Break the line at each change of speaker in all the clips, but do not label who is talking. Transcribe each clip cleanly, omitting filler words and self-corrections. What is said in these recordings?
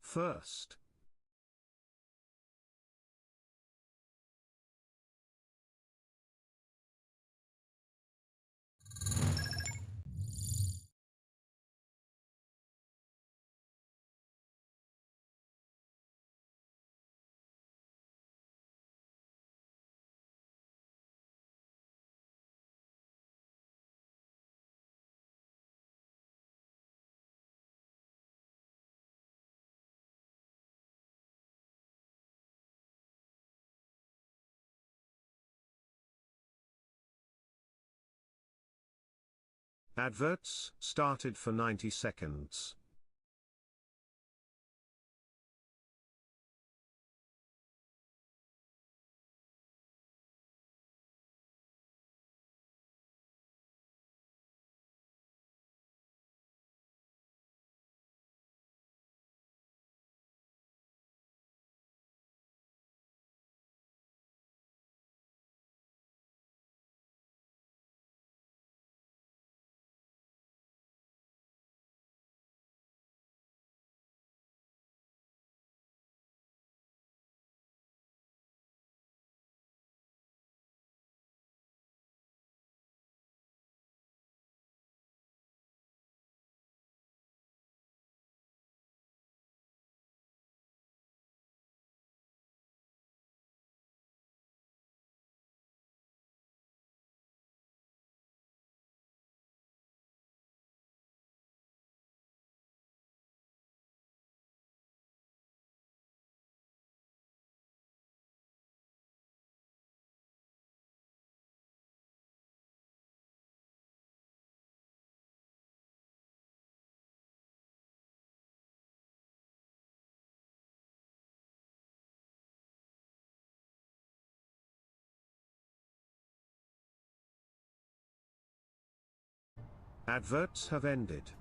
First. Adverts started for 90 seconds. Adverts have ended.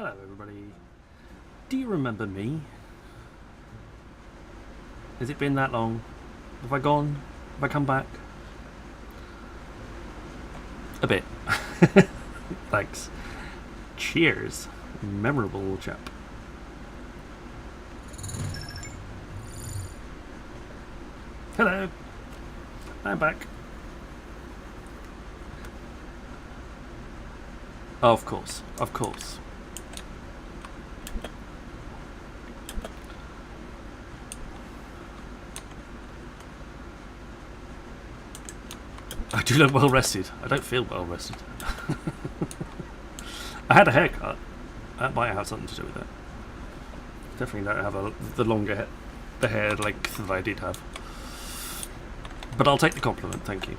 Hello everybody. Do you remember me? Has it been that long? Have I gone? Have I come back? A bit. Thanks. Cheers. Memorable chap. Hello. I'm back. Oh, of course. Of course. I do look well rested. I don't feel well rested. I had a haircut. That might have something to do with it. Definitely don't have the longer the hair length that I did have. But I'll take the compliment, thank you.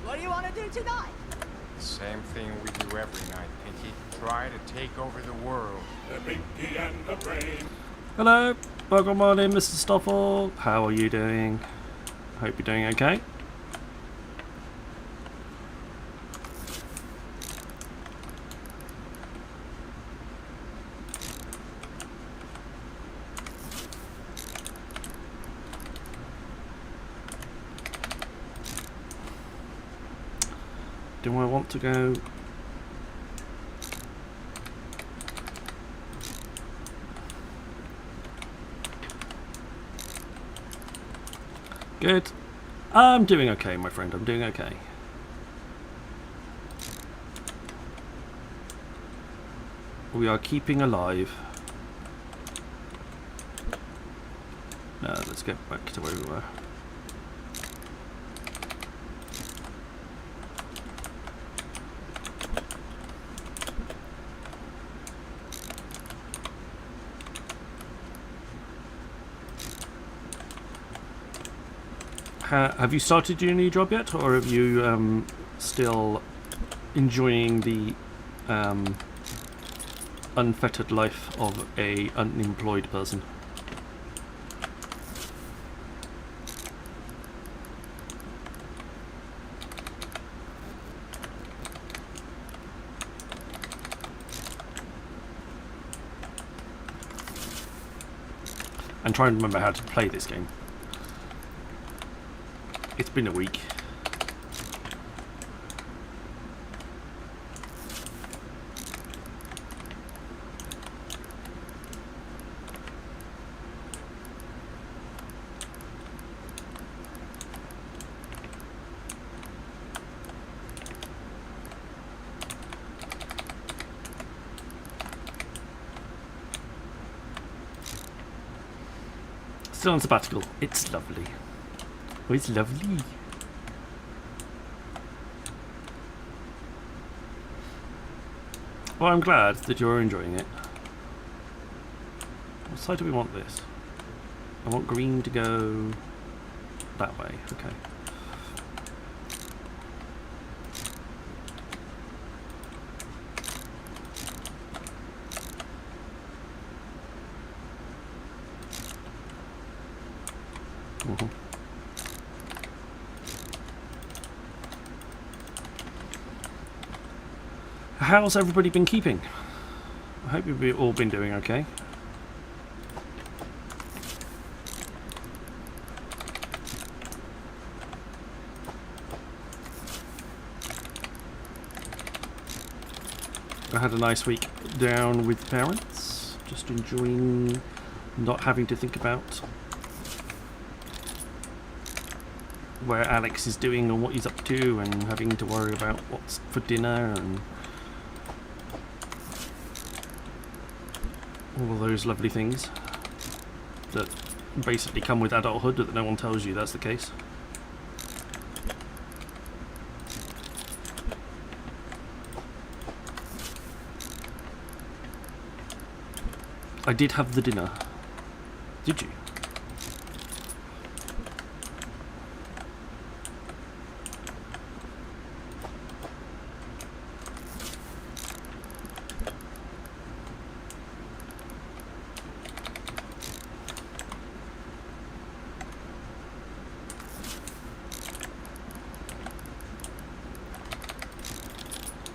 What do you want to do tonight?
Same thing we do every night, Pinky. Try to take over the world.
The Pinky and the Brain.
Hello, welcome on in, Mr. Stoffel. How are you doing? Hope you're doing okay. Do I want to go? Good. I'm doing okay, my friend. I'm doing okay. We are keeping alive. Let's get back to where we were. Have you started your new job yet, or have you still enjoying the unfettered life of a unemployed person? I'm trying to remember how to play this game. It's been a week. Still on sabbatical. It's lovely. Oh, it's lovely. Well, I'm glad that you're enjoying it. What side do we want this? I want green to go that way. Okay. How's everybody been keeping? I hope you've all been doing okay. I had a nice week down with parents, just enjoying not having to think about where Alex is doing and what he's up to, and having to worry about what's for dinner and all of those lovely things that basically come with adulthood, that no one tells you that's the case. I did have the dinner. Did you?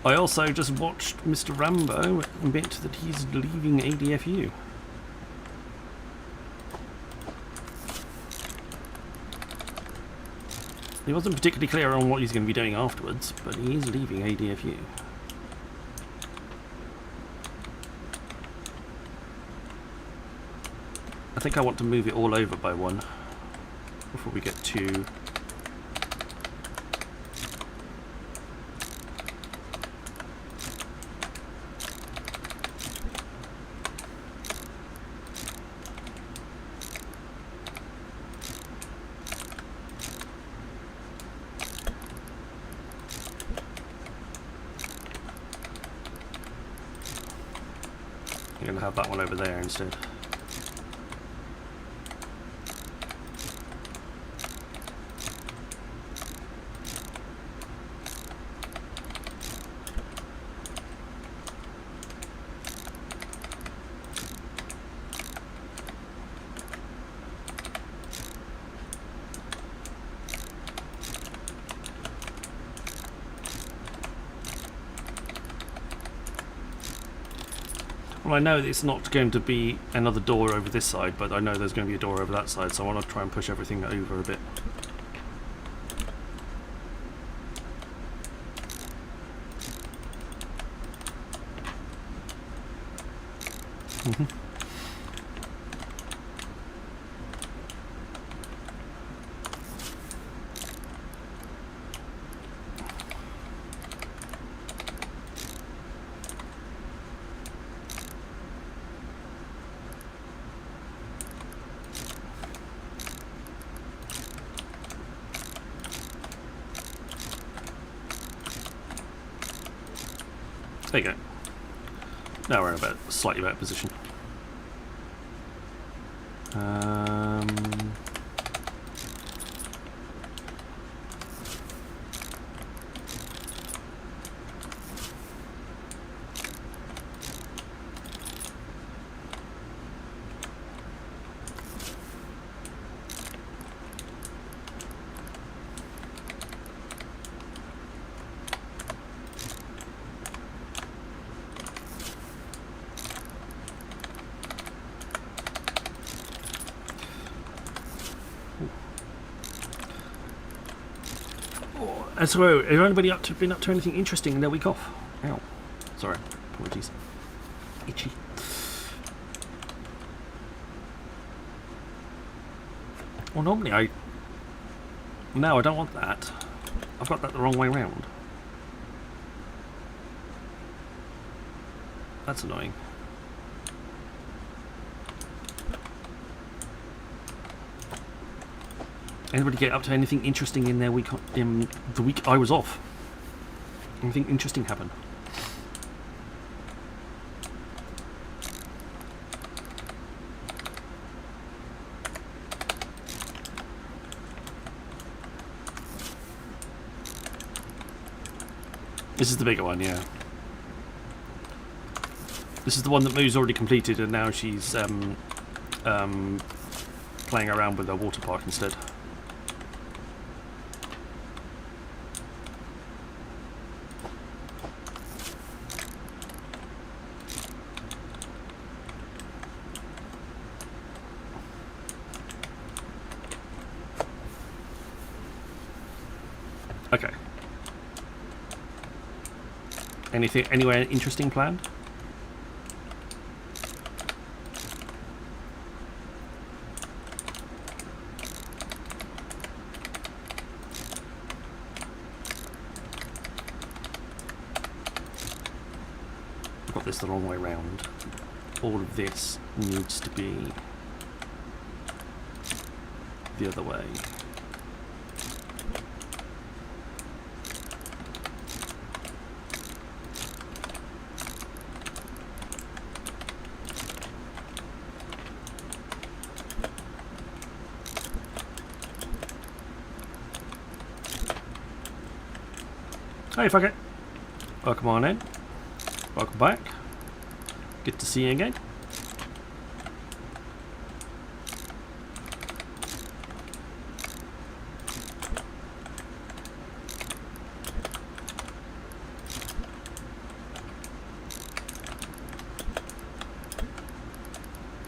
I also just watched Mr. Rambo admit that he's leaving ADFU. He wasn't particularly clear on what he's going to be doing afterwards, but he is leaving ADFU. I think I want to move it all over by one before we get too... I'm going to have that one over there instead. Well, I know that it's not going to be another door over this side, but I know there's going to be a door over that side, so I want to try and push everything over a bit. There you go. Now we're in a slightly better position. So, has anybody been up to anything interesting in their week off? Ow. Sorry. Apologies. Itchy. Well, normally No, I don't want that. I've got that the wrong way round. That's annoying. Anybody get up to anything interesting in their week, in the week I was off? Anything interesting happen? This is the bigger one, yeah. This is the one that Moo's already completed, and now she's playing around with her water park instead. Okay. Anywhere interesting planned? I've got this the wrong way round. All of this needs to be the other way. Hey, fuck it. Welcome on in. Welcome back. Good to see you again.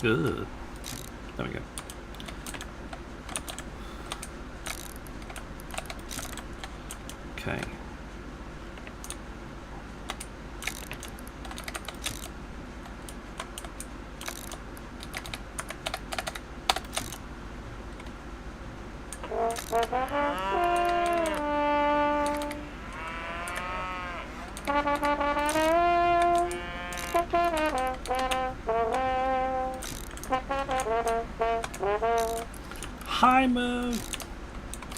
Ugh. There we go. Okay. Hi, Moo.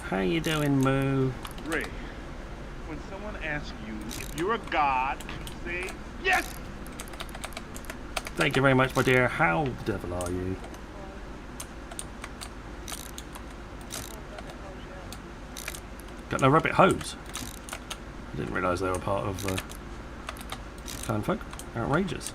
How you doing, Moo?
Ray, when someone asks you if you're a god, you say yes!
Thank you very much, my dear. How the devil are you? Got no rabbit hose. I didn't realise they were part of Clan Folk. Outrageous.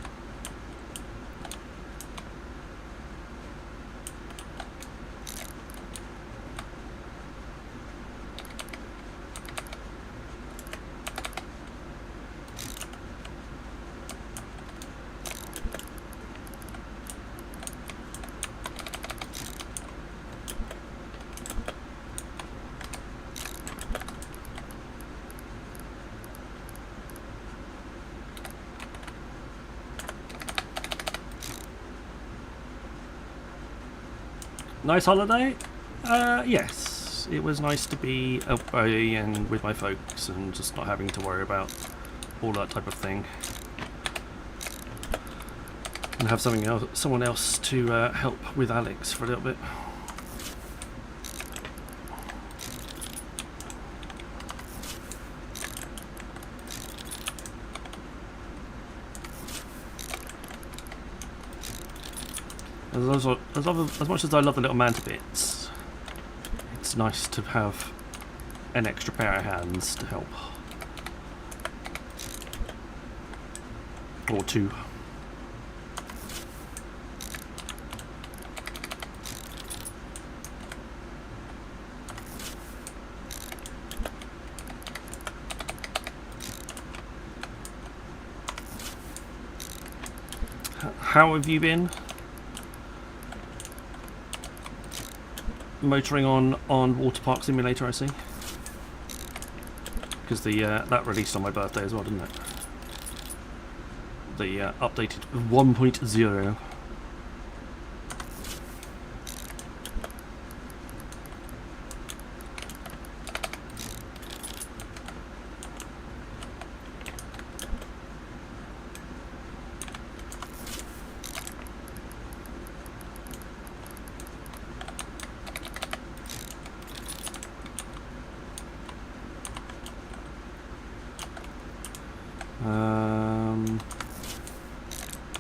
Nice holiday? Yes. It was nice to be away and with my folks and just not having to worry about all that type of thing. And have someone else to help with Alex for a little bit. As much as I love the little man to bits, it's nice to have an extra pair of hands to help. Or two. How have you been? Motoring on Water Park Simulator, I see. Because the that released on my birthday as well, didn't it? The updated 1.0.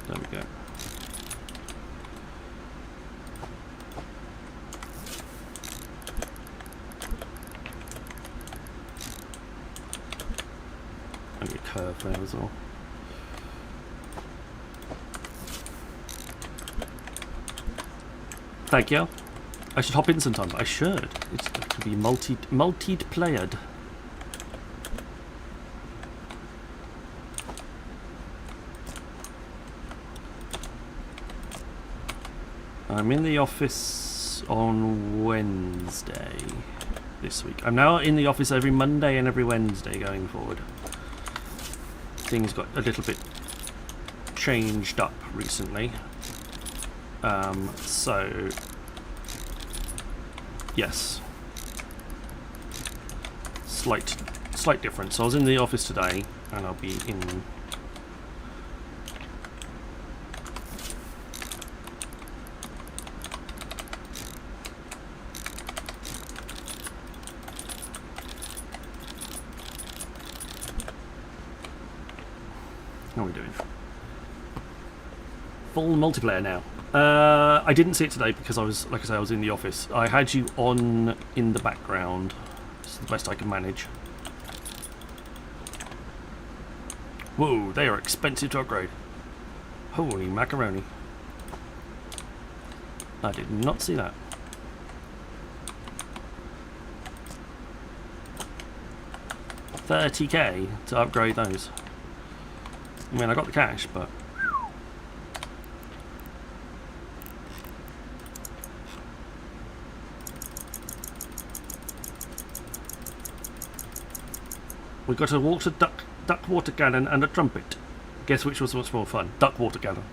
There we go. Only a curve there as well. Thank you. I should hop in sometime. I should. It could be multi-playered. I'm in the office on Wednesday this week. I'm now in the office every Monday and every Wednesday going forward. Things got a little bit changed up recently. So yes, slight difference. So I was in the office today, and I'll be in. How are we doing? Full multiplayer now. I didn't see it today because I was, like I say, I was in the office. I had you on in the background. It's the best I can manage. Whoa, they are expensive to upgrade. Holy macaroni. I did not see that. $30k to upgrade those. I mean, I got the cash, but We got a duck water cannon and a trumpet. Guess which was much more fun? Duck water cannon.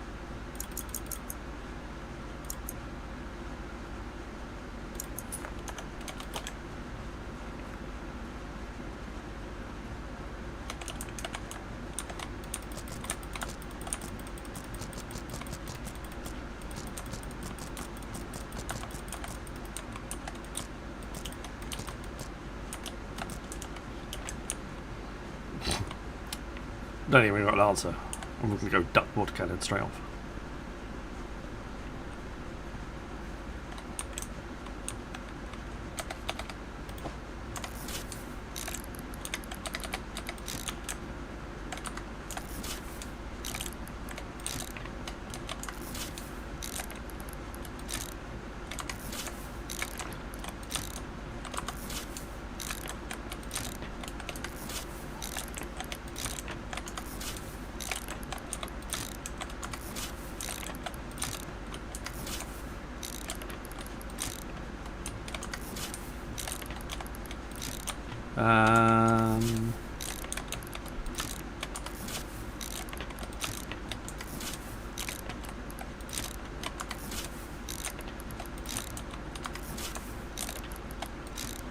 Don't even got an answer. I'm going to go duck water cannon straight off.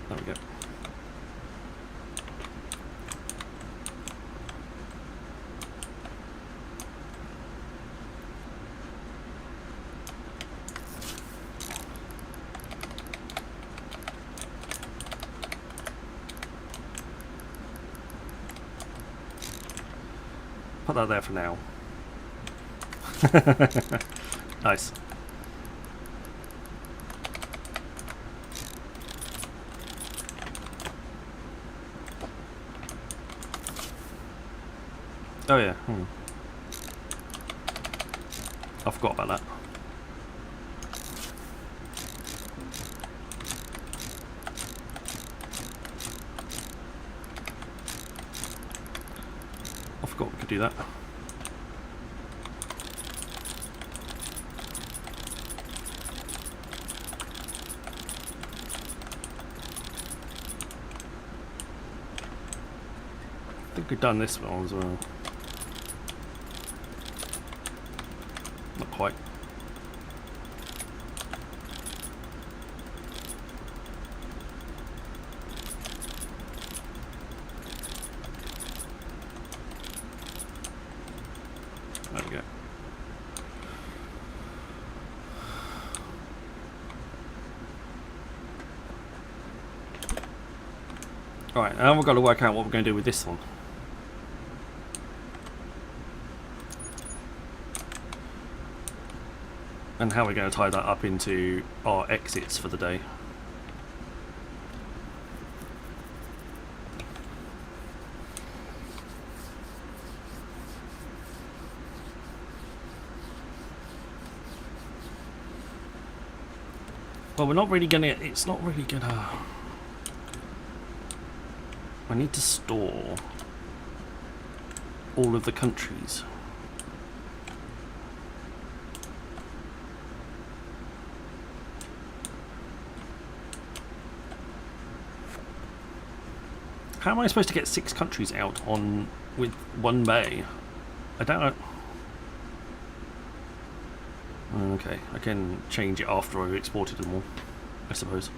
There we go. Put that there for now. Nice. Oh yeah. I forgot about that. I forgot we could do that. I think we've done this one as well. Not quite. There we go. Alright, now we've got to work out what we're going to do with this one. And how we're going to tie that up into our exits for the day. Well, we're not really gonna, it's not really gonna... I need to store all of the countries. How am I supposed to get 6 countries out on with one bay? I don't know. Okay, I can change it after I've exported them all, I suppose.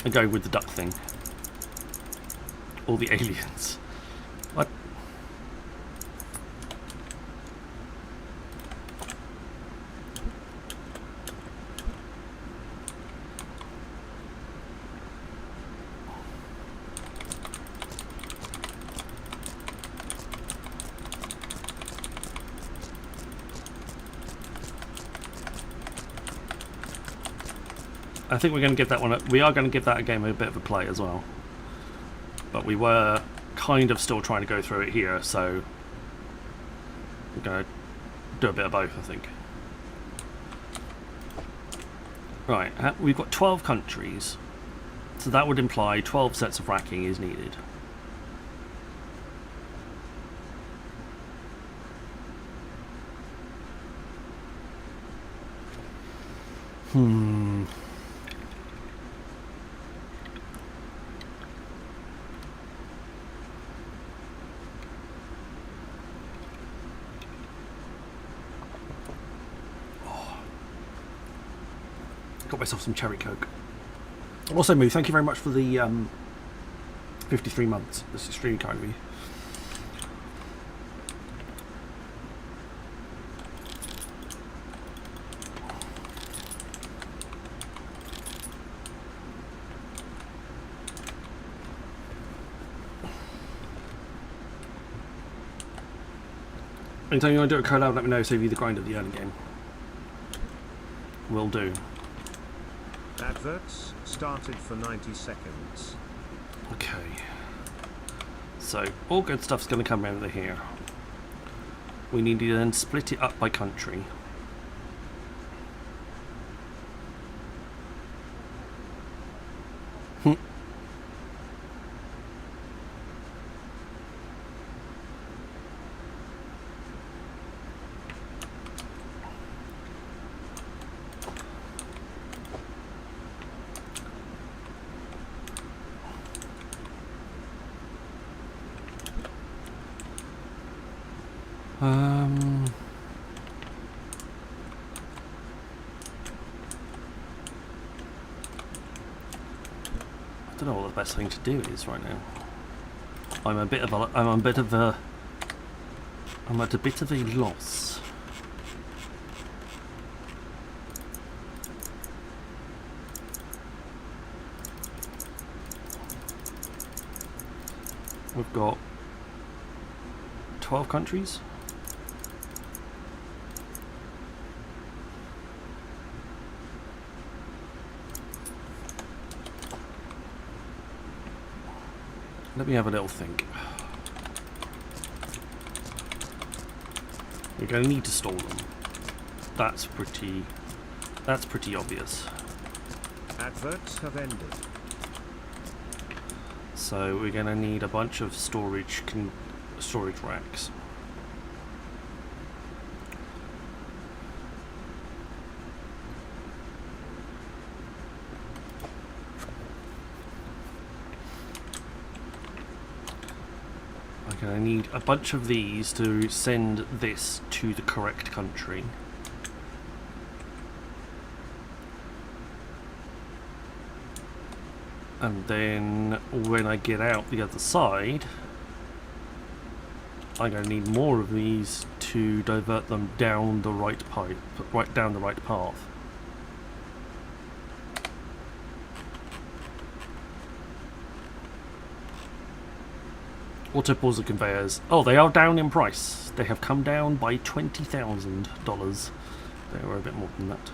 I go with the duck thing. All the aliens. What? I think we're going to give that one. We are going to give that game a bit of a play as well. But we were kind of still trying to go through it here, so we're going to do a bit of both, I think. Right, we've got 12 countries, so that would imply 12 sets of racking is needed. Hmm. Got myself some cherry coke. Also, Moo, thank you very much for the 53 months. That's extremely kind of you. Anytime you want to do a collab, let me know. Save you the grind at the end again. Will do.
Adverts started for 90 seconds.
Okay. So, all good stuff's going to come over here. We need to then split it up by country. I don't know what the best thing to do is right now. I'm at a bit of a loss. We've got 12 countries. Let me have a little think. We're going to need to store them. That's pretty obvious.
Adverts have ended.
So we're going to need a bunch of storage racks. I need a bunch of these to send this to the correct country. And then when I get out the other side, I'm going to need more of these to divert them down the right pipe, right down the right path. Auto pause the conveyors. Oh, they are down in price. They have come down by $20,000. They were a bit more than that.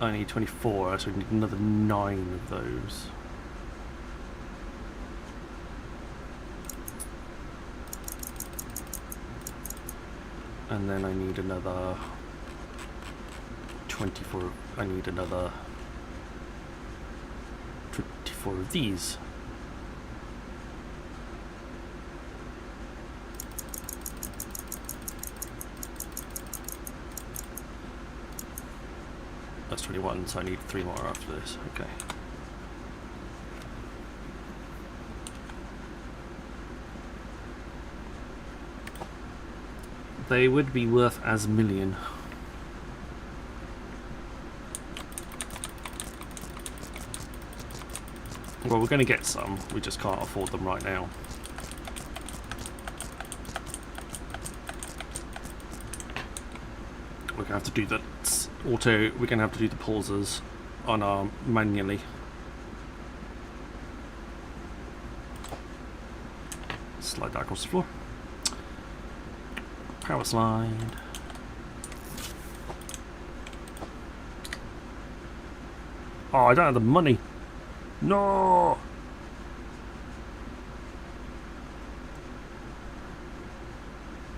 I need 24, so we need another 9 of those. And then I need another 24. I need another 24 of these. That's 21, so I need 3 more after this. Okay. They would be worth as million. Well, we're going to get some. We just can't afford them right now. We're going to have to do that. We're going to have to do the pauses on our manually. Slide that across the floor. Power slide. Oh, I don't have the money. No.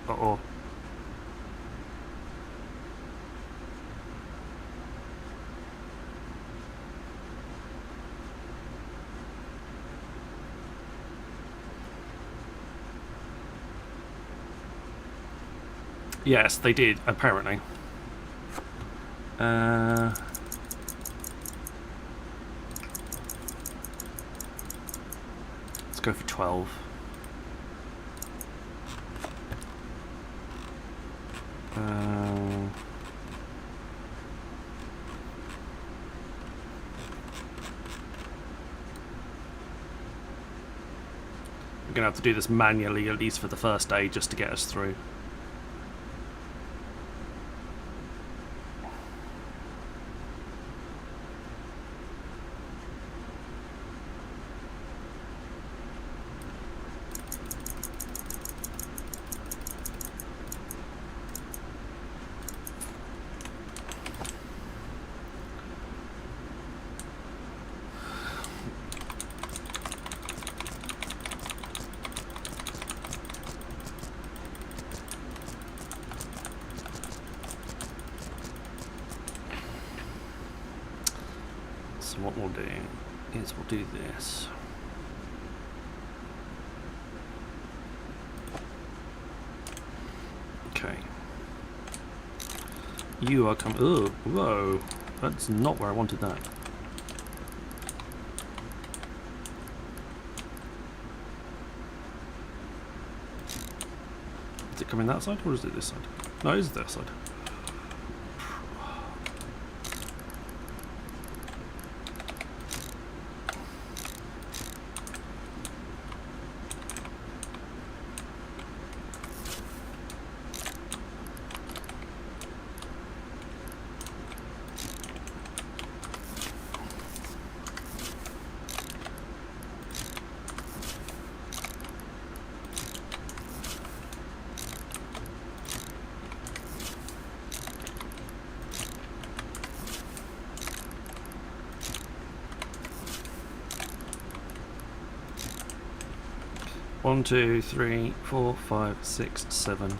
Uh-oh. Yes, they did, apparently. Let's go for 12. We're gonna have to do this manually, at least for the first day, just to get us through. So what we'll do is we'll do this. Okay. You are coming. Oh, whoa. That's not where I wanted that. Is it coming that side or is it this side? No, it is that side. One, two, three, 4, 5, 6, 7,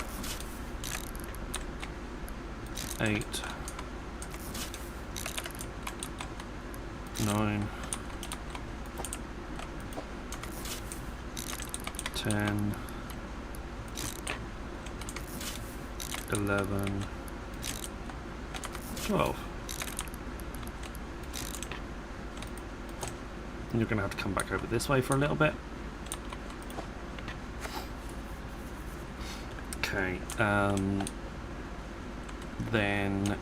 8, 9, 10, 11, 12. And you're going to have to come back over this way for a little bit. Okay, then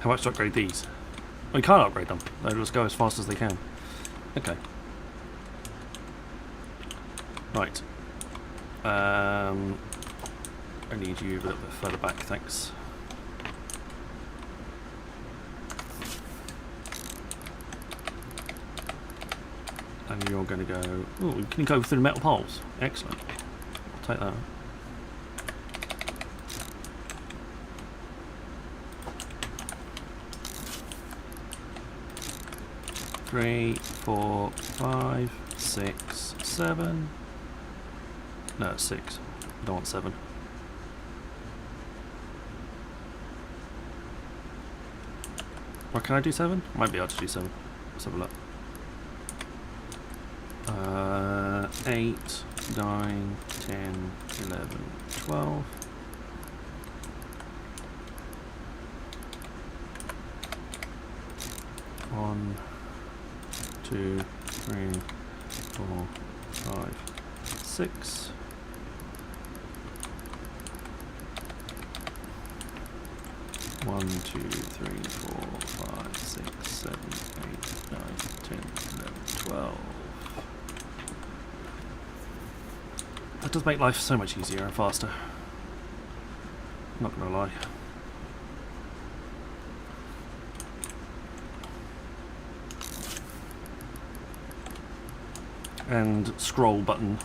how much to upgrade these? Oh, you can't upgrade them. They'll just go as fast as they can. Okay. Right. I need you a little bit further back, thanks. And you're going to go... Oh, you can go through the metal poles. Excellent. I'll take that. 3, 4, 5, 6, 7. No, it's 6. I don't want 7. Or can I do 7? Might be able to do 7. Let's have a look. 8, 9, 10, 11, 12. One, 2, 3, 4, 5, 6. One, 2, 3, 4, 5, 6, 7, 8, 9, 10, 11, 12. That does make life so much easier and faster. Not gonna lie. and scroll button.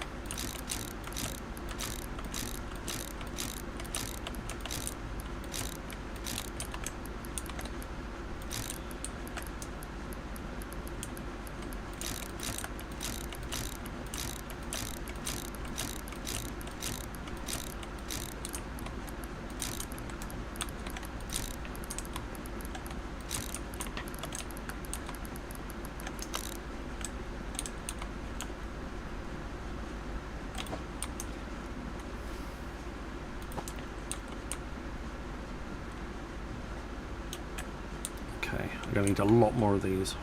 Okay, I'm going to need a lot more of these.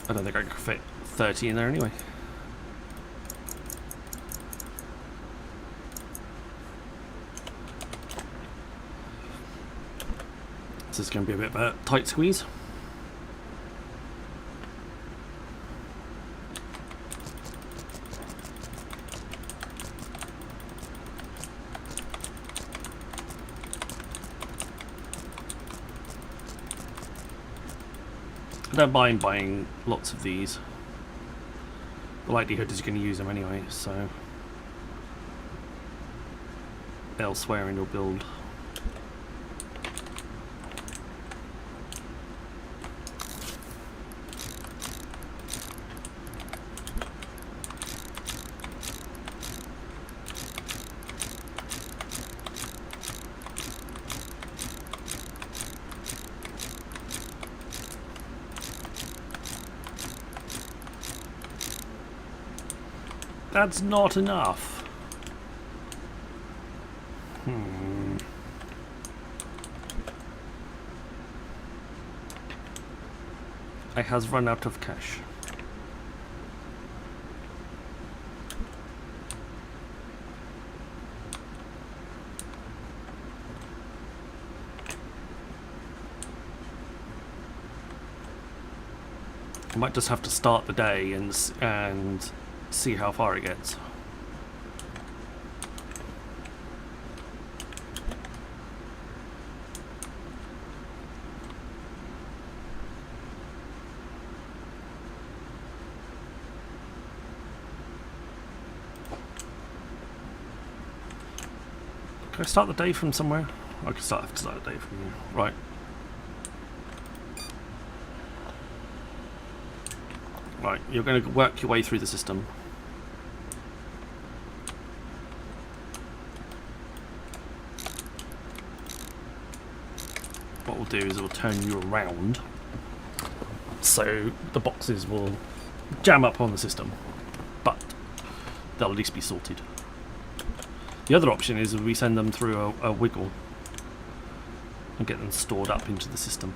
I don't think I could fit 30 in there anyway. This is going to be a bit of a tight squeeze. I don't mind buying lots of these. The likelihood is you're going to use them anyway, so elsewhere in your build. That's not enough. I has run out of cash. I might just have to start the day and see how far it gets. Can I start the day from somewhere? I can have to start the day from here. Right. Right, you're going to work your way through the system. What we'll do is we'll turn you around so the boxes will jam up on the system, but they'll at least be sorted. The other option is we send them through a wiggle and get them stored up into the system.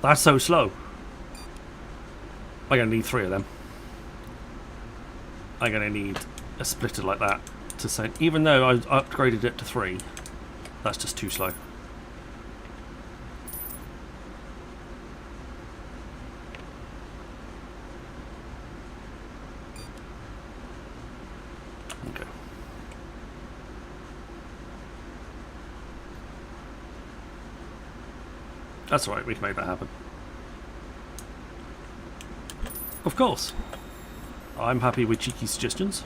That's so slow. I'm going to need 3 of them. I'm going to need a splitter like that to send. Even though I upgraded it to 3, that's just too slow. Okay. That's alright, we can make that happen. Of course. I'm happy with cheeky suggestions.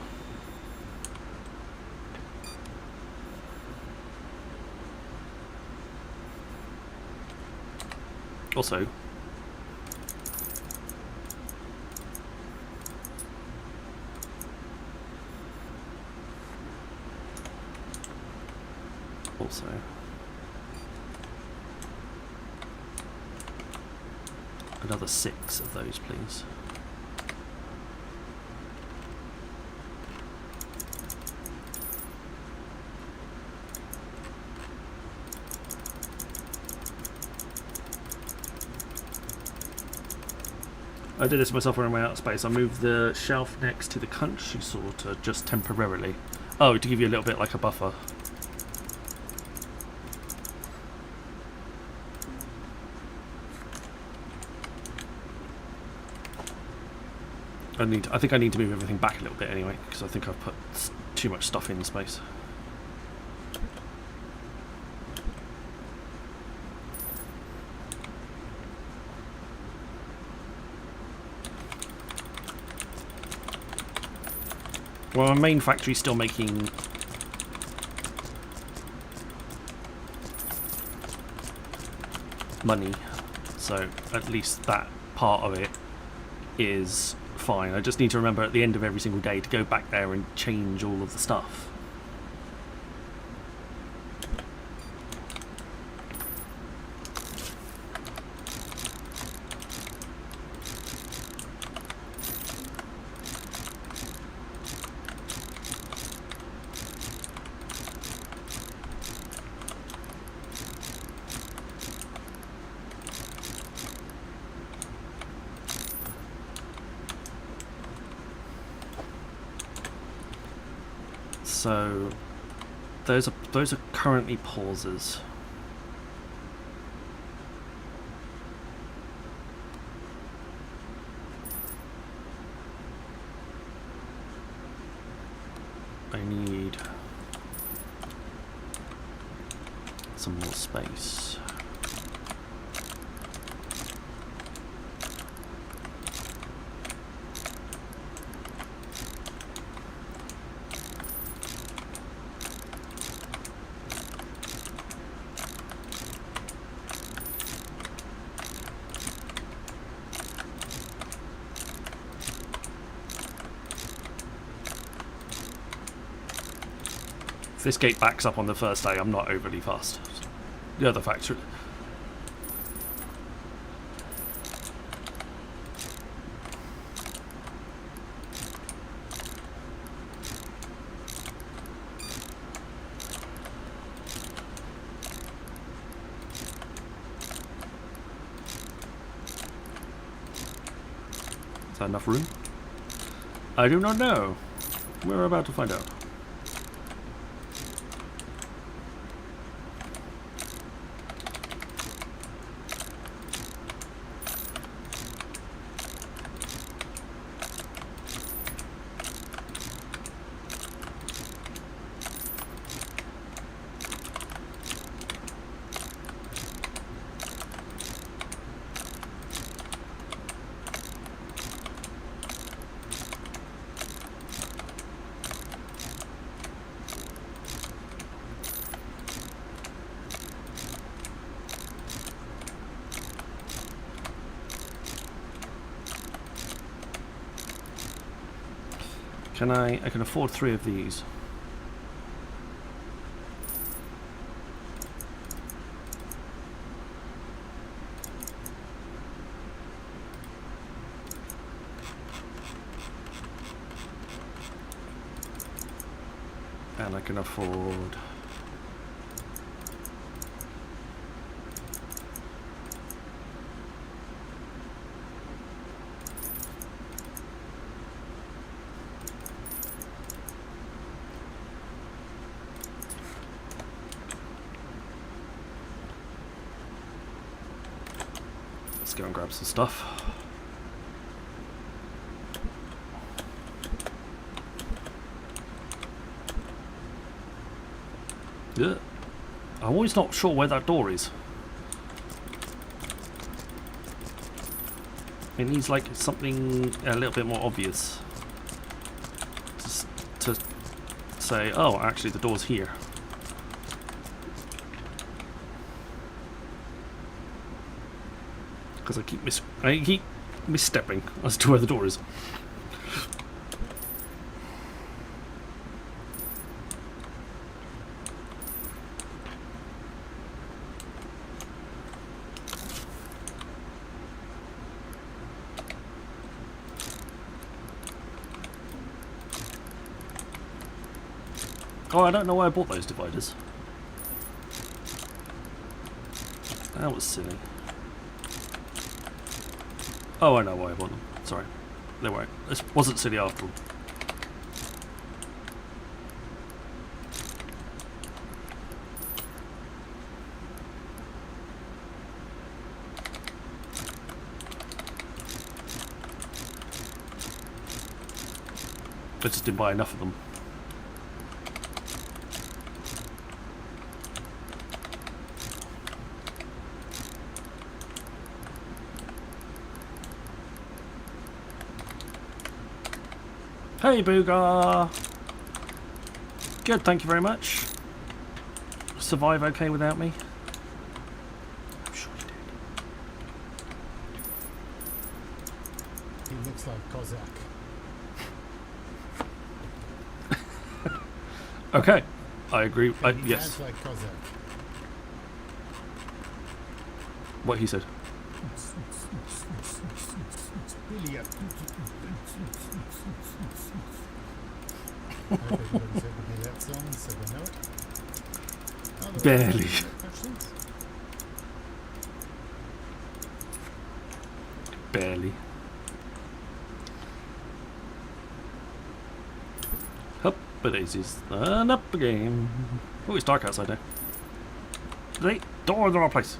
Also, also. Another 6 of those, please. I did this myself when I went out of space. I moved the shelf next to the country sorter just temporarily. Oh, to give you a little bit like a buffer. I think I need to move everything back a little bit anyway, because I think I've put too much stuff in space. Well, my main factory's still making money, so at least that part of it is fine. I just need to remember at the end of every single day to go back there and change all of the stuff. So those are currently pauses. I need some more space. If this gate backs up on the first day, I'm not overly fast. The other factory. Is that enough room? I do not know. We're about to find out. I can afford 3 of these. And I can afford let's go and grab some stuff. Yeah. I'm always not sure where that door is. It needs like something a little bit more obvious. Just to say, oh, actually the door's here. Because I keep misstepping as to where the door is. Oh, I don't know why I bought those dividers. That was silly. Oh, I know why I bought them. Sorry. They weren't. This wasn't silly after all. I just didn't buy enough of them. Hey, Boogar! Good, thank you very much. Survive okay without me? I'm sure you did.
He looks like Cossack.
Okay, I agree.
He
Yes,
sounds like Cossack.
what he said.
Billy, I hope everybody's able to hear that song so they know it. Otherwise,
Barely.
questions?
Barely. Up a daisies and up a game. Oh, it's dark outside now. Hey, door in the wrong place.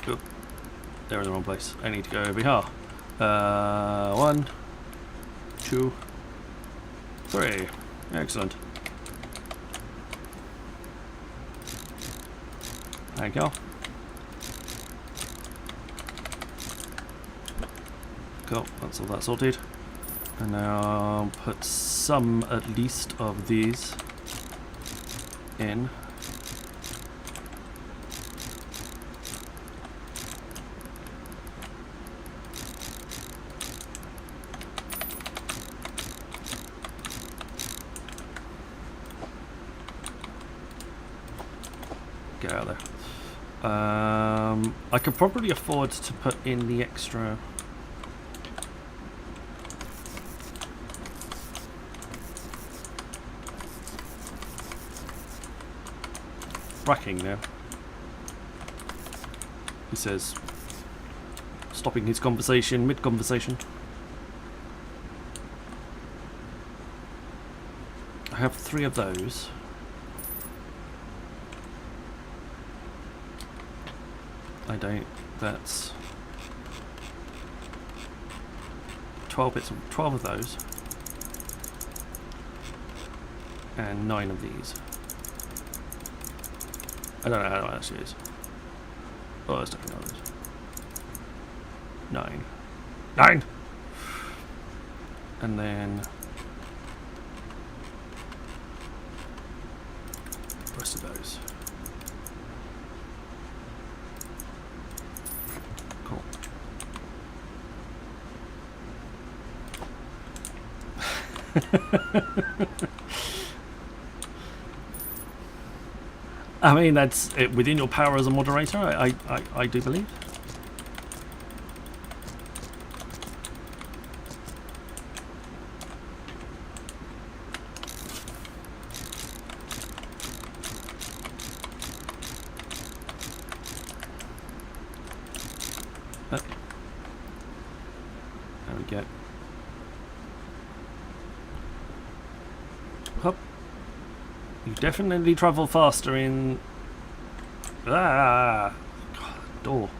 Oh, they're in the wrong place. I need to go over here. 1, 2, 3. Excellent. Thank you. Cool, that's all that sorted. And now I'll put some, at least, of these in. Get out of there. I could probably afford to put in the extra. Bracking now. He says, stopping his conversation mid-conversation. I have 3 of those. I don't. That's 12 bits. 12 of those, and 9 of these. I don't know how it actually is. Oh, that's definitely not those. 9. 9. And then the rest of those. Cool. I mean, that's it, within your power as a moderator, I do believe. There we go. Hop. You definitely travel faster in. Ah! God, door.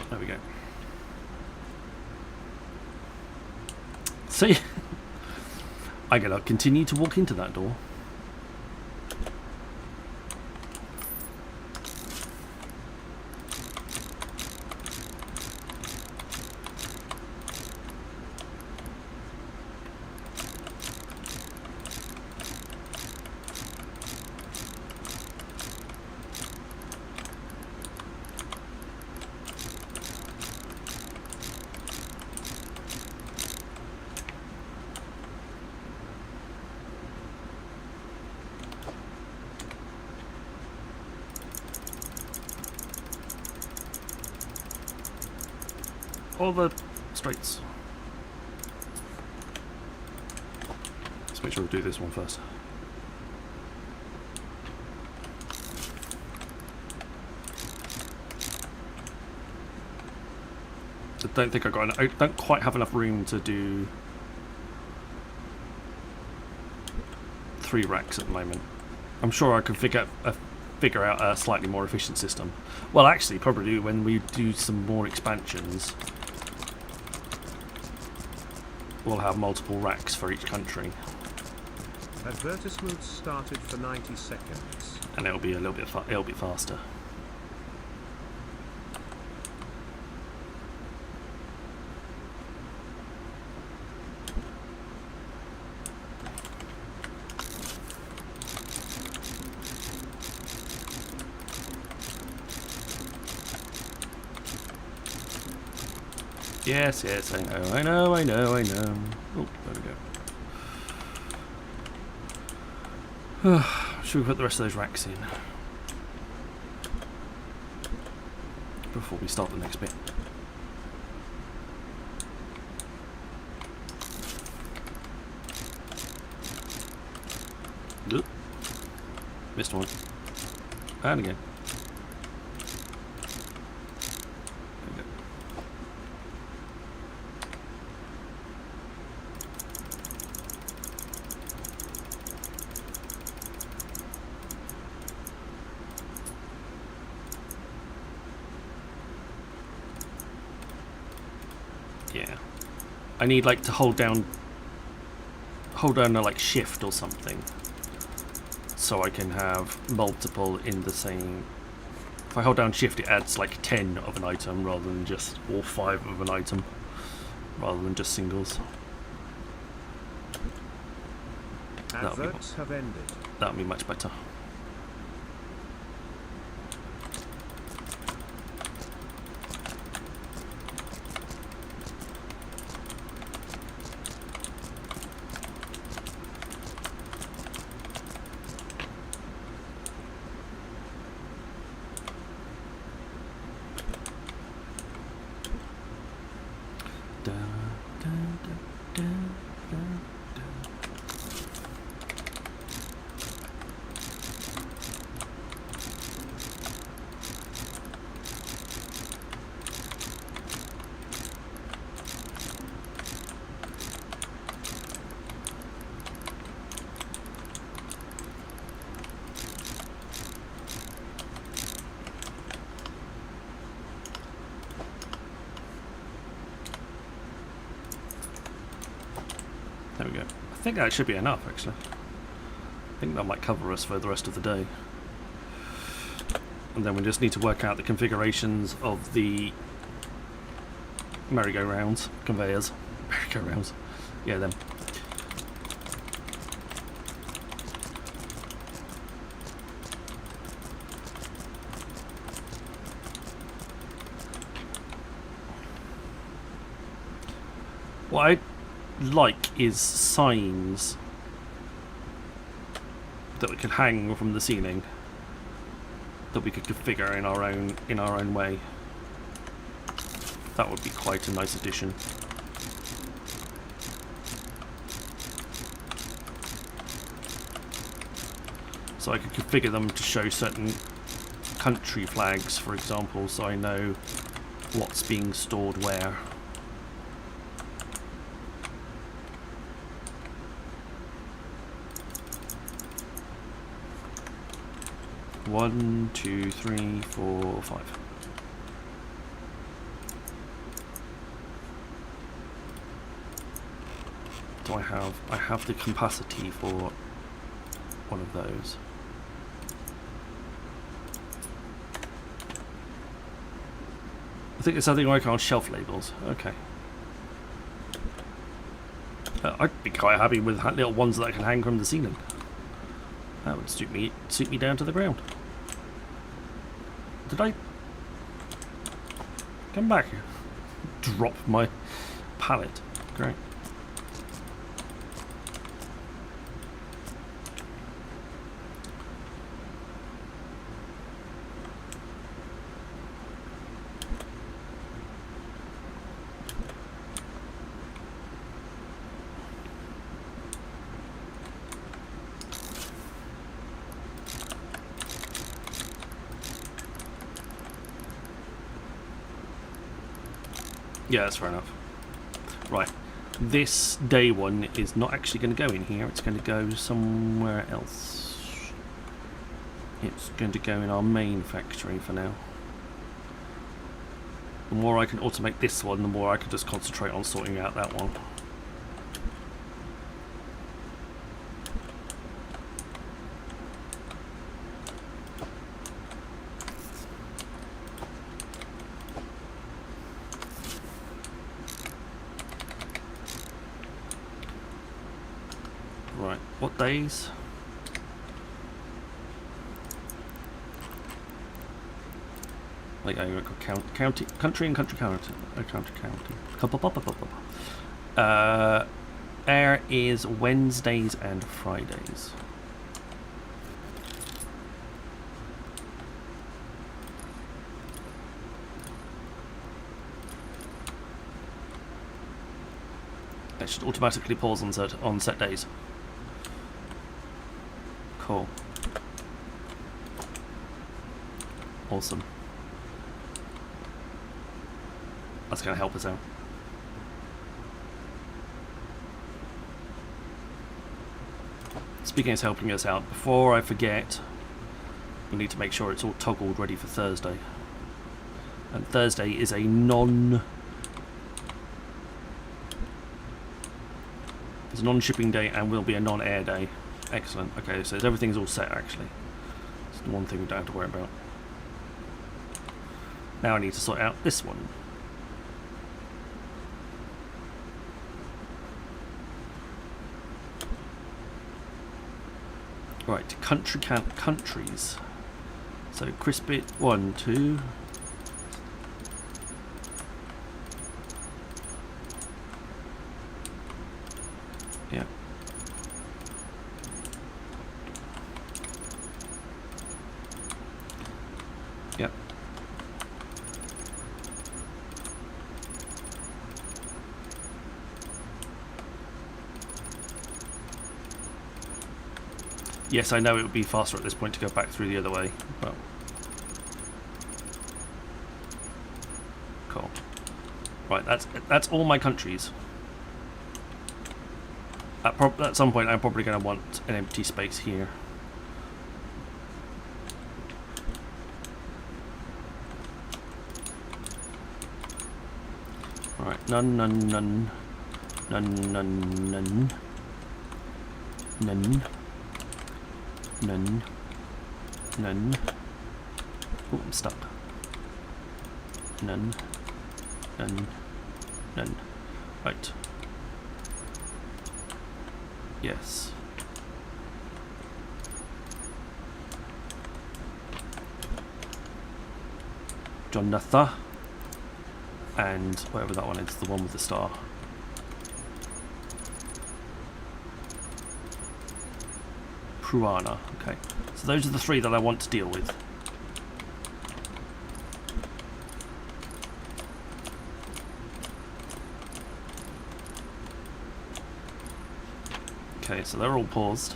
There we go. See? I gotta continue to walk into that door. all the straights. Let's make sure we do this one first. I don't think I don't quite have enough room to do 3 racks at the moment. I'm sure I could figure out a slightly more efficient system. Well, actually, probably when we do some more expansions, we'll have multiple racks for each country,
Advertisement started for 90 seconds.
and it'll be a little bit faster. Yes, yes, I know. Oh, there we go. Should we put the rest of those racks in before we start the next bit? Oop. Missed one. And again. Yeah, I need like to hold down a like shift or something, so I can have multiple in the same. If I hold down shift, it adds like 10 of an item rather than just all 5 of an item, rather than just singles.
Adverts have ended.
That would be much better. There we go. I think that should be enough, actually. I think that might cover us for the rest of the day. And then we just need to work out the configurations of the merry-go-rounds, conveyors. Merry-go-rounds. Yeah, them. What I like is signs that we can hang from the ceiling that we could configure in our own way. That would be quite a nice addition. So I could configure them to show certain country flags, for example, so I know what's being stored where. One, two, three, four, 5. Do I have the capacity for one of those? I think there's something like on shelf labels. Okay. I'd be quite happy with little ones that I can hang from the ceiling. That would suit me down to the ground. Did I come back? Drop my pallet. Great. Yeah, that's fair enough. Right. This day one is not actually going to go in here. It's going to go somewhere else. It's going to go in our main factory for now. The more I can automate this one, the more I can just concentrate on sorting out that one. Right, what days? Like I got county, country and country county, county. Air is Wednesdays and Fridays. It should automatically pause on set days. Cool. Awesome. That's going to help us out. Speaking of helping us out, before I forget, we need to make sure it's all toggled ready for Thursday. And Thursday is a it's a non-shipping day and will be a non-air day. Excellent. Okay, so everything's all set actually. It's the one thing we don't have to worry about. Now I need to sort out this one. Right, countries. So Crispit 1, 2. Yeah. Yep. Yes, I know it would be faster at this point to go back through the other way, but cool. Right, that's all my countries. At some point, I'm probably going to want an empty space here. Alright, none. None. Oh, I'm stuck. None. Right. Yes. Jonathan. And whatever that one is, the one with the star. Pruana. Okay. So those are the three that I want to deal with. Okay, so they're all paused.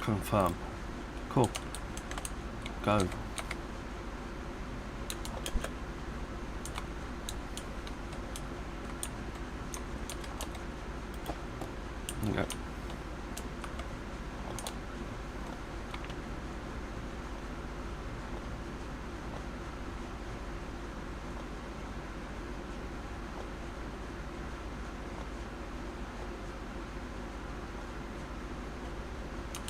Confirm. Cool. Go. Okay.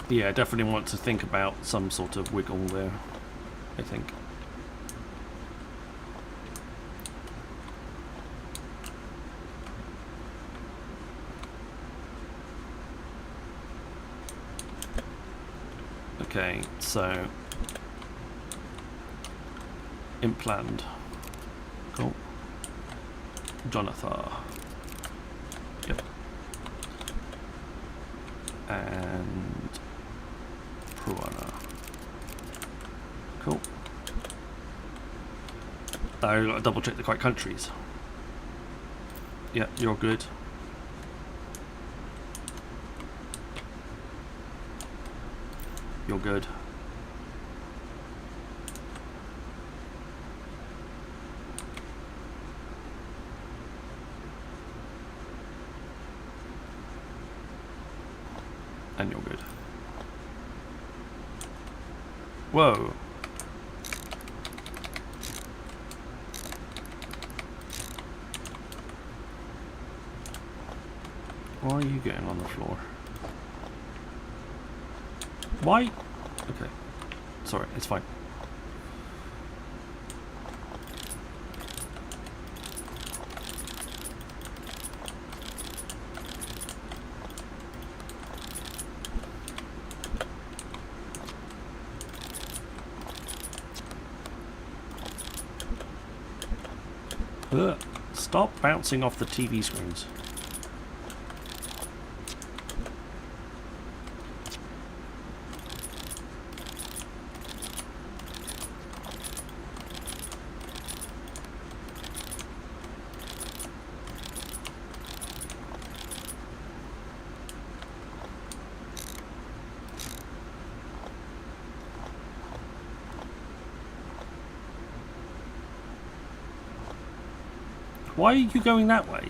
Yeah, I definitely want to think about some sort of wiggle there, I think. Okay, so implant. Cool. Jonathan. Yep. And Pruana. Cool. I gotta double check the correct countries. Yeah, you're good. You're good. And you're good. Whoa. Why are you getting on the floor? Why? Okay. Sorry, it's fine. Ugh. Stop bouncing off the TV screens. Why are you going that way?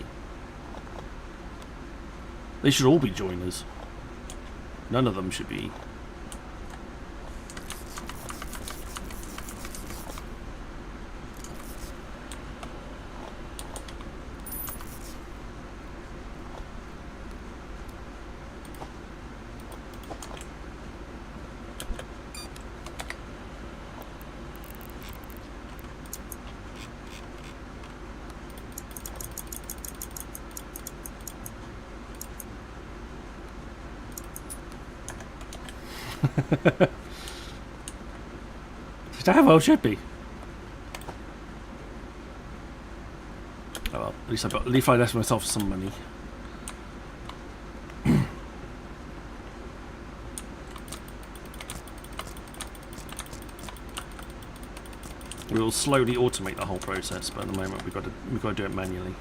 They should all be joiners. None of them should be. Damn well should be. Oh well, at least I left myself some money. We will slowly automate the whole process, but at the moment we've got to do it manually.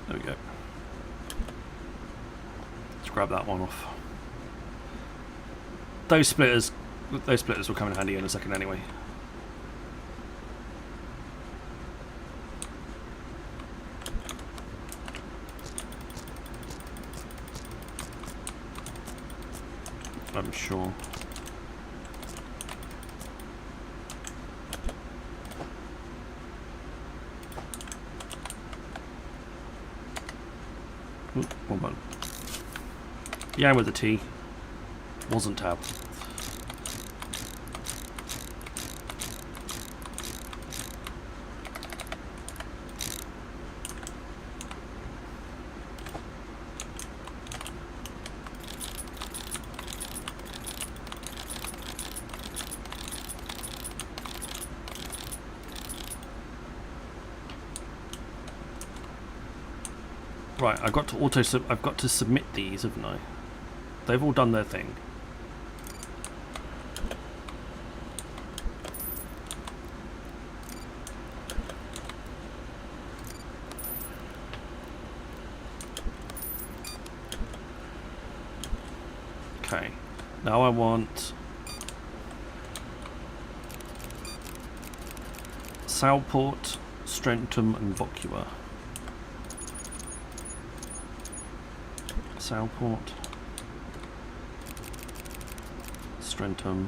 There we go. Let's grab that one off. Those splitters will come in handy in a second anyway. I'm sure. One button. Yeah, with the T. Wasn't tab. Right, I've got to submit these, haven't I? They've all done their thing. Okay, now I want Southport, Strentham and Vocua. Southport, Strentham,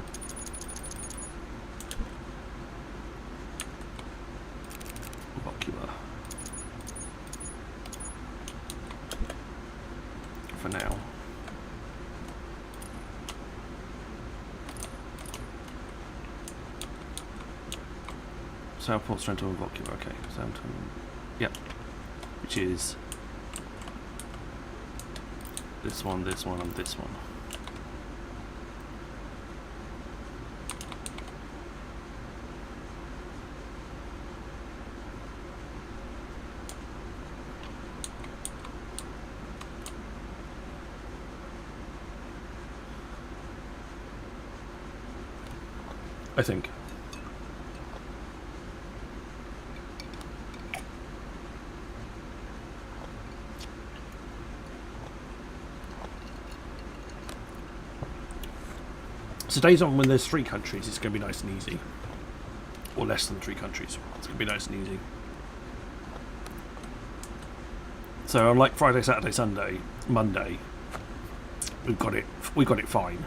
Vocua. For now. Southport, Strentham and Vocua, okay. Southampton, yep. Which is this one, and this one. I think. So days on when there's 3 countries, it's going to be nice and easy. Or less than 3 countries. It's going to be nice and easy. So unlike Friday, Saturday, Sunday, Monday, we got it fine.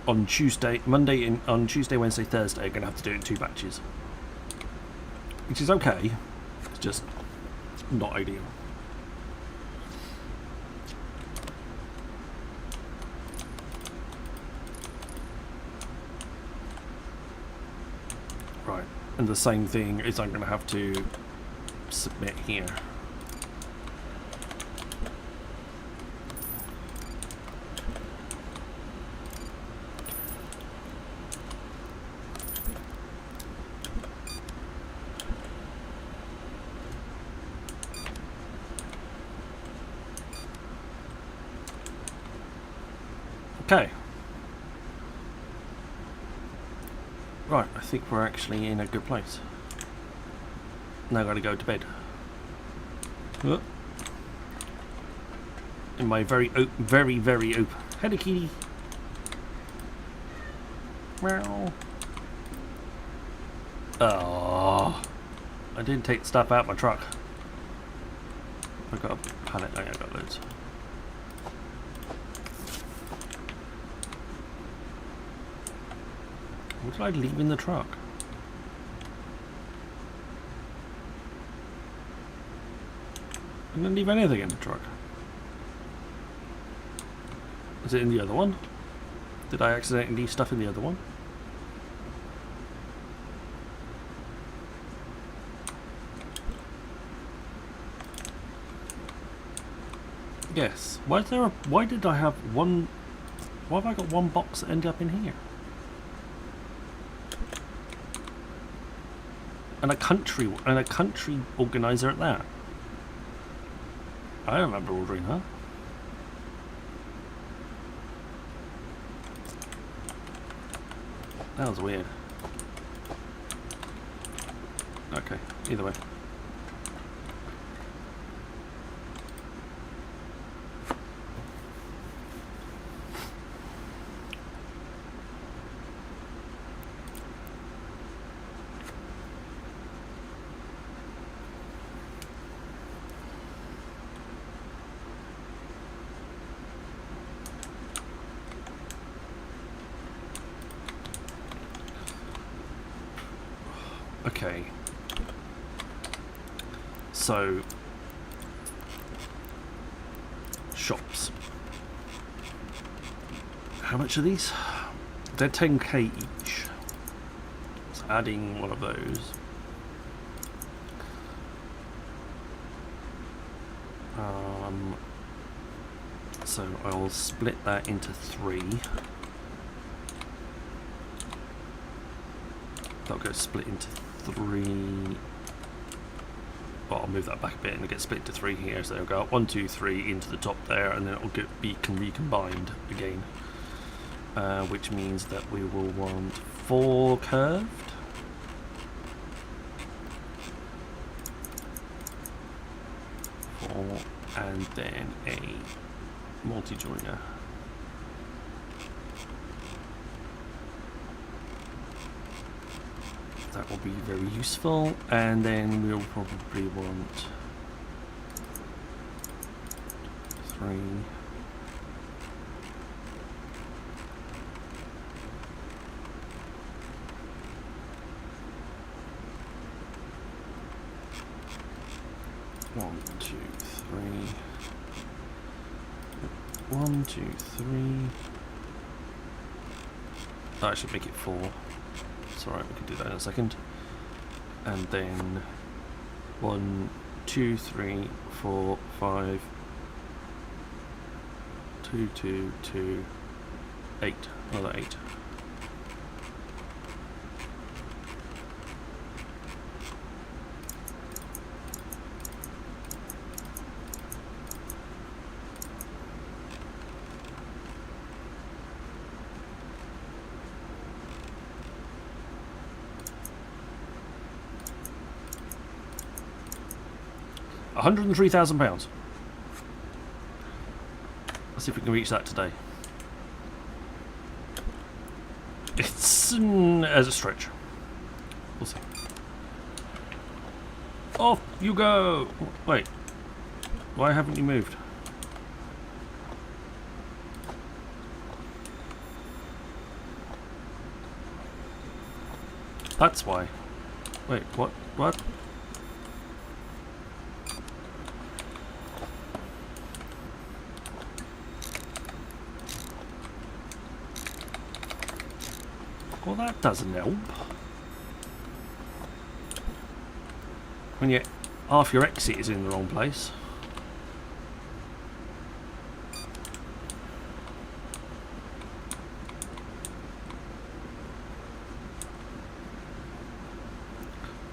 On Tuesday, on Tuesday, Wednesday, Thursday, going to have to do it in 2 batches, which is okay. It's just not ideal. Right, and the same thing is I'm going to have to submit here. Okay. Right, I think we're actually in a good place. Now I've got to go to bed. In my very open... Hello, kitty. Meow. Oh, I didn't take stuff out of my truck. I got a pallet. Oh, yeah, I got loads. What did I leave in the truck? I didn't leave anything in the truck. Is it in the other one? Did I accidentally leave stuff in the other one? Yes. Why did I have one? Why have I got one box that ended up in here? And a country organizer at that. I don't remember ordering that. That was weird. Okay, either way. Okay, so shops. How much are these? They're 10k each. So adding one of those. So I'll split that into 3. That'll go split into 3. Well, I'll move that back a bit and it'll get split into 3 here. So it'll go up 1, 2, 3 into the top there, and then it'll be recombined again. Which means that we will want 4 curved. And then a multi-joiner. That will be very useful, and then we'll probably want 3. One, two, 3. 1, 2, 3. That should make it 4. It's alright, we can do that in a second. And then 1, 2, 3, 4, 5. 2, 2, 2, 8. Another 8. £103,000. Let's see if we can reach that today. It's as a stretch. We'll see. Off you go! Wait. Why haven't you moved? That's why. Wait, what? What? Well, that doesn't help. When you half your exit is in the wrong place.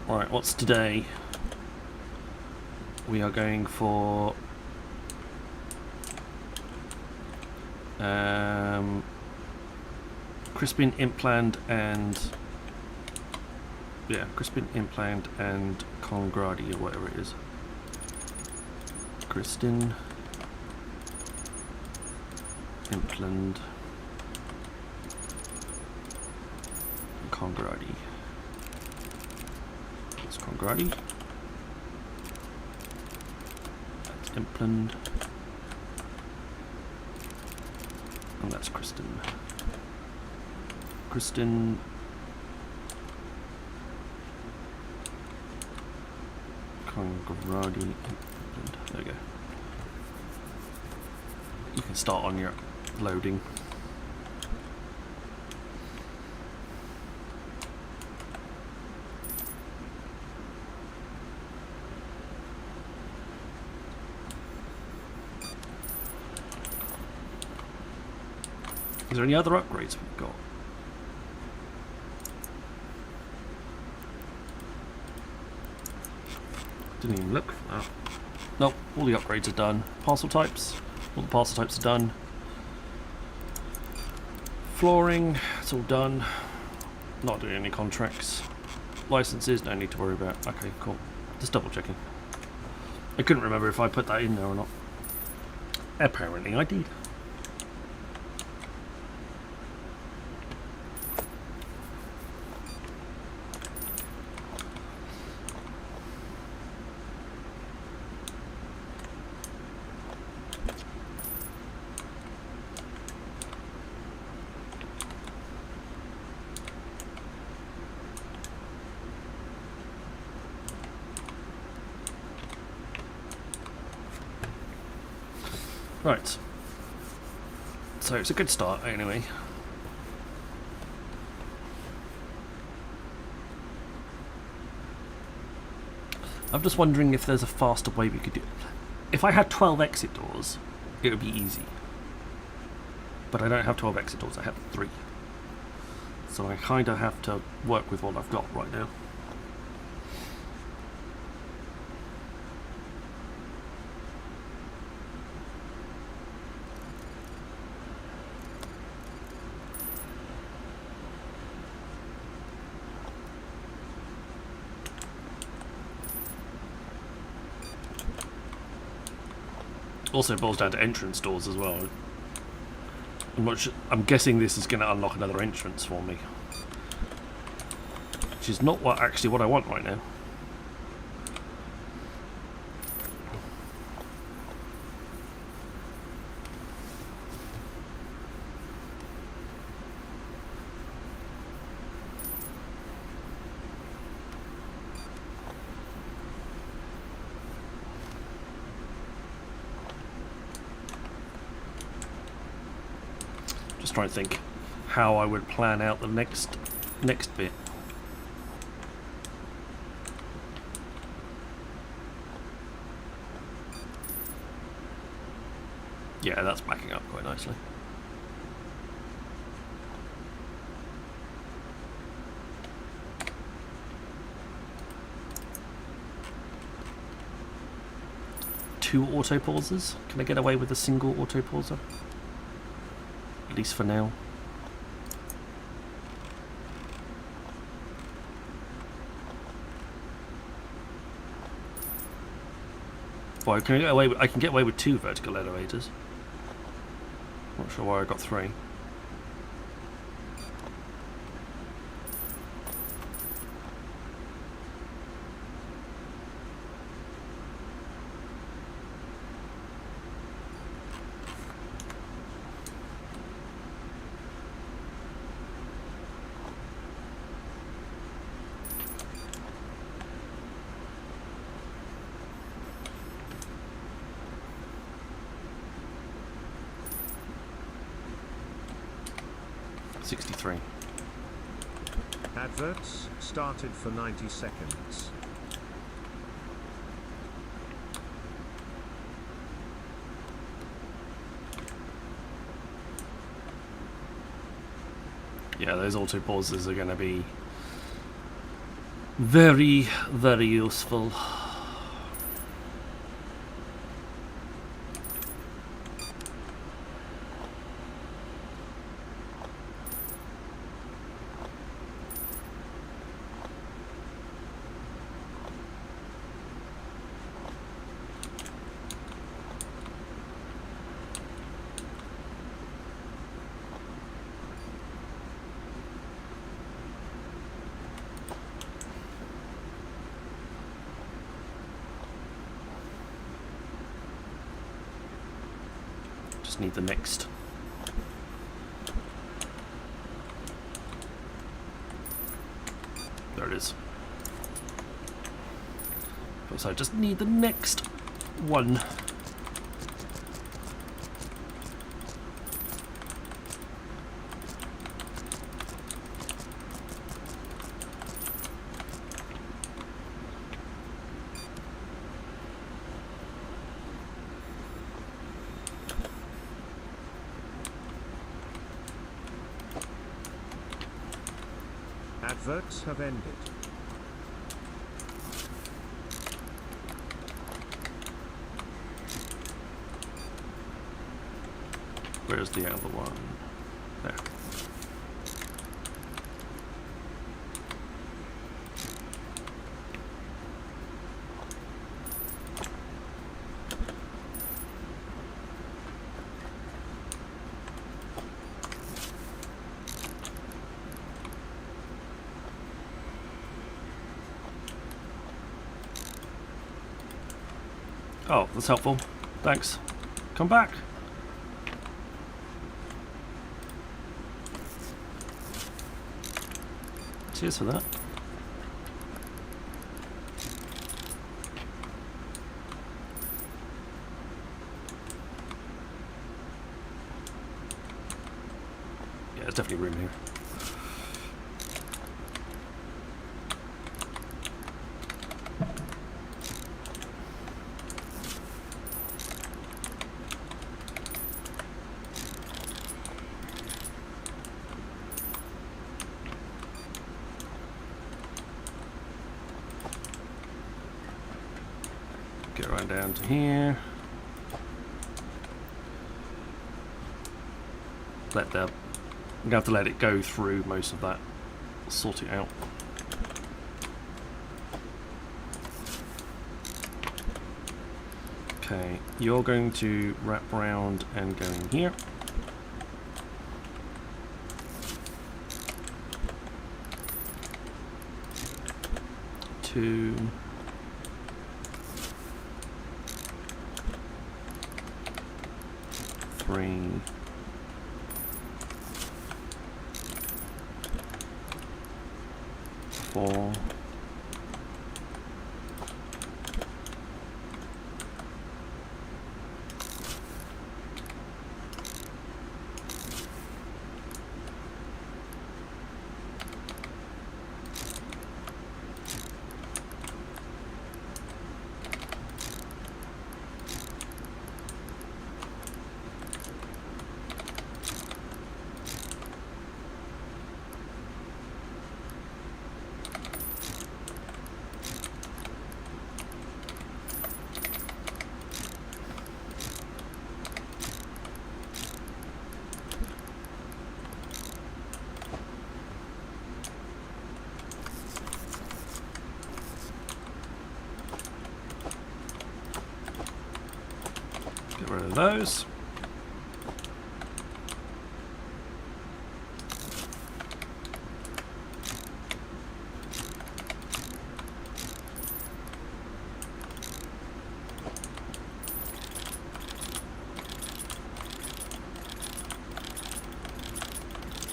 Right, what's today? We are going for Crispin implant and Crispin implant and Congradi or whatever it is. Crispin implant Congradi. That's Congradi. That's implant. And that's Kristen. Kristen. Congradi. There we go. You can start on your loading. Is there any other upgrades we've got? Didn't even look. Oh. Nope, all the upgrades are done. Parcel types, all the parcel types are done. Flooring, it's all done. Not doing any contracts. Licenses, no need to worry about. Okay, cool. Just double checking. I couldn't remember if I put that in there or not. Apparently I did. Right. So it's a good start anyway. I'm just wondering if there's a faster way we could do it. If I had 12 exit doors, it would be easy. But I don't have 12 exit doors, I have 3. So I kind of have to work with what I've got right now. Also boils down to entrance doors as well. I'm guessing this is going to unlock another entrance for me, which is not what I want right now. Just trying to think how I would plan out the next bit. Yeah, that's backing up quite nicely. Two auto pauses? Can I get away with a single auto pauser? At least for now. Well, I can get away with 2 vertical elevators. Not sure why I got 3.
Adverts started for 90 seconds.
Yeah, those auto pauses are going to be very, very useful. Just need the next. There it is. So I just need the next one.
Adverts have ended.
Where's the other one? There. Oh, that's helpful. Thanks. Come back. Cheers for that. Yeah, there's definitely room here. Get right down to here. I'm gonna have to let it go through most of that. Sort it out. Okay, you're going to wrap round and go in here. Two. 3, 4, 5. Get rid of those.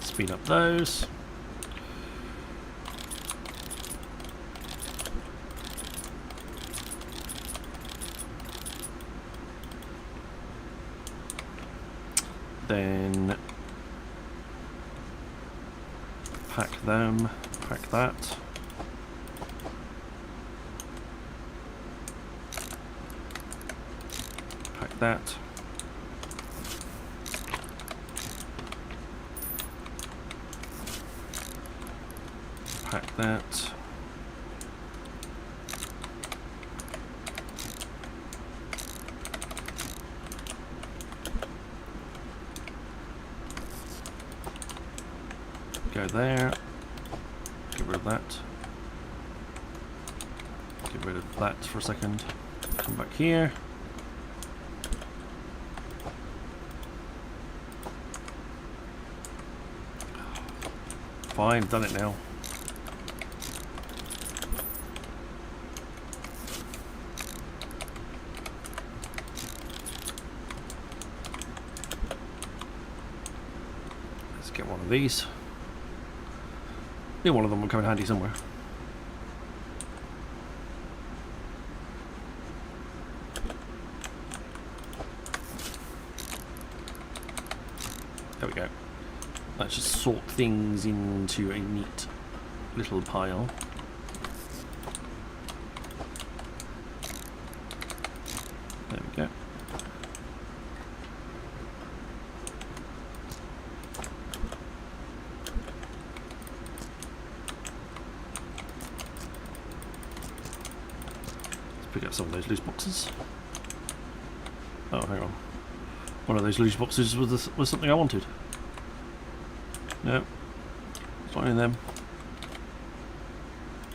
Speed up those. Then pack them, pack that. Pack that. Pack that. Go there. Get rid of that. Get rid of that for a second. Come back here. Fine, done it now. Let's get one of these. One of them will come in handy somewhere. There we go. Let's just sort things into a neat little pile. There we go. Pick up some of those loose boxes. Oh, hang on. One of those loose boxes was something I wanted. No, it's not in them.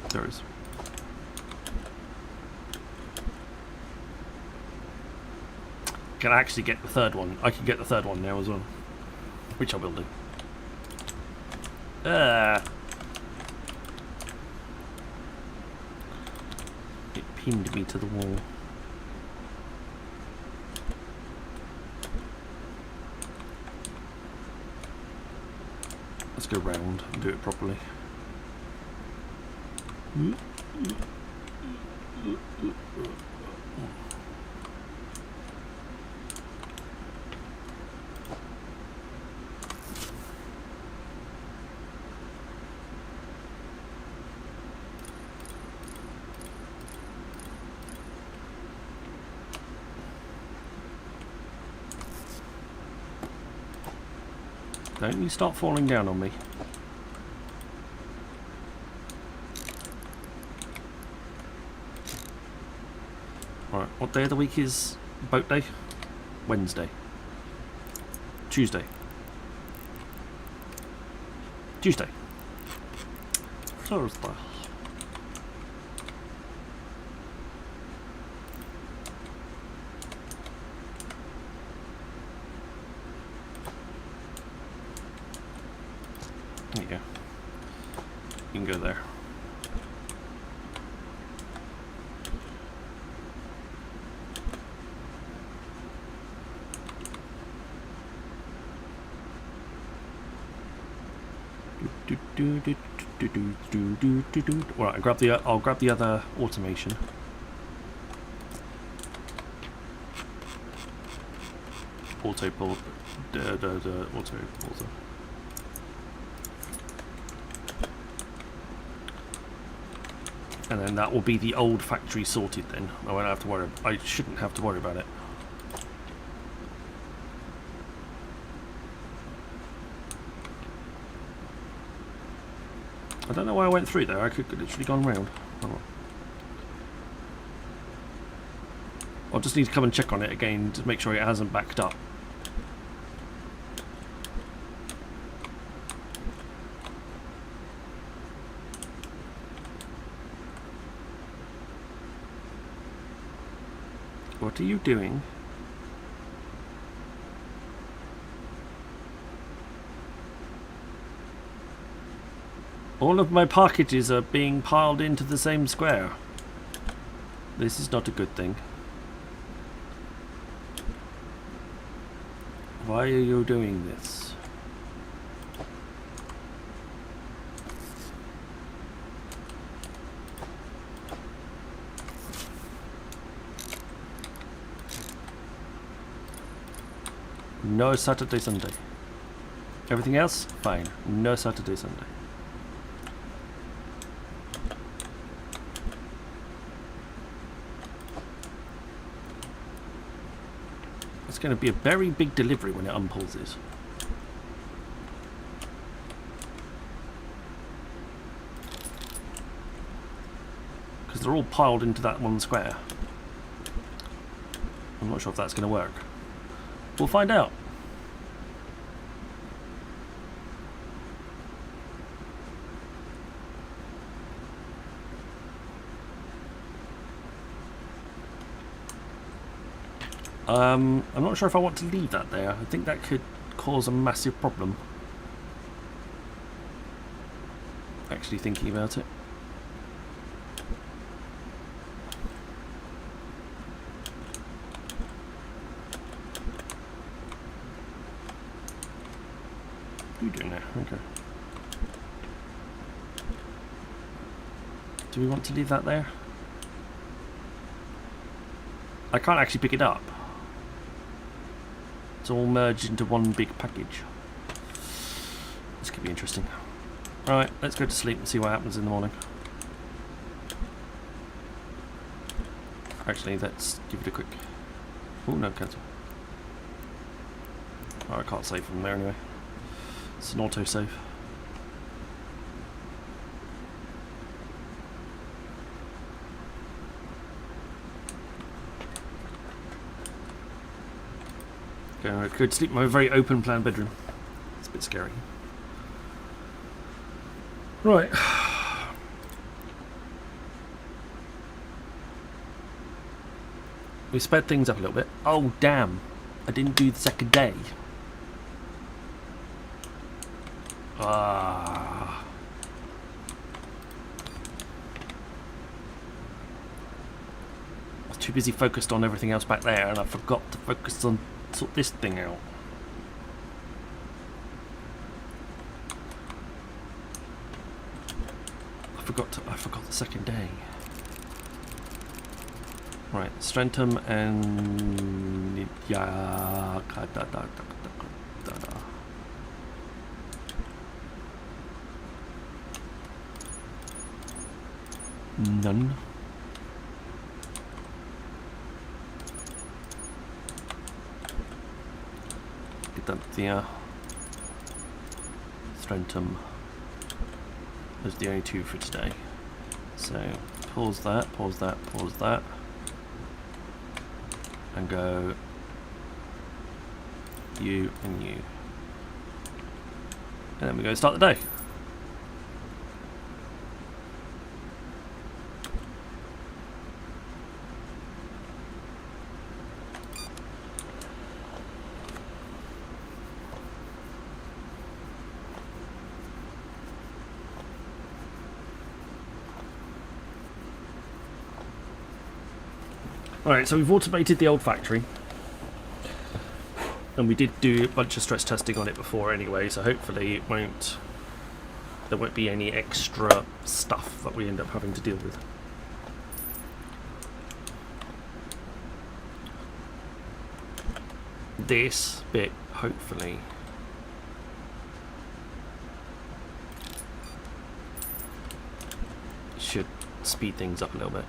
There it is. Can I actually get the third one? I can get the third one now as well, which I will do. Pinned me to the wall. Let's go round and do it properly. Don't you start falling down on me. Alright, what day of the week is boat day? Wednesday. Tuesday. Tuesday. Thursday. There you go. You can go there. Right, I'll grab the other automation. Auto pull, auto. And then that will be the old factory sorted then. I won't have to worry. I shouldn't have to worry about it. I don't know why I went through there. I could have literally gone round. Oh. I'll just need to come and check on it again to make sure it hasn't backed up. What are you doing? All of my packages are being piled into the same square. This is not a good thing. Why are you doing this? No Saturday, Sunday. Everything else, fine. No Saturday, Sunday. It's going to be a very big delivery when it unpulses. Because they're all piled into that one square. I'm not sure if that's going to work. We'll find out. I'm not sure if I want to leave that there. I think that could cause a massive problem. Actually thinking about it. What are you doing there? Okay. Do we want to leave that there? I can't actually pick it up. It's all merged into one big package. This could be interesting. Alright, let's go to sleep and see what happens in the morning. Actually, let's give it a quick... Oh, no, cancel. Oh, I can't save from there anyway. It's an auto-save. I could sleep in my very open plan bedroom. It's a bit scary. Right. We sped things up a little bit. Oh damn. I didn't do the second day. Ah. I was too busy focused on everything else back there and I forgot to focus on sort this thing out. I forgot the second day. Right, Strentum and none. Get that there. Strentum. Those are the only two for today. So pause that, pause that, pause that. And go you and you. And then we go start the day. Alright, so we've automated the old factory. And we did do a bunch of stress testing on it before anyway, so hopefully there won't be any extra stuff that we end up having to deal with. This bit, hopefully, should speed things up a little bit.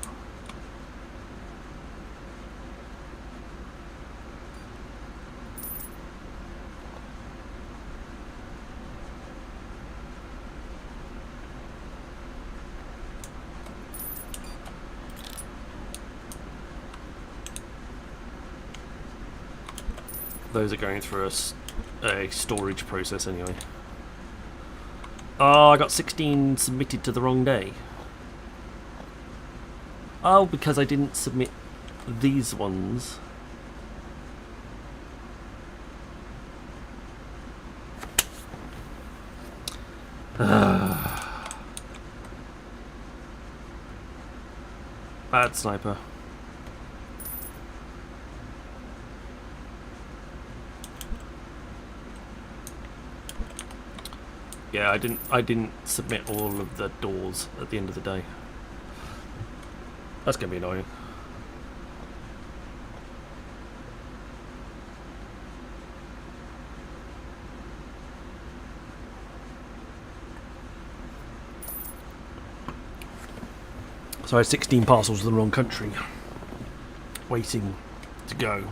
Those are going through a storage process anyway. Oh, I got 16 submitted to the wrong day. Oh, because I didn't submit these ones. Bad sniper. Yeah, I didn't submit all of the doors at the end of the day. That's gonna be annoying. So I had 16 parcels to the wrong country, waiting to go.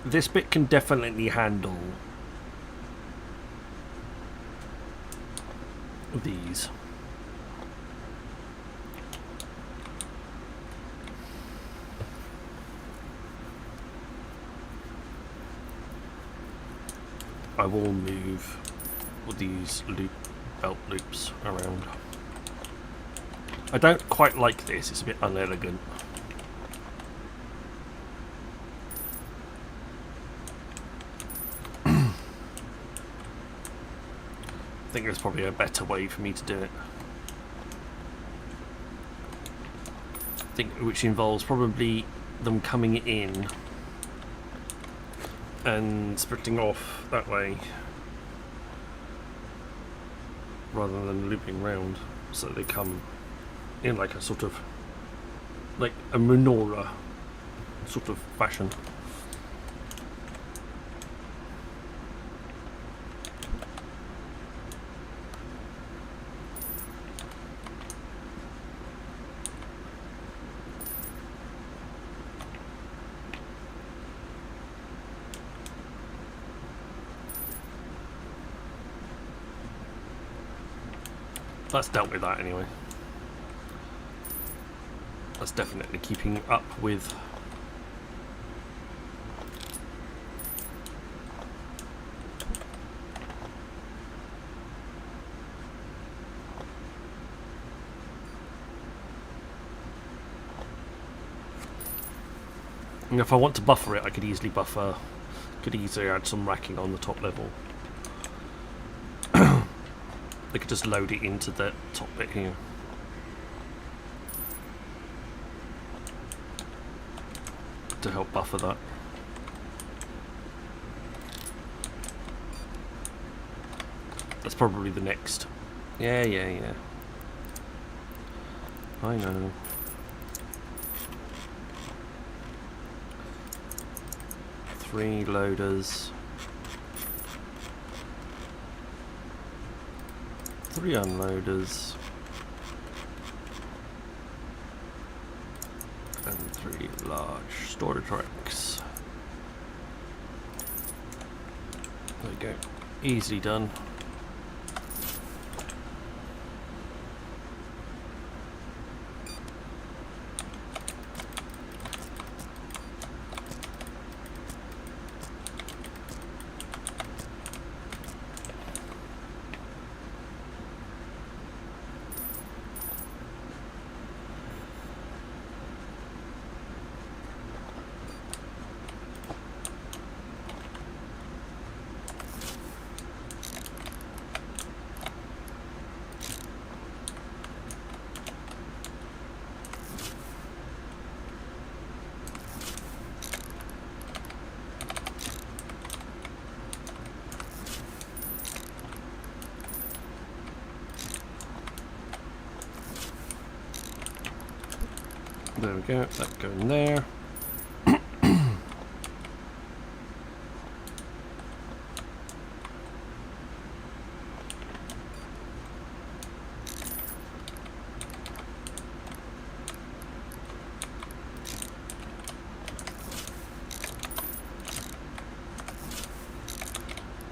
This bit can definitely handle these. I will move these belt loops around. I don't quite like this, it's a bit unelegant. I think there's probably a better way for me to do it. Which involves probably them coming in and splitting off that way rather than looping round, so they come in like a sort of like a menorah sort of fashion. That's dealt with that anyway. That's definitely keeping up with and if I want to buffer it, I could easily add some racking on the top level. They could just load it into the top bit here. To help buffer that. That's probably the next. Yeah. I know. Three loaders. 3 unloaders and 3 large storage racks. There we go. Easily done. There we go, that go in there.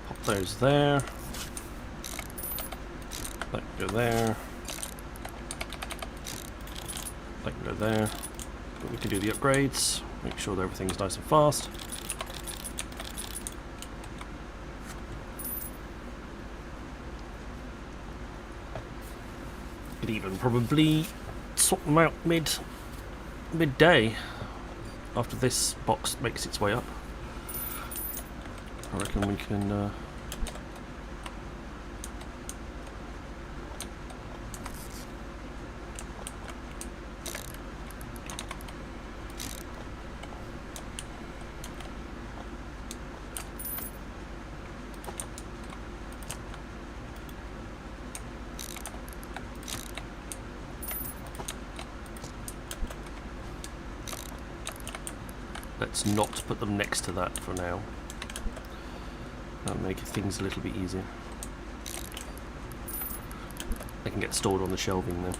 Pop those there. That can go there. That can go there. But we can do the upgrades, make sure that everything's nice and fast. Could even probably swap them out midday after this box makes its way up. I reckon we can. Let's not put them next to that for now. That'll make things a little bit easier. They can get stored on the shelving then.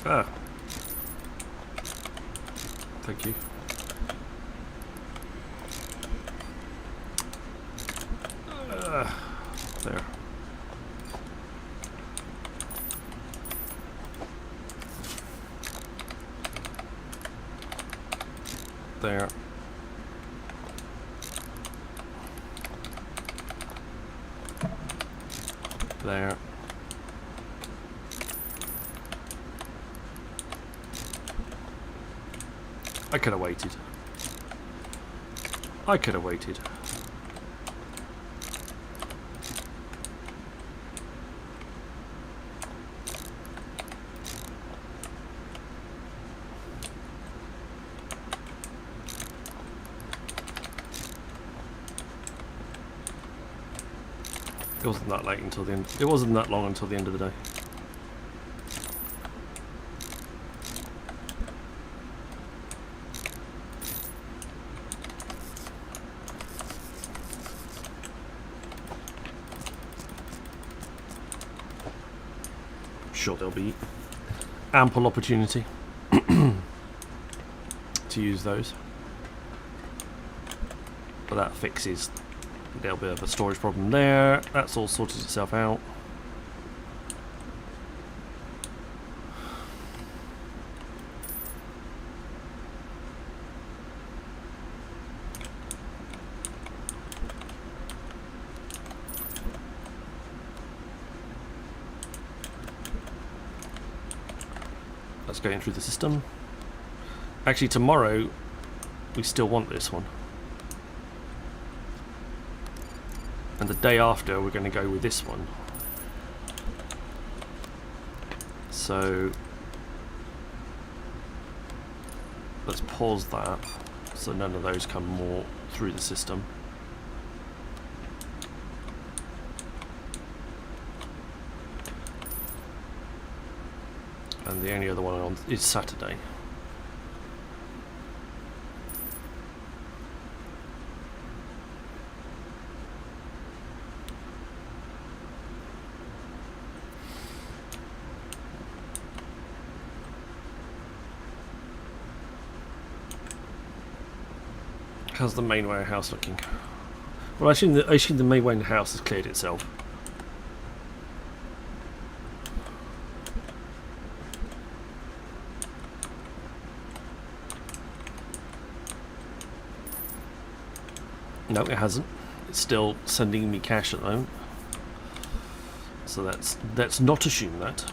Ah. Thank you. There. There. There. I could have waited. I could have waited. It wasn't that late until the end. It wasn't that long until the end of the day. Sure, there'll be ample opportunity to use those, but that fixes a little bit of a storage problem there. That's all sorted itself out. That's going through the system. Actually, tomorrow we still want this one, and the day after we're going to go with this one. So let's pause that so none of those come more through the system. And the only other one on is Saturday. How's the main warehouse looking? Well, I assume the main warehouse has cleared itself. No, it hasn't. It's still sending me cash at the moment. So let's not assume that.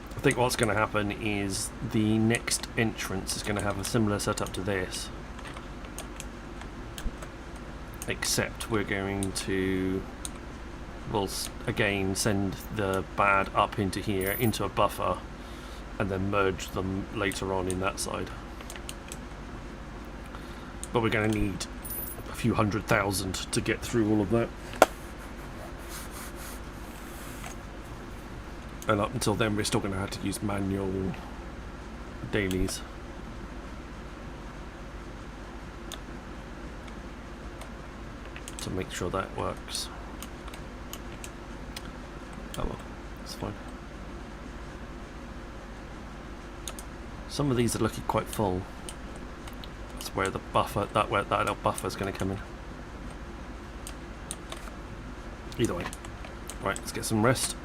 I think what's going to happen is the next entrance is going to have a similar setup to this, except we're going to, we'll again send the bad up into here, into a buffer, and then merge them later on in that side. But we're going to need a few 100,000 to get through all of that. And up until then, we're still going to have to use manual dailies. To make sure that works. Oh well, it's fine. Some of these are looking quite full. That's where the buffer, that little buffer is going to come in. Either way. Right, let's get some rest.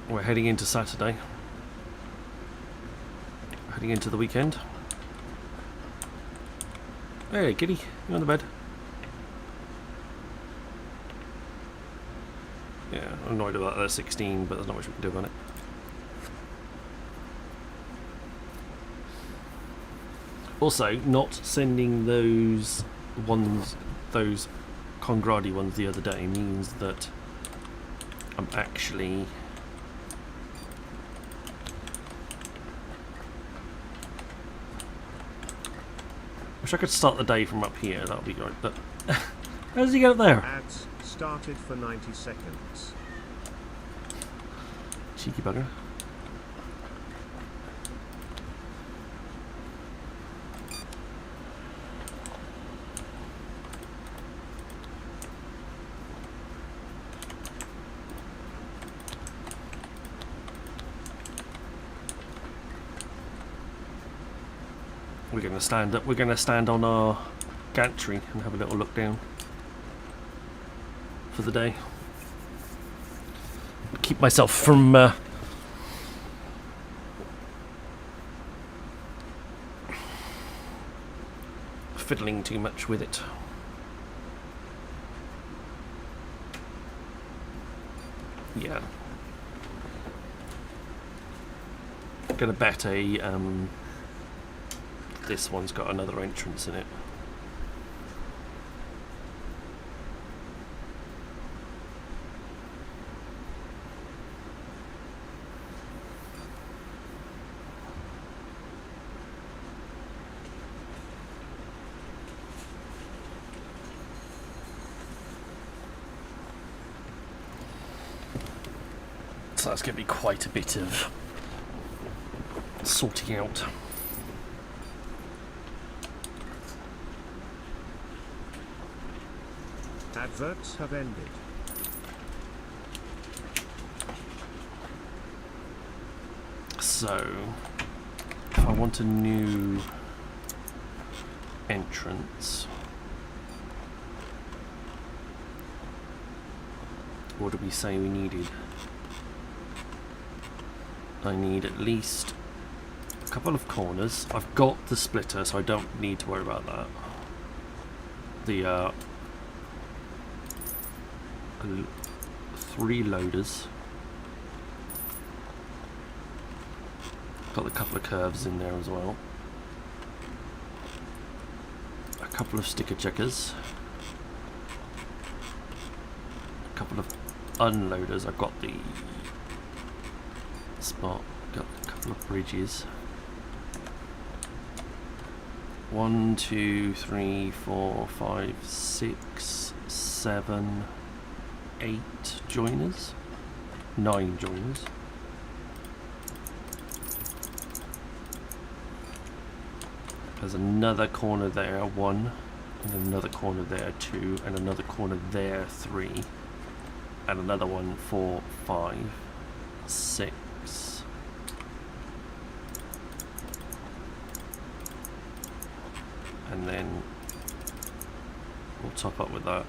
We're heading into Saturday. Heading into the weekend. Hey, Giddy, you on the bed? Yeah, I'm annoyed about that 16, but there's not much we can do about it. Also, not sending those ones, those Congradi ones the other day means that I'm actually wish I could start the day from up here, that would be great. But how does he get up there?
Ads started for 90 seconds.
Cheeky bugger. We're going to stand up. We're going to stand on our gantry and have a little look down for the day. Keep myself from fiddling too much with it. Yeah. Gonna bet this one's got another entrance in it. So that's going to be quite a bit of sorting out.
Adverts have ended.
So, if I want a new entrance, what did we say we needed? I need at least a couple of corners. I've got the splitter, so I don't need to worry about that. The 3 loaders. Got a couple of curves in there as well. A couple of sticker checkers. A couple of unloaders. I've got the spot. Got a couple of bridges. 1, 2, 3, 4, 5, 6, 7, 8 joiners. 9 joiners. There's another corner there, 1, and another corner there, 2, and another corner there, 3, and another one, 4, 5, 6. And then we'll top up with that.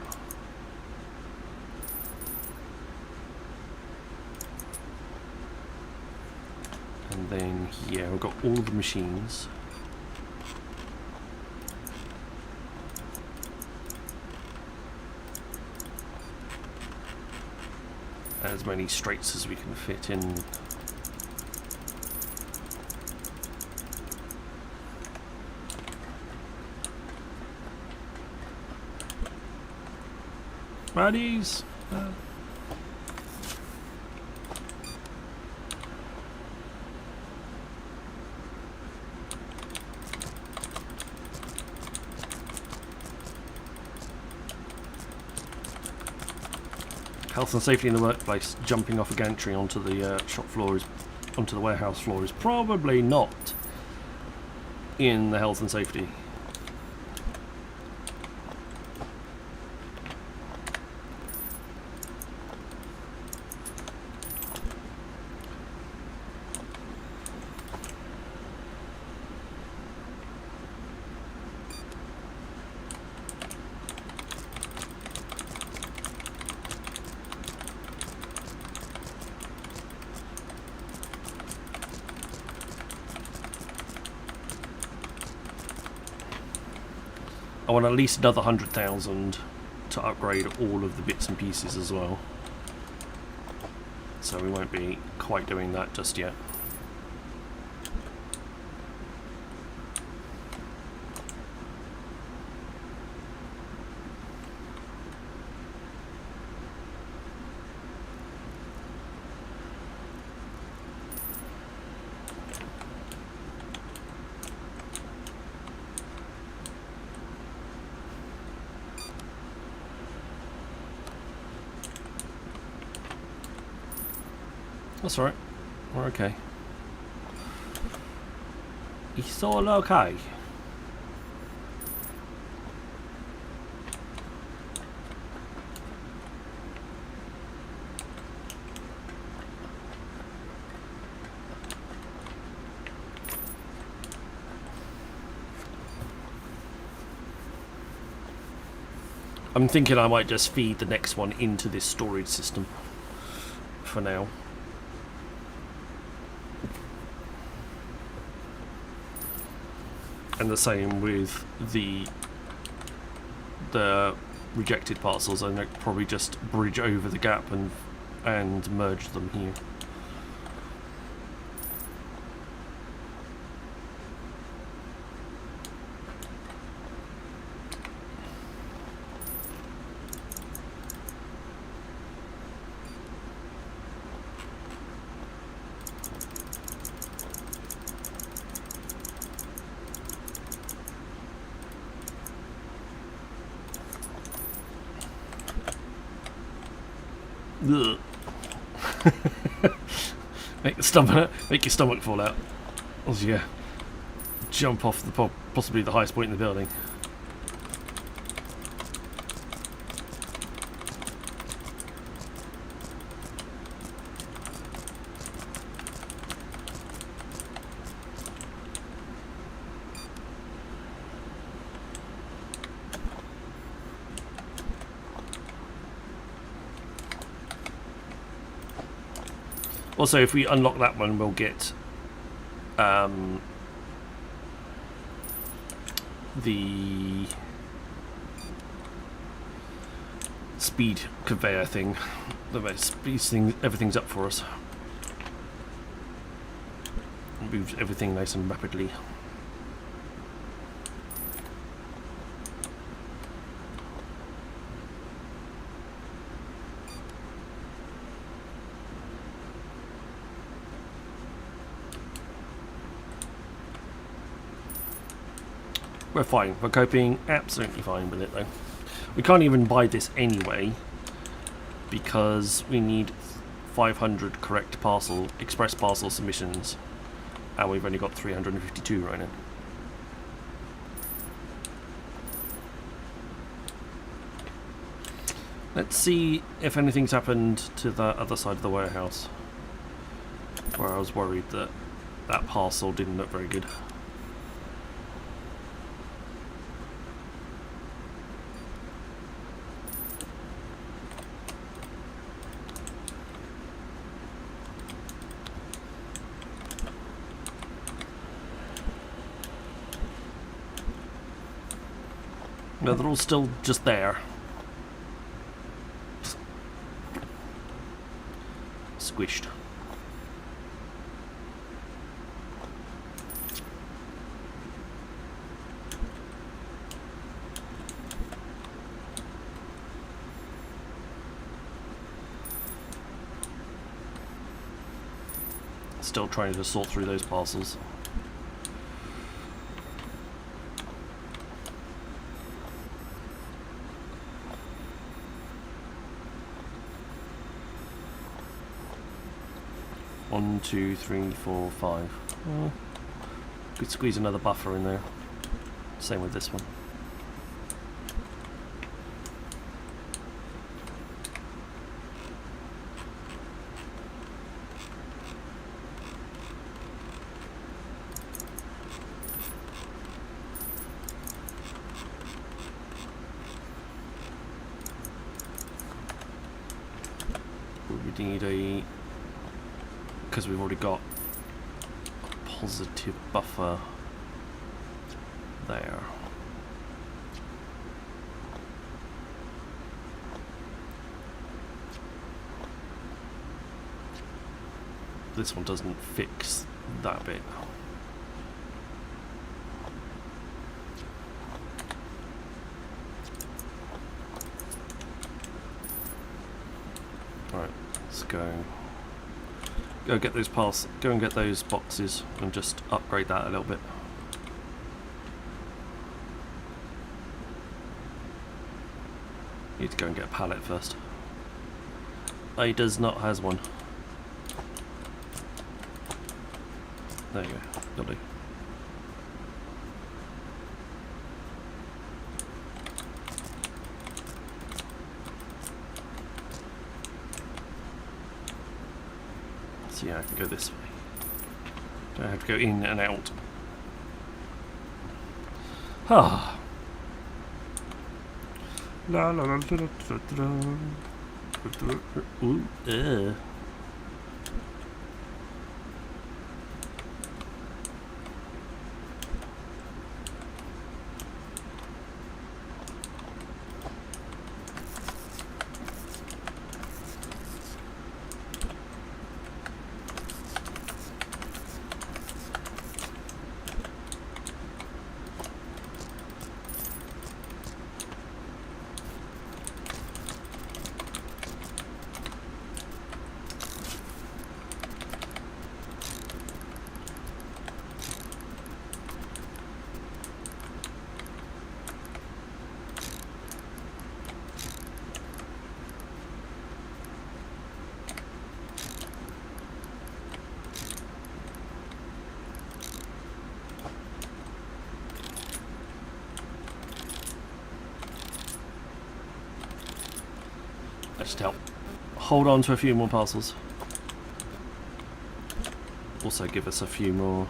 And then here we've got all the machines. As many straights as we can fit in. Buddies! Health and safety in the workplace. Jumping off a gantry onto the shop floor onto the warehouse floor is probably not in the health and safety. I want at least another 100,000 to upgrade all of the bits and pieces as well. So we won't be quite doing that just yet. That's alright. We're okay. It's all okay. I'm thinking I might just feed the next one into this storage system for now. And the same with the rejected parcels. I know probably just bridge over the gap and merge them here. Ugh. Make your stomach fall out as you jump off the possibly the highest point in the building. Also, if we unlock that one, we'll get the speed conveyor thing. That speeds everything's up for us. Moves everything nice and rapidly. We're fine. We're coping absolutely fine with it, though. We can't even buy this anyway because we need 500 correct express parcel submissions, and we've only got 352 right now. Let's see if anything's happened to the other side of the warehouse, where I was worried that that parcel didn't look very good. No, they're all still just there. Squished. Still trying to sort through those parcels. 1, 2, 3, 4, 5. Could squeeze another buffer in there. Same with this one. We need a, because we've already got a positive buffer there. This one doesn't fix that bit. Alright, let's go get those go and get those boxes and just upgrade that a little bit. Need to go and get a pallet first. A does not has one. There you go, that'll do. So yeah, I can go this way. Don't have to go in and out. Ah. La la la la la la. Ooh, just help hold on to a few more parcels. Also give us a few more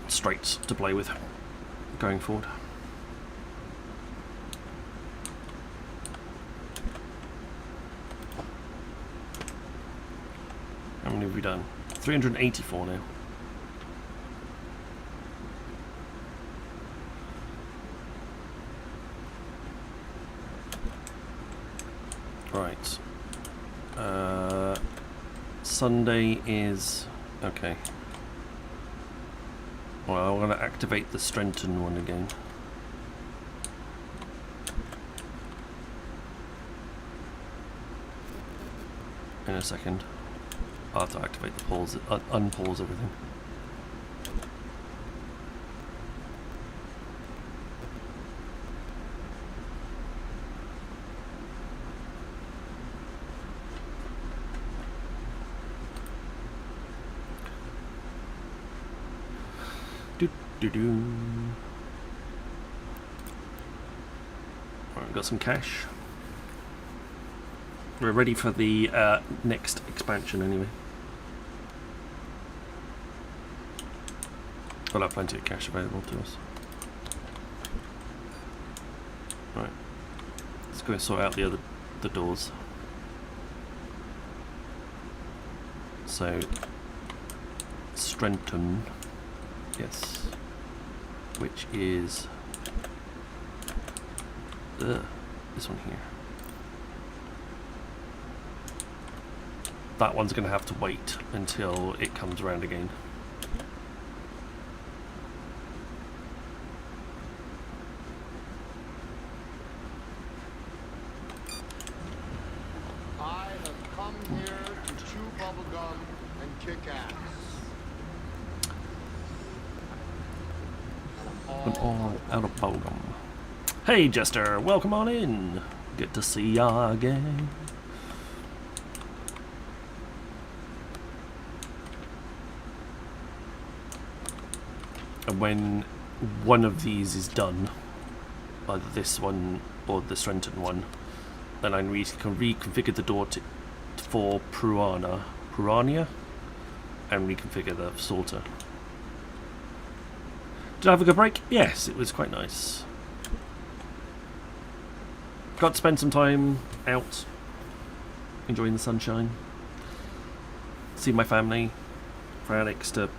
straights to play with going forward. How many have we done? 384 now. Right. Sunday is... okay. Well, I'm going to activate the Strenton one again. In a second. I'll have to activate the pause, unpause everything. Alright, got some cash. We're ready for the next expansion anyway. We'll have plenty of cash available to us. Right. Let's go and sort out the doors. So Strenton. Yes. Which is this one here. That one's going to have to wait until it comes around again.
I have come here to chew bubblegum kick ass.
I'm all out of bubblegum. Hey Jester, welcome on in. Good to see ya again. And when one of these is done, either this one or the Strenton one, then I can reconfigure the door for Piranha, and reconfigure the sorter. Did I have a good break? Yes, it was quite nice. Got to spend some time out, enjoying the sunshine, see my family, for Alex to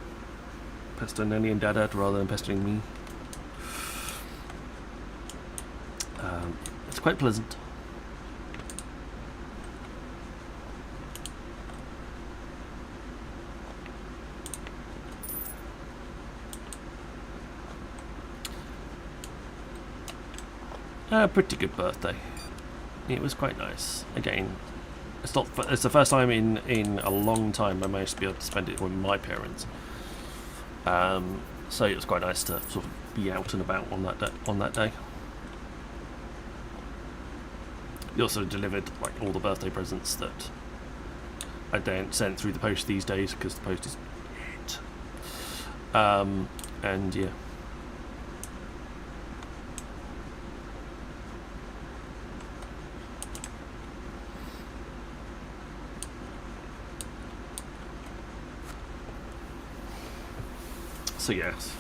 pester Nanny and Dada rather than pestering me. It's quite pleasant. A pretty good birthday. It was quite nice. Again, it's the first time in a long time I managed to be able to spend it with my parents. So it was quite nice to sort of be out and about on that day. He also delivered like all the birthday presents that I then sent through the post these days because the post is shit. And yeah. So yes,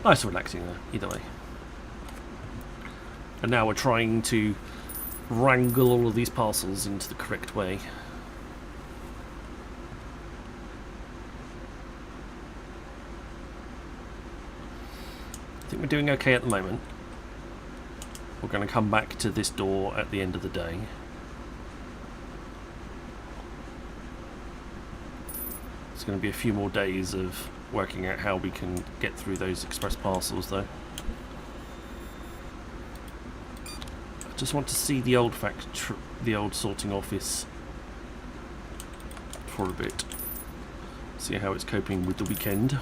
nice and relaxing there, either way. And now we're trying to wrangle all of these parcels into the correct way. I think we're doing okay at the moment. We're going to come back to this door at the end of the day. It's going to be a few more days of working out how we can get through those express parcels though. I just want to see the old sorting office for a bit. See how it's coping with the weekend.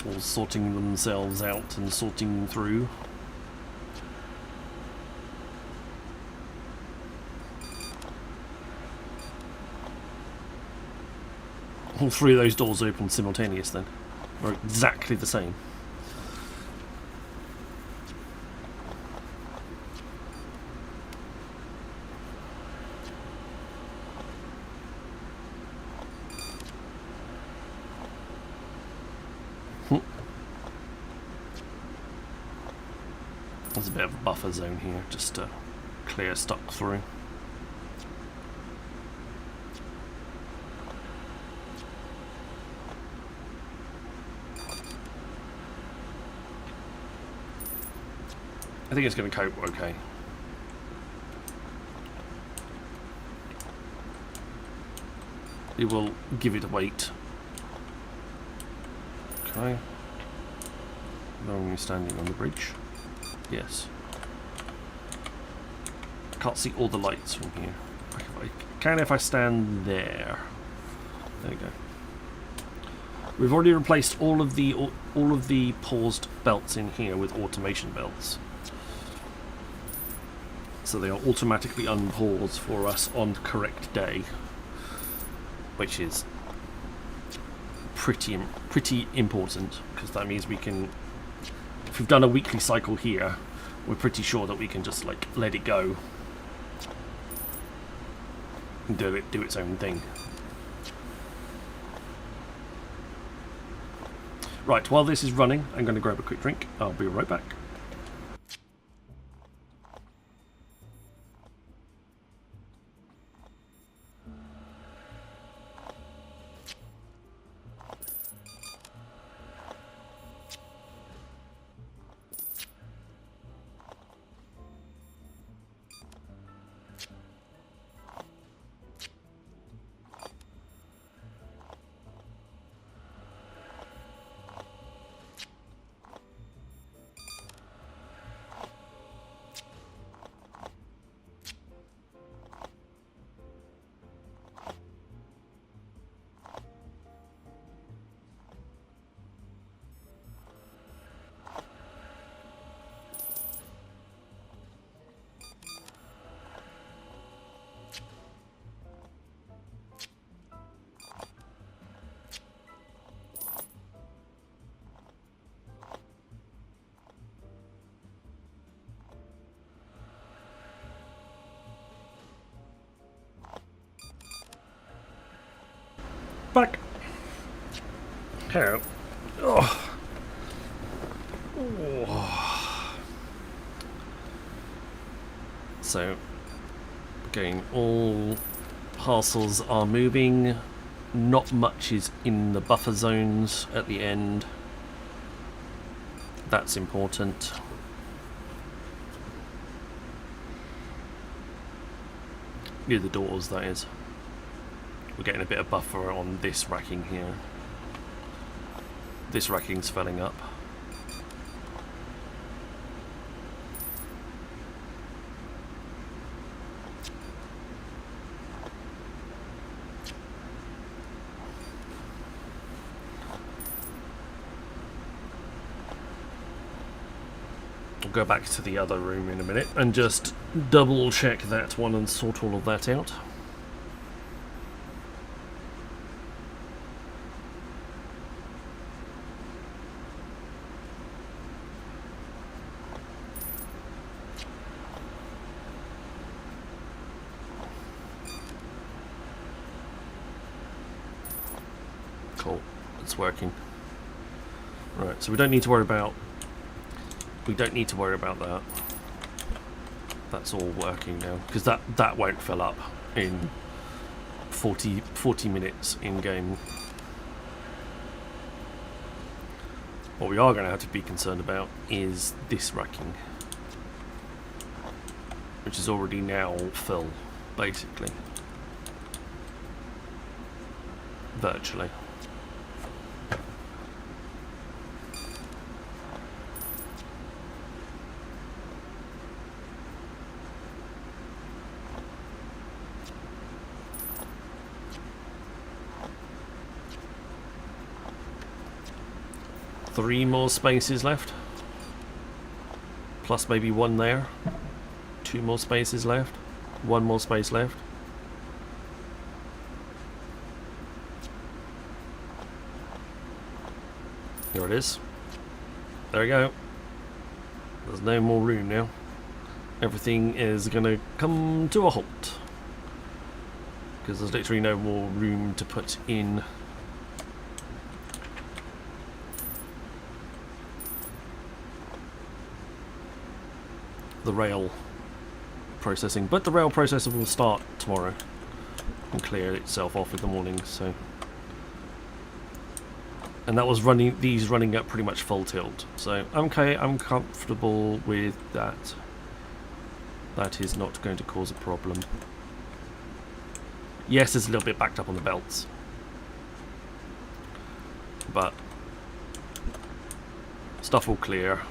All sorting themselves out and sorting through. All three of those doors open simultaneous then. Or exactly the same. There's a bit of a buffer zone here just to clear stock through. I think it's going to cope okay. We will give it a wait. Okay. Now we're standing on the bridge. Yes. I can't see all the lights from here. I can if I stand there. There we go. We've already replaced all of the paused belts in here with automation belts. So they are automatically unpaused for us on the correct day, which is pretty important because that means we can. If we've done a weekly cycle here, we're pretty sure that we can just like let it go and do its own thing. Right, while this is running, I'm going to grab a quick drink. I'll be right back. Back. Here. Oh. Oh. So, again, all parcels are moving. Not much is in the buffer zones at the end. That's important. Near the doors, that is. We're getting a bit of buffer on this racking here. This racking's filling up. I'll go back to the other room in a minute and just double check that one and sort all of that out. Cool, it's working. Right, so we don't need to worry about that. That's all working now, because that won't fill up in 40 minutes in game. What we are going to have to be concerned about is this racking, which is already now full, basically, virtually. Three more spaces left, plus maybe one there. Two more spaces left, one more space left. Here it is. There we go. There's no more room now. Everything is gonna come to a halt because there's literally no more room to put in the rail processing, but the rail processing will start tomorrow and clear itself off in the morning. So, and that was running at pretty much full tilt. So okay, I'm comfortable with that. That is not going to cause a problem. Yes, it's a little bit backed up on the belts, but stuff will clear.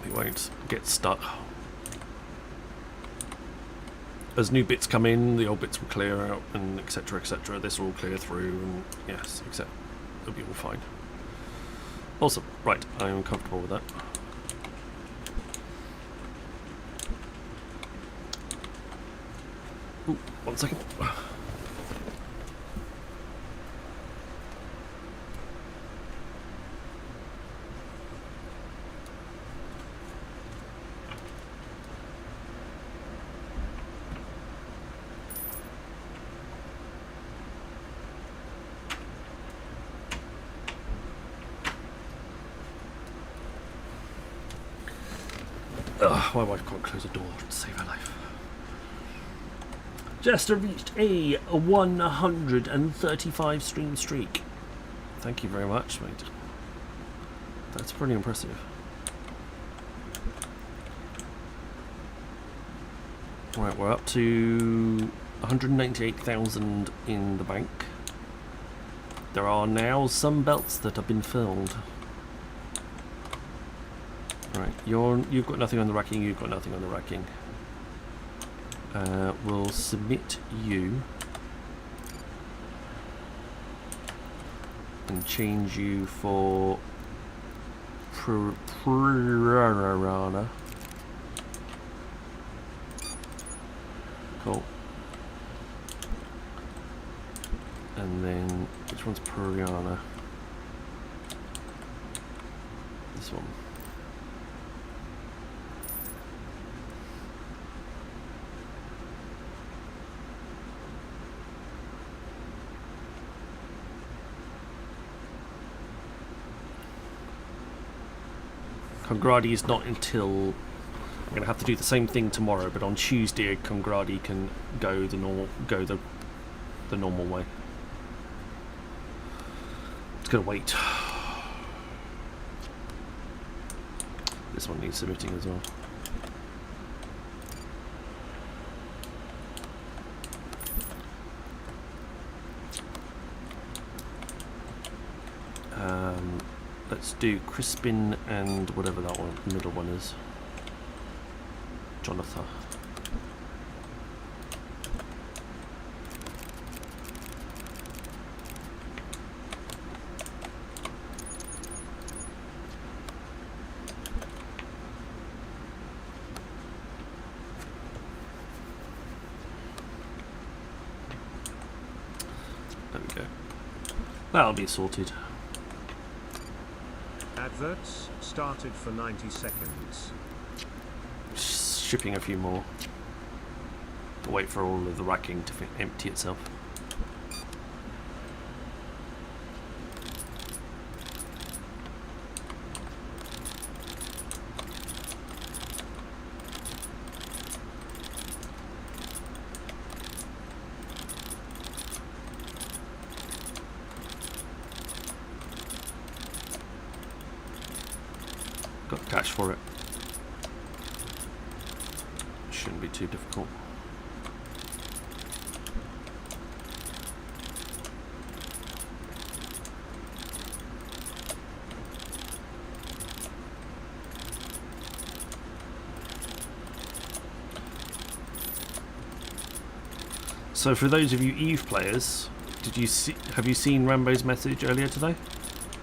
It won't get stuck. As new bits come in, the old bits will clear out, and etc, etc. This will all clear through, and yes, except it'll be all fine. Awesome. Right, I'm comfortable with that. Ooh, 1 second. My wife can't close the door to save her life. Just reached a 135 stream streak. Thank you very much, mate. That's pretty impressive. Right, we're up to 198,000 in the bank. There are now some belts that have been filled. Right, you've got nothing on the racking, you've got nothing on the racking. We'll submit you and change you for Prana. Cool. And then, which one's Puriana? This one. Congradi is not until... I'm going to have to do the same thing tomorrow, but on Tuesday Congradi can go the normal way. It's going to wait. This one needs submitting as well. Let's do Crispin and whatever that one, middle one is. Jonathan. There we go. That'll be sorted.
Adverts started for 90 seconds.
Shipping a few more. To wait for all of the racking to empty itself. Got cash for it. Shouldn't be too difficult. So for those of you Eve players, have you seen Rambo's message earlier today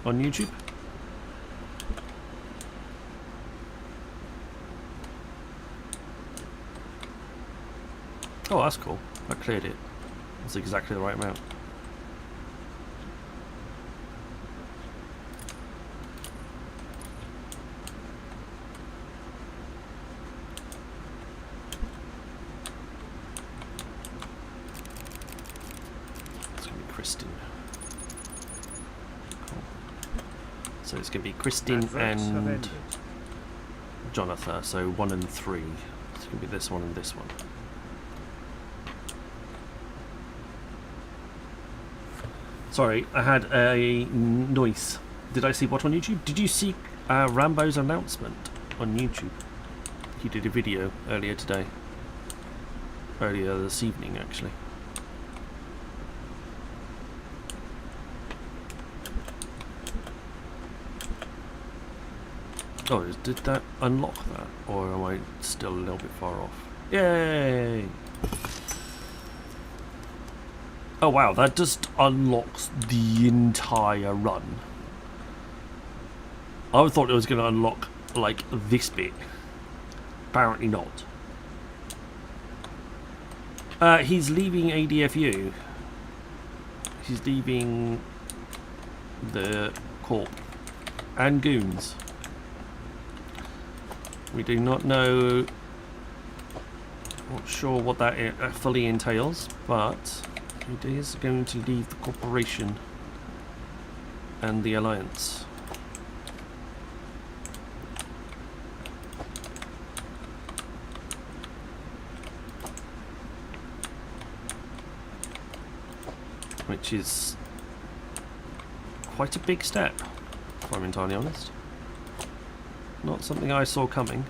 on YouTube? Oh, that's cool. I cleared it. That's exactly the right amount. It's going to be Kristen. Cool. So it's going to be Kristen
Adverts have
and
ended.
Jonathan. So 1 and 3. It's going to be this one and this one. Sorry, I had a noise. Did I see what on YouTube? Did you see Rambo's announcement on YouTube? He did a video earlier today. Earlier this evening, actually. Oh, did that unlock that? Or am I still a little bit far off? Yay! Oh wow, that just unlocks the entire run. I thought it was going to unlock, like, this bit. Apparently not. He's leaving ADFU. He's leaving the Corp and Goons. We do not know... Not sure what that fully entails, but... It is going to leave the corporation and the alliance. Which is quite a big step, if I'm entirely honest. Not something I saw coming.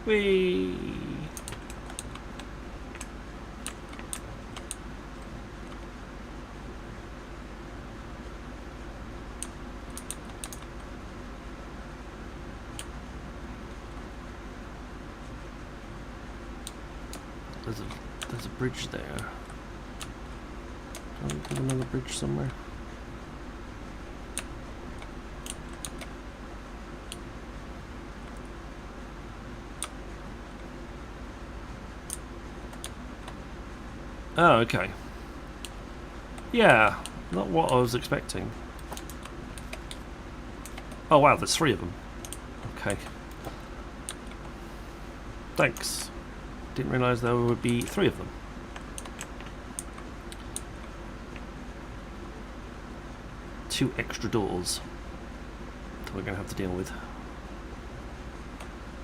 Whee! There's a bridge there. Can we put another bridge somewhere? Oh, okay. Yeah, not what I was expecting. Oh wow, there's 3 of them. Okay. Thanks. Didn't realise there would be 3 of them. Two extra doors to we're going to have to deal with.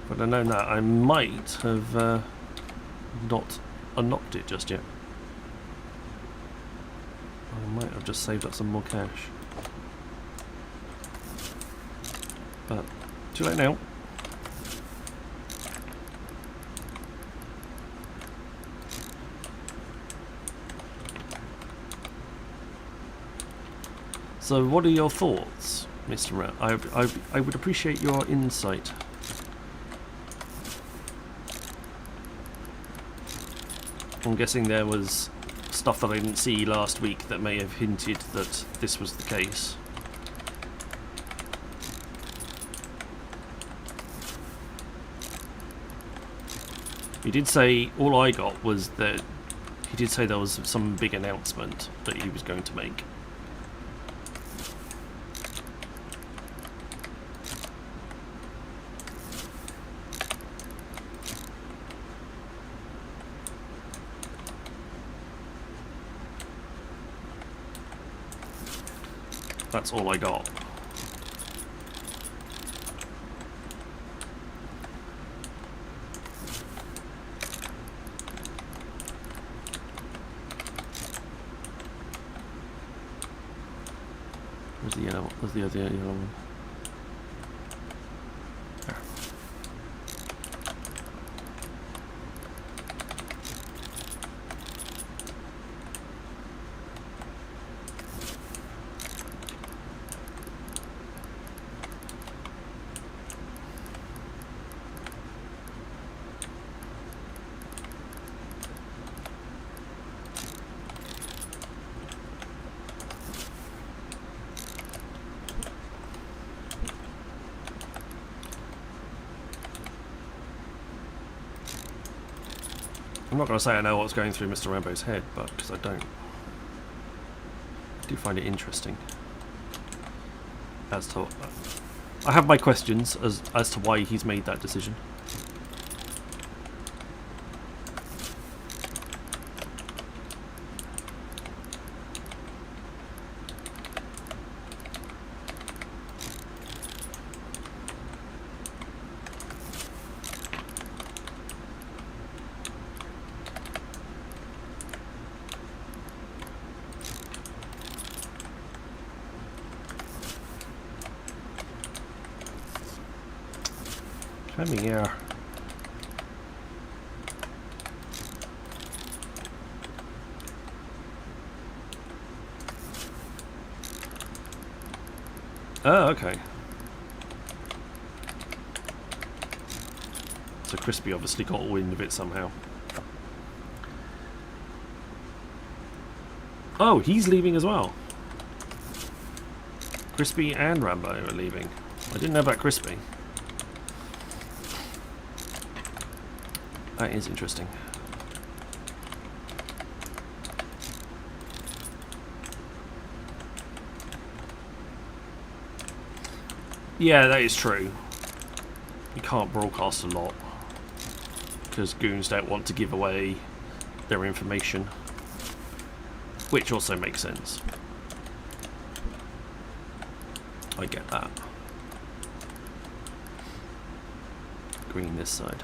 But I know that I might have not unlocked it just yet. I might have just saved up some more cash. But too late now. So what are your thoughts, Mr. Rat? I would appreciate your insight. I'm guessing there was stuff that I didn't see last week that may have hinted that this was the case. He did say, all I got was that he did say there was some big announcement that he was going to make. That's all I got. Where's the yellow? Where's the other yellow one? There. I'm not going to say I know what's going through Mr. Rambo's head, but because I don't. I do find it interesting. As to, I have my questions as to why he's made that decision. Come here. Oh, okay. So Crispy obviously got wind of it somehow. Oh, he's leaving as well. Crispy and Rambo are leaving. I didn't know about Crispy. That is interesting. Yeah, that is true. You can't broadcast a lot because goons don't want to give away their information, which also makes sense. I get that. Green this side.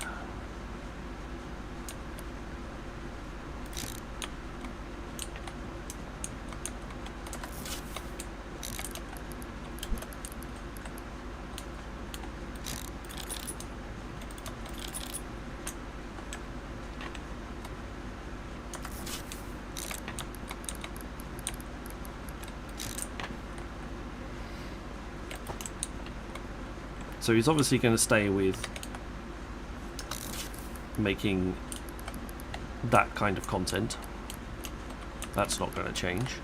So he's obviously going to stay with making that kind of content. That's not going to change.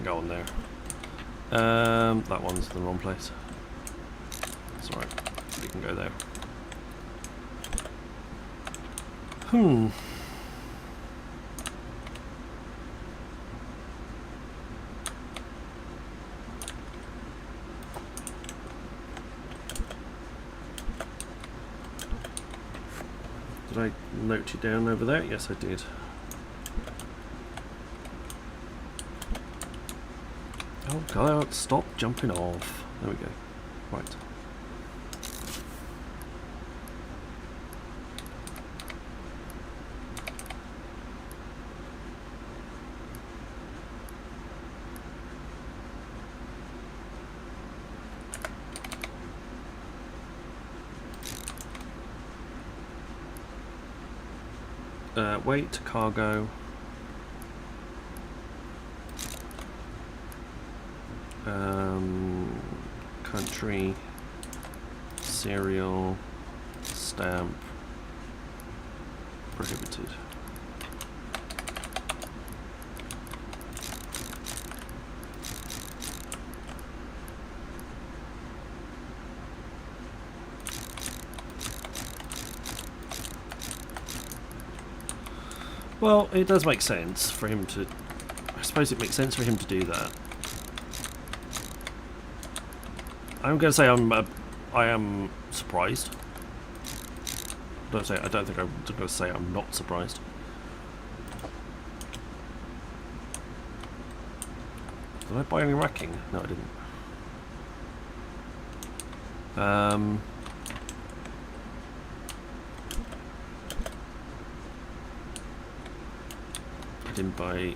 go on there. That one's the wrong place. It's alright. We can go there. Did I note you down over there? Yes, I did. Oh god, stop jumping off. There we go. Right. Weight, cargo. Country, serial, stamp, prohibited. Well, it does make sense for him to... I suppose it makes sense for him to do that. I'm going to say I am surprised. I don't think I'm going to say I'm not surprised. Did I buy any racking? No, I didn't.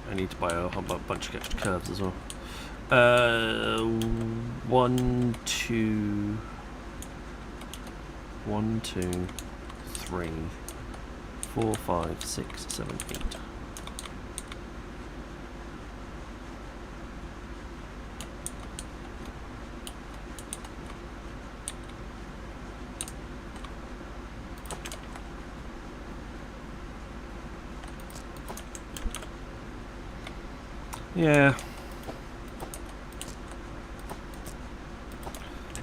I need to buy a bunch of extra curves as well. 1, 2, 3, 4, 5, 6, 7, 8. Yeah.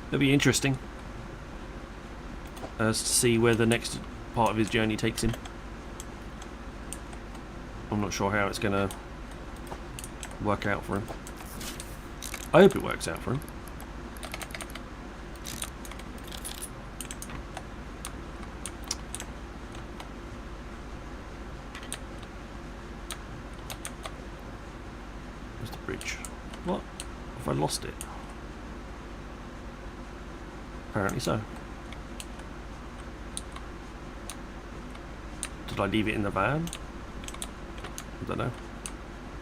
It'll be interesting as to see where the next part of his journey takes him. I'm not sure how it's going to work out for him. I hope it works out for him. Where's the bridge? What? Have I lost it? Apparently so. Did I leave it in the van? I don't know.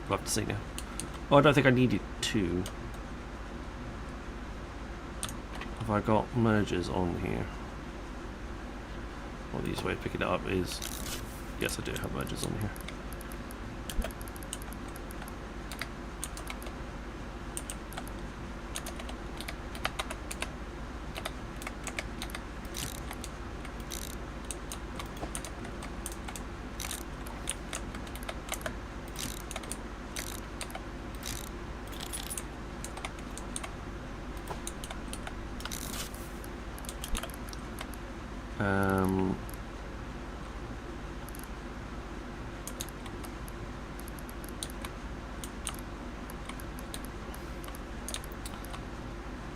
We'll have to see now. Oh, I don't think I needed two. Have I got mergers on here? Well, the easiest way of picking it up is... Yes, I do have mergers on here.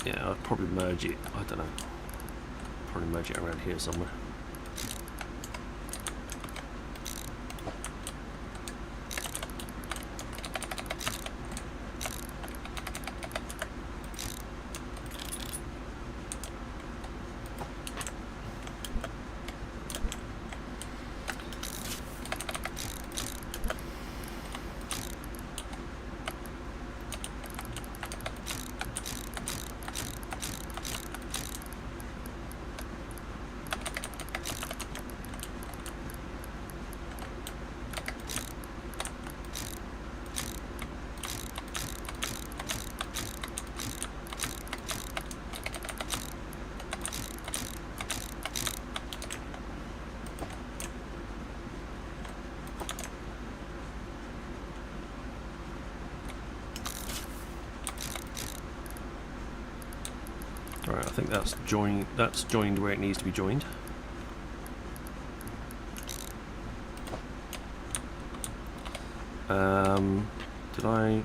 Yeah, I'll probably merge it. I don't know. Probably merge it around here somewhere. That's joined where it needs to be joined. Did I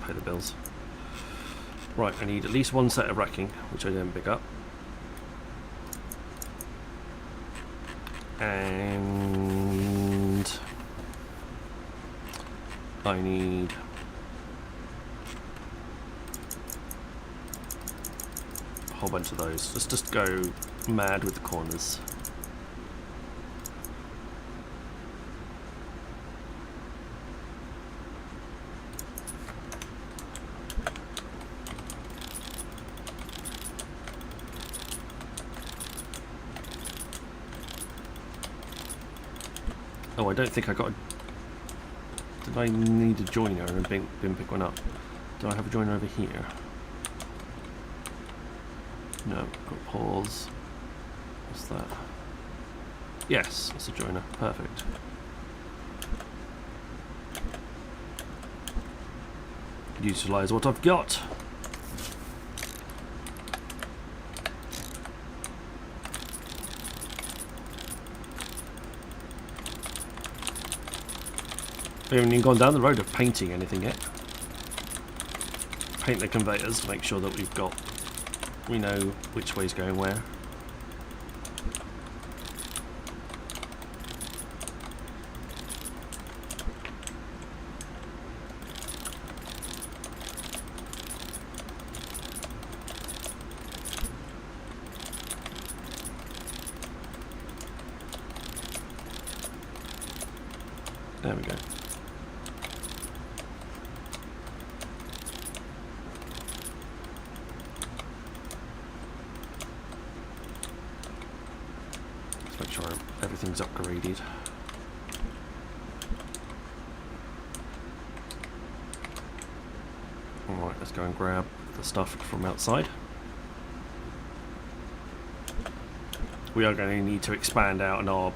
pay the bills? Right, I need at least one set of racking, which I didn't pick up. And I need a whole bunch of those. Let's just go mad with the corners. Oh, I don't think I got a... Did I need a joiner and didn't pick one up? Do I have a joiner over here? No, got pause. What's that? Yes, it's a joiner. Perfect. Utilise what I've got. We haven't even gone down the road of painting anything yet. Paint the conveyors to make sure that we know which way's going where. There we go. Make sure everything's upgraded. Alright, let's go and grab the stuff from outside. We are going to need to expand out in our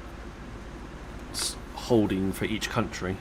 holding for each country.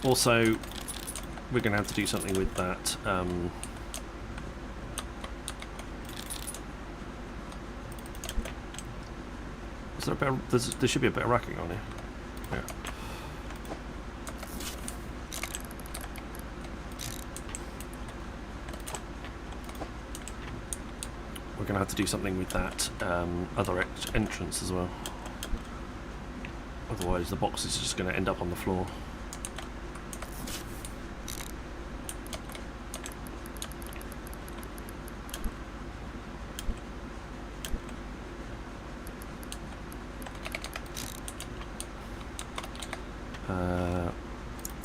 Also, we're going to have to do something with that. Is there a bit of, there should be a bit of racking on here. Yeah. We're going to have to do something with that other entrance as well. Otherwise the box is just going to end up on the floor.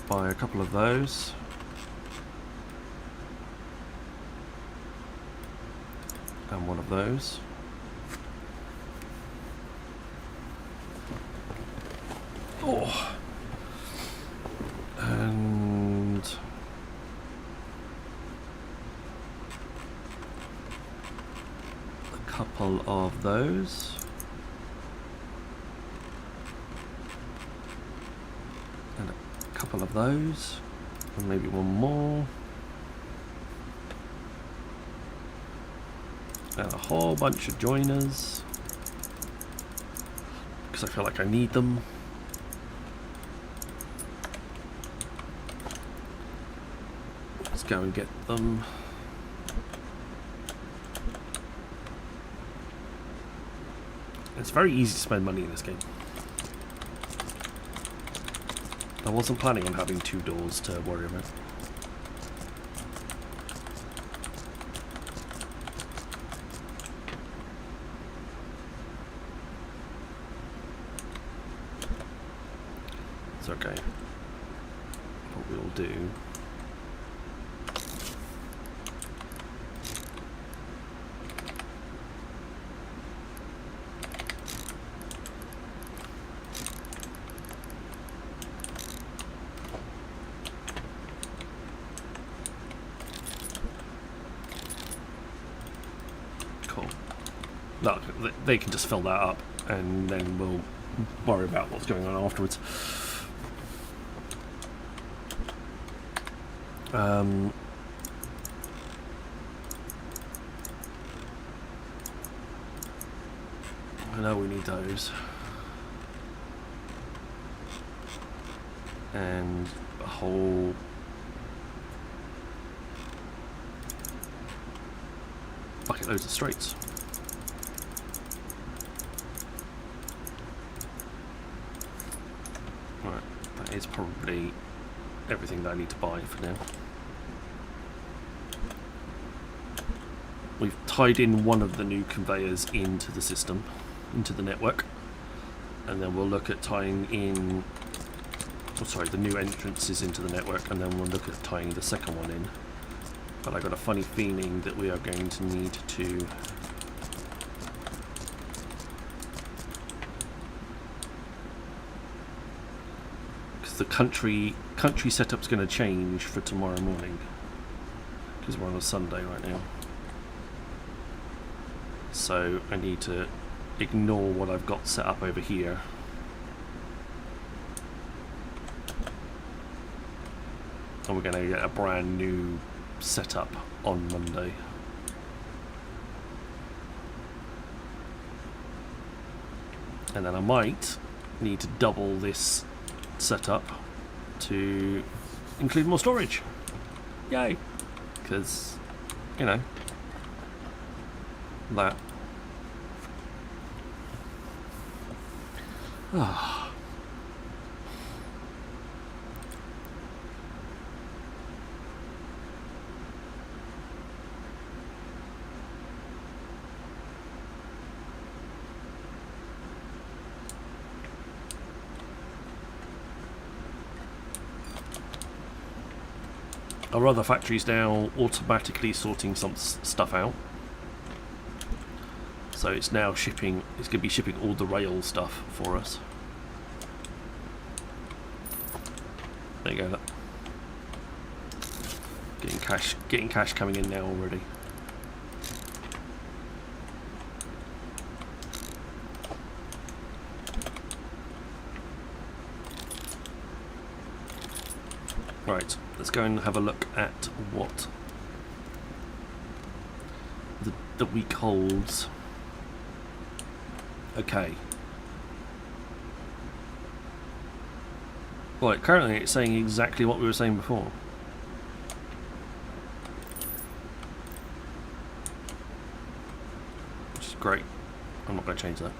Buy a couple of those. And one of those. Oh. And a couple of those. Couple of those, and maybe one more, and a whole bunch of joiners because I feel like I need them. Let's go and get them. It's very easy to spend money in this game. I wasn't planning on having 2 doors to worry about. It's okay. What we'll do... Look, they can just fill that up, and then we'll worry about what's going on afterwards. I know we need those. And a whole... bucket loads of straights. Right, that is probably everything that I need to buy for now. We've tied in one of the new conveyors into the system, into the network, and then we'll look at tying in, oh sorry, the new entrances into the network, and then we'll look at tying the second one in. But I got a funny feeling that we are going to need to the country setup's going to change for tomorrow morning because we're on a Sunday right now, so I need to ignore what I've got set up over here and we're going to get a brand new setup on Monday. And then I might need to double this setup to include more storage. Yay! Because, you know, that. Our other factory's now automatically sorting some stuff out. So it's now shipping, it's going to be shipping all the rail stuff for us. There you go. Look. Getting cash coming in now already. Right, let's go and have a look at what the week holds. Okay. Right, currently it's saying exactly what we were saying before. Which is great. I'm not going to change that.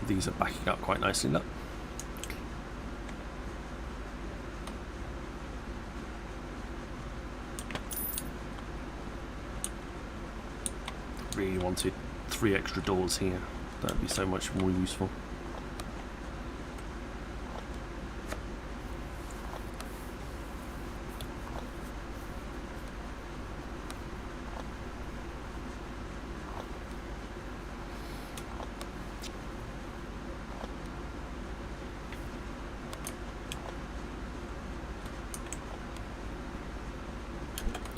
These are backing up quite nicely, look. Really wanted 3 extra doors here. That would be so much more useful.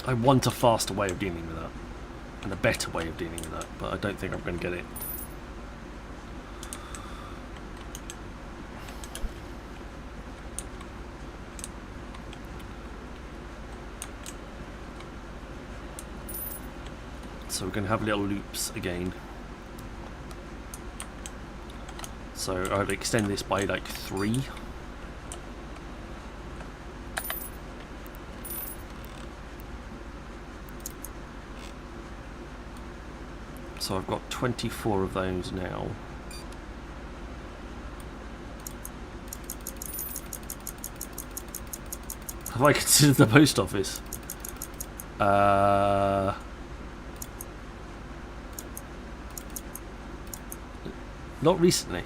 I want a faster way of dealing with that, and a better way of dealing with that, but I don't think I'm going to get it. So we're going to have little loops again. So I'd extend this by like 3. So I've got 24 of those now. Have I considered the post office? Not recently.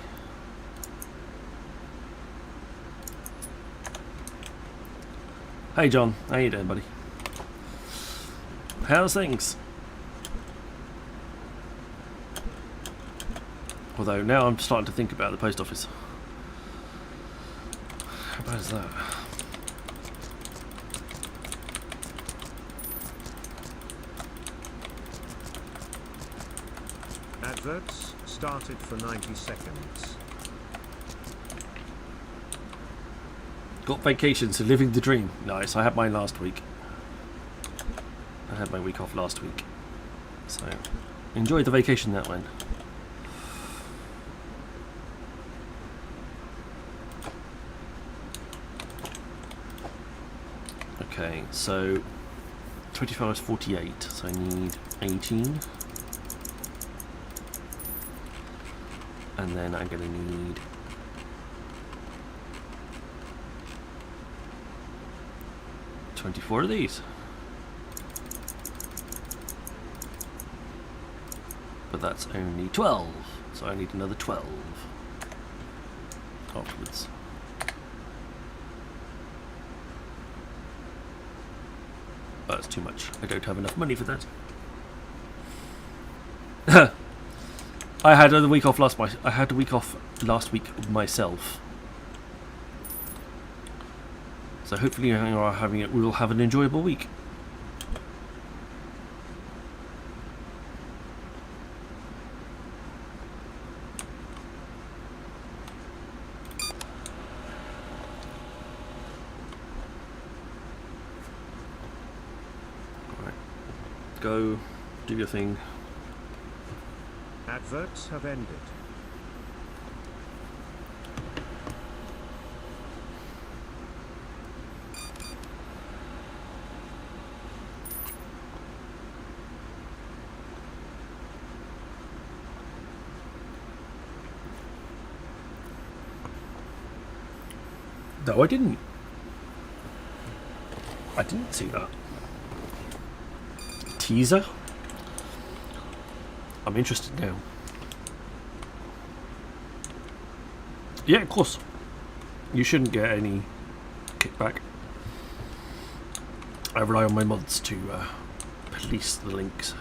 Hey John, how you doing, buddy? How's things? Although now I'm starting to think about the post office. How bad is that?
Adverts started for 90 seconds.
Got vacation, so living the dream. Nice, I had mine last week. I had my week off last week. So, enjoyed the vacation that went. Okay, so 25 is 48, so I need 18. And then I'm going to need 24 of these. But that's only 12, so I need another 12 afterwards. That's too much. I don't have enough money for that. I had a week off last week myself. So hopefully we will have an enjoyable week. Alright. Go do your thing.
Adverts have ended.
No, I didn't. I didn't see that. Teaser? I'm interested now. Yeah, of course. You shouldn't get any kickback. I rely on my mods to police the links.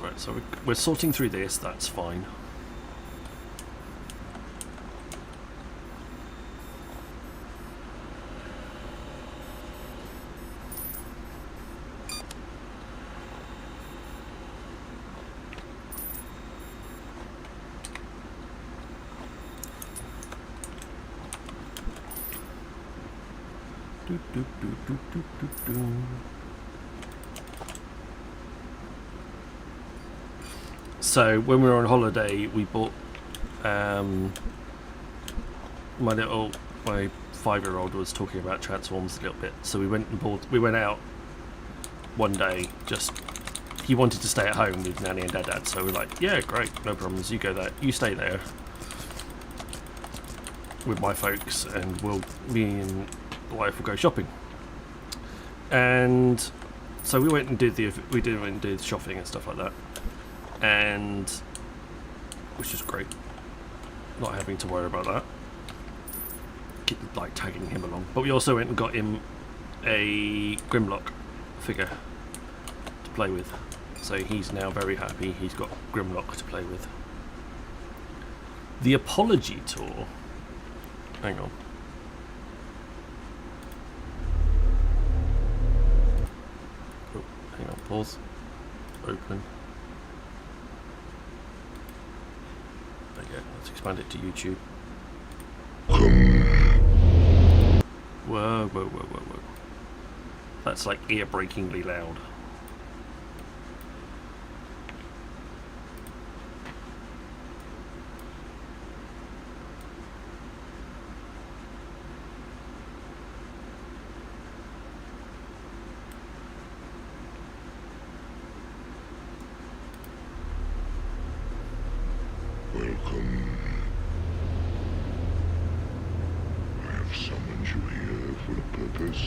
Right, so we're sorting through this, that's fine. Do, do, do, do, do, do, do. So when we were on holiday, we bought my 5-year-old was talking about Transformers a little bit, so we went out one day. Just he wanted to stay at home with Nanny and Dad, so we're like, yeah, great, no problems. You go there, you stay there with my folks, and me and the wife will go shopping. And so we went and did the shopping and stuff like that. And which is great, not having to worry about that, like tagging him along. But we also went and got him a Grimlock figure to play with, so he's now very happy he's got Grimlock to play with. The Apology Tour, hang on, Pause. Open. There you go. Let's expand it to YouTube. Whoa, whoa, whoa, whoa, whoa. That's like ear-breakingly loud.
Welcome. I have summoned you here for a purpose.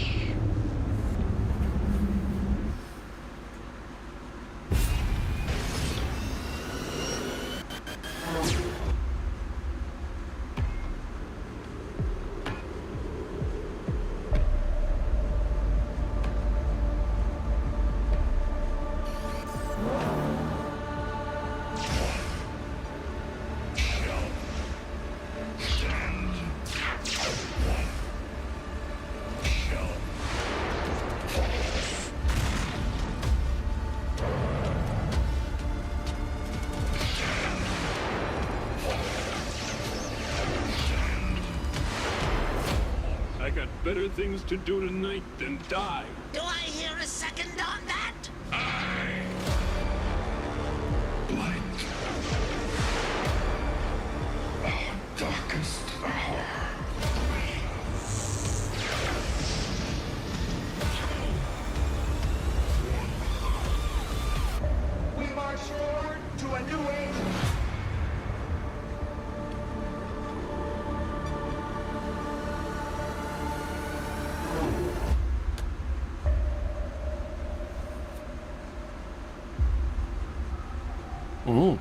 I got better things to do tonight than die.
Do I hear a second on that?
Blind. Our darkest hour.
We march forward to a new age.
Ooh.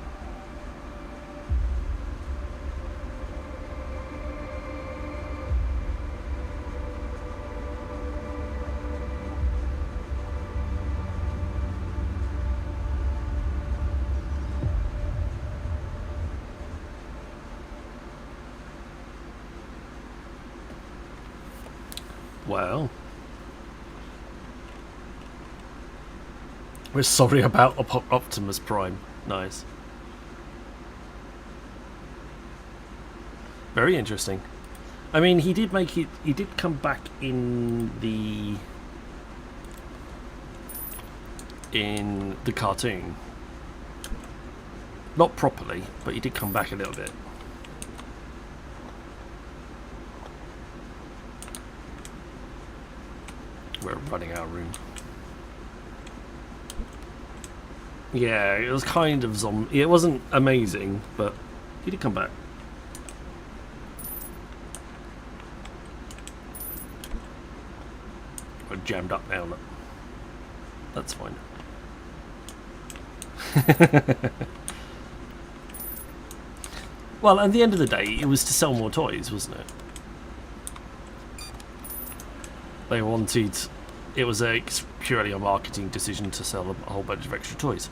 Well, we're sorry about Optimus Prime. Nice. Very interesting. I mean, he did make it. He did come back in the cartoon. Not properly, but he did come back a little bit. We're running out of room. Yeah, it was kind of zombie. It wasn't amazing, but he did come back. We're jammed up now, look. That's fine. Well, at the end of the day, it was to sell more toys, wasn't it? They wanted... It was purely a marketing decision to sell a whole bunch of extra toys.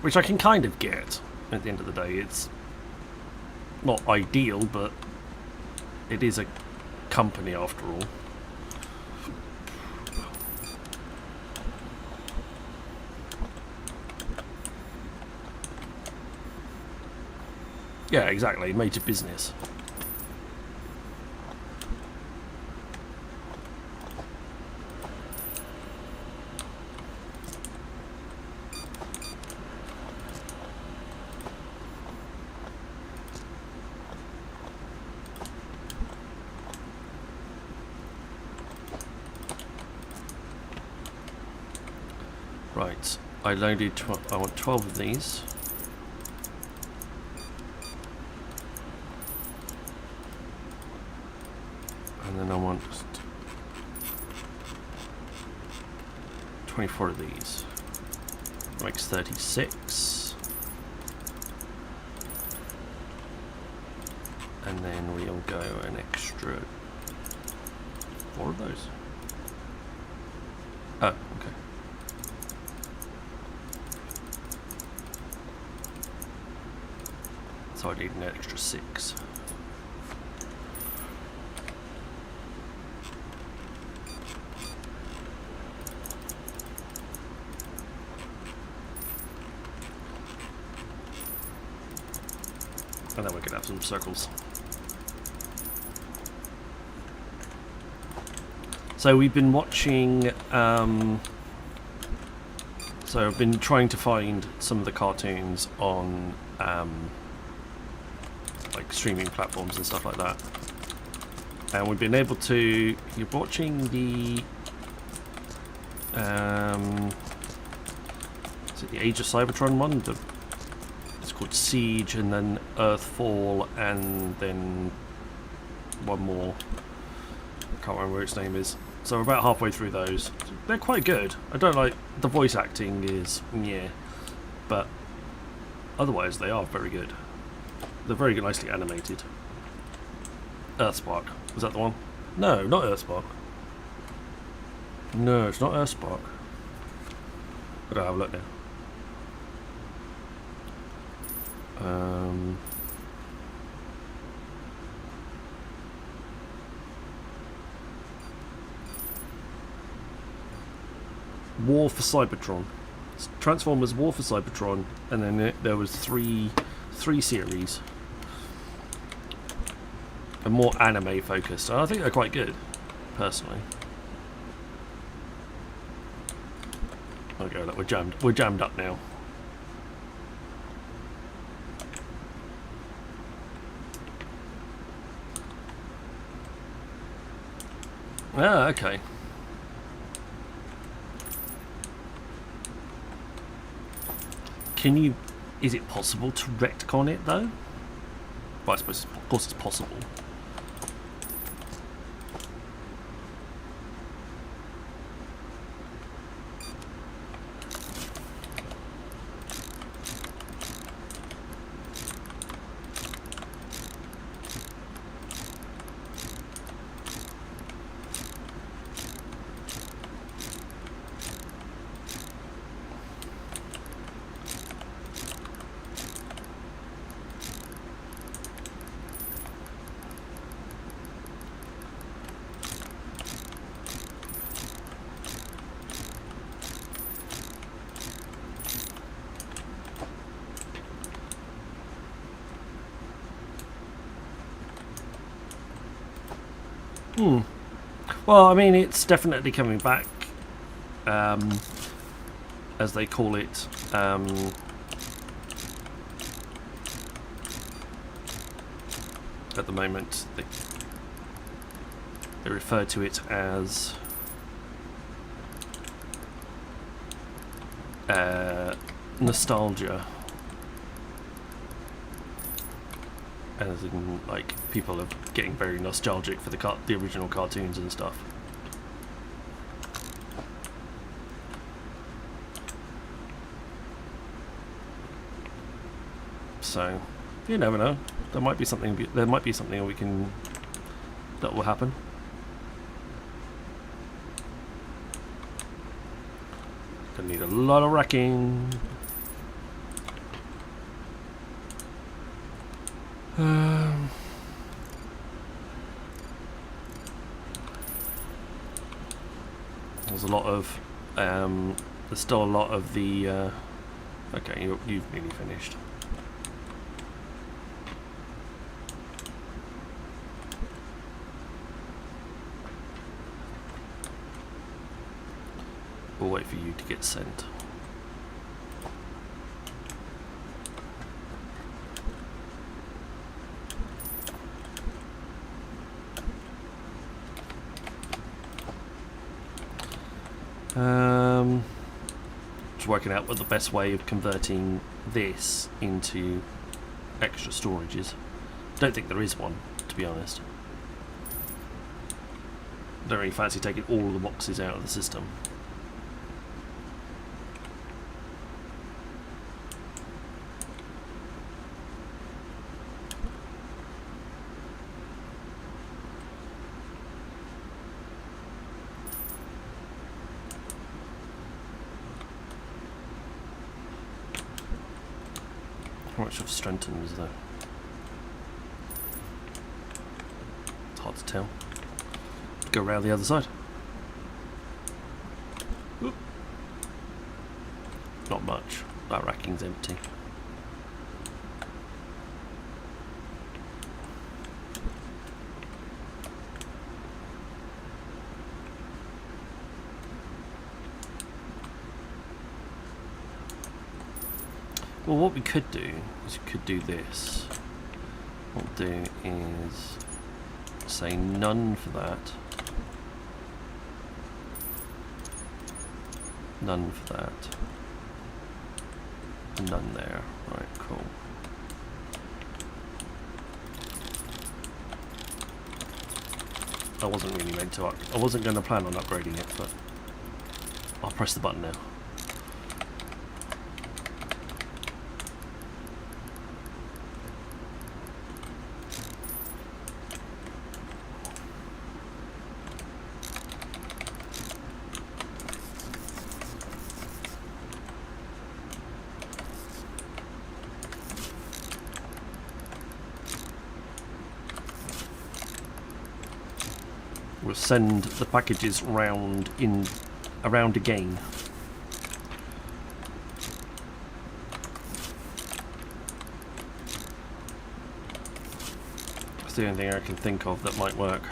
Which I can kind of get, at the end of the day. It's not ideal, but it is a company after all. Yeah, exactly. Made to business. Right, I loaded. I want 12 of these. And then I want 24 of these. Makes 36. And then we'll go an extra 4 of those. Oh, okay. So I need an extra 6. And then we can have some circles. So we've been watching, so I've been trying to find some of the cartoons on like streaming platforms and stuff like that. And we've been able to, you're watching the, is it the Age of Cybertron one? It's called Siege, and then Earthfall, and then one more. I can't remember what its name is. So we're about halfway through those. They're quite good. I don't like, the voice acting is, yeah, but otherwise they are very good. They're very nicely animated. Earthspark, was that the one? No, not Earthspark. No, it's not Earthspark. I gotta have a look now. War for Cybertron. Transformers War for Cybertron, and then there was three series. And more anime focused. And I think they're quite good, personally. Okay, look, we're jammed up now. Ah, okay. Can you... Is it possible to retcon it, though? Well, I suppose, of course it's possible. Well, I mean, it's definitely coming back, as they call it, at the moment. They refer to it as nostalgia. As in, like, people are getting very nostalgic for the original cartoons and stuff. So, you never know. There might be something. There might be something we can that will happen. Gonna need a lot of racking. There's a lot of, there's still a lot of the, okay, you've nearly finished. We'll wait for you to get sent. Just working out what the best way of converting this into extra storage is. Don't think there is one, to be honest. Don't really fancy taking all of the boxes out of the system. How much of Strenton is there? It's hard to tell. Go around the other side. Oop. Not much. That racking's empty. Well, what we could do is we could do this. What we'll do is say none for that. None for that. None there. Right, cool. I wasn't really meant to. I wasn't going to plan on upgrading it, but I'll press the button now. We'll send the packages around again. That's the only thing I can think of that might work.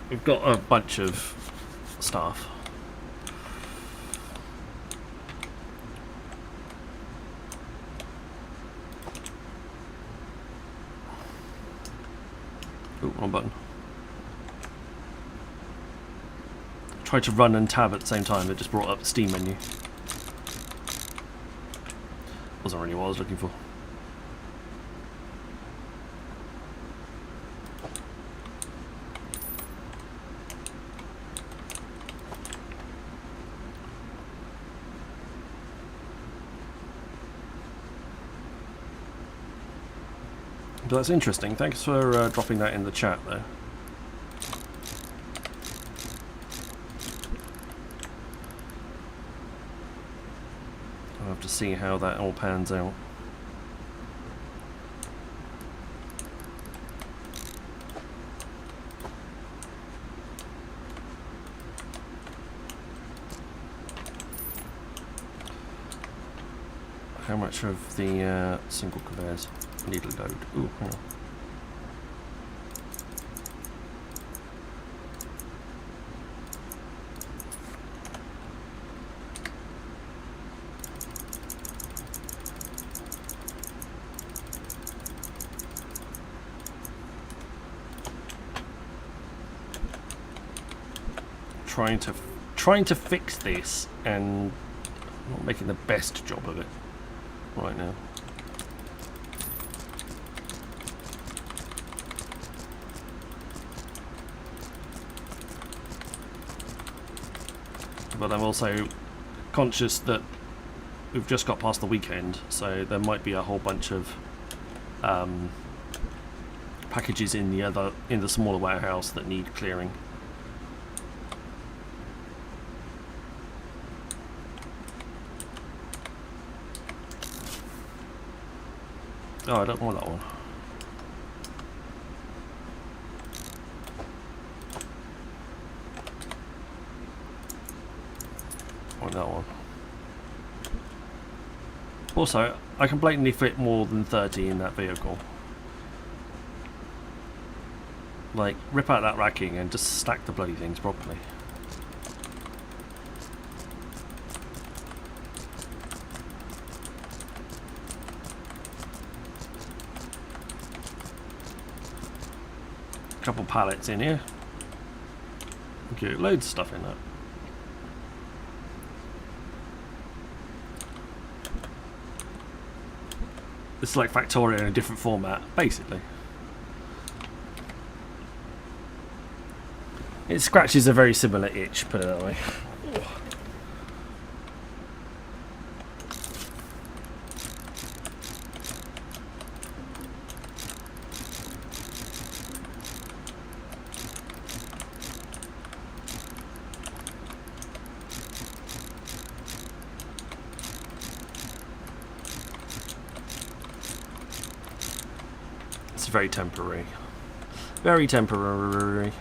We've got a bunch of staff. Ooh, wrong button. Tried to run and tab at the same time, it just brought up the Steam menu. Wasn't really what I was looking for. But that's interesting. Thanks for dropping that in the chat there. I'll have to see how that all pans out. How much of the single conveyors need a load? Ooh, hang on. Trying to fix this and not making the best job of it right now. But I'm also conscious that we've just got past the weekend, so there might be a whole bunch of packages in the smaller warehouse that need clearing. Oh, I don't want that one. I want that one. Also, I can blatantly fit more than 30 in that vehicle. Like, rip out that racking and just stack the bloody things properly. Couple pallets in here. Okay, loads of stuff in that. It's like Factorio in a different format, basically. It scratches a very similar itch, put it that way. Very temporary. Very temporary.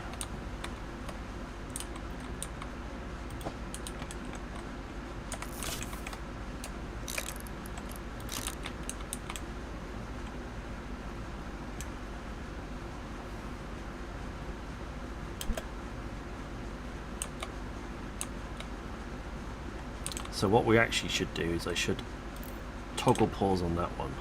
So what we actually should do is I should toggle pause on that one.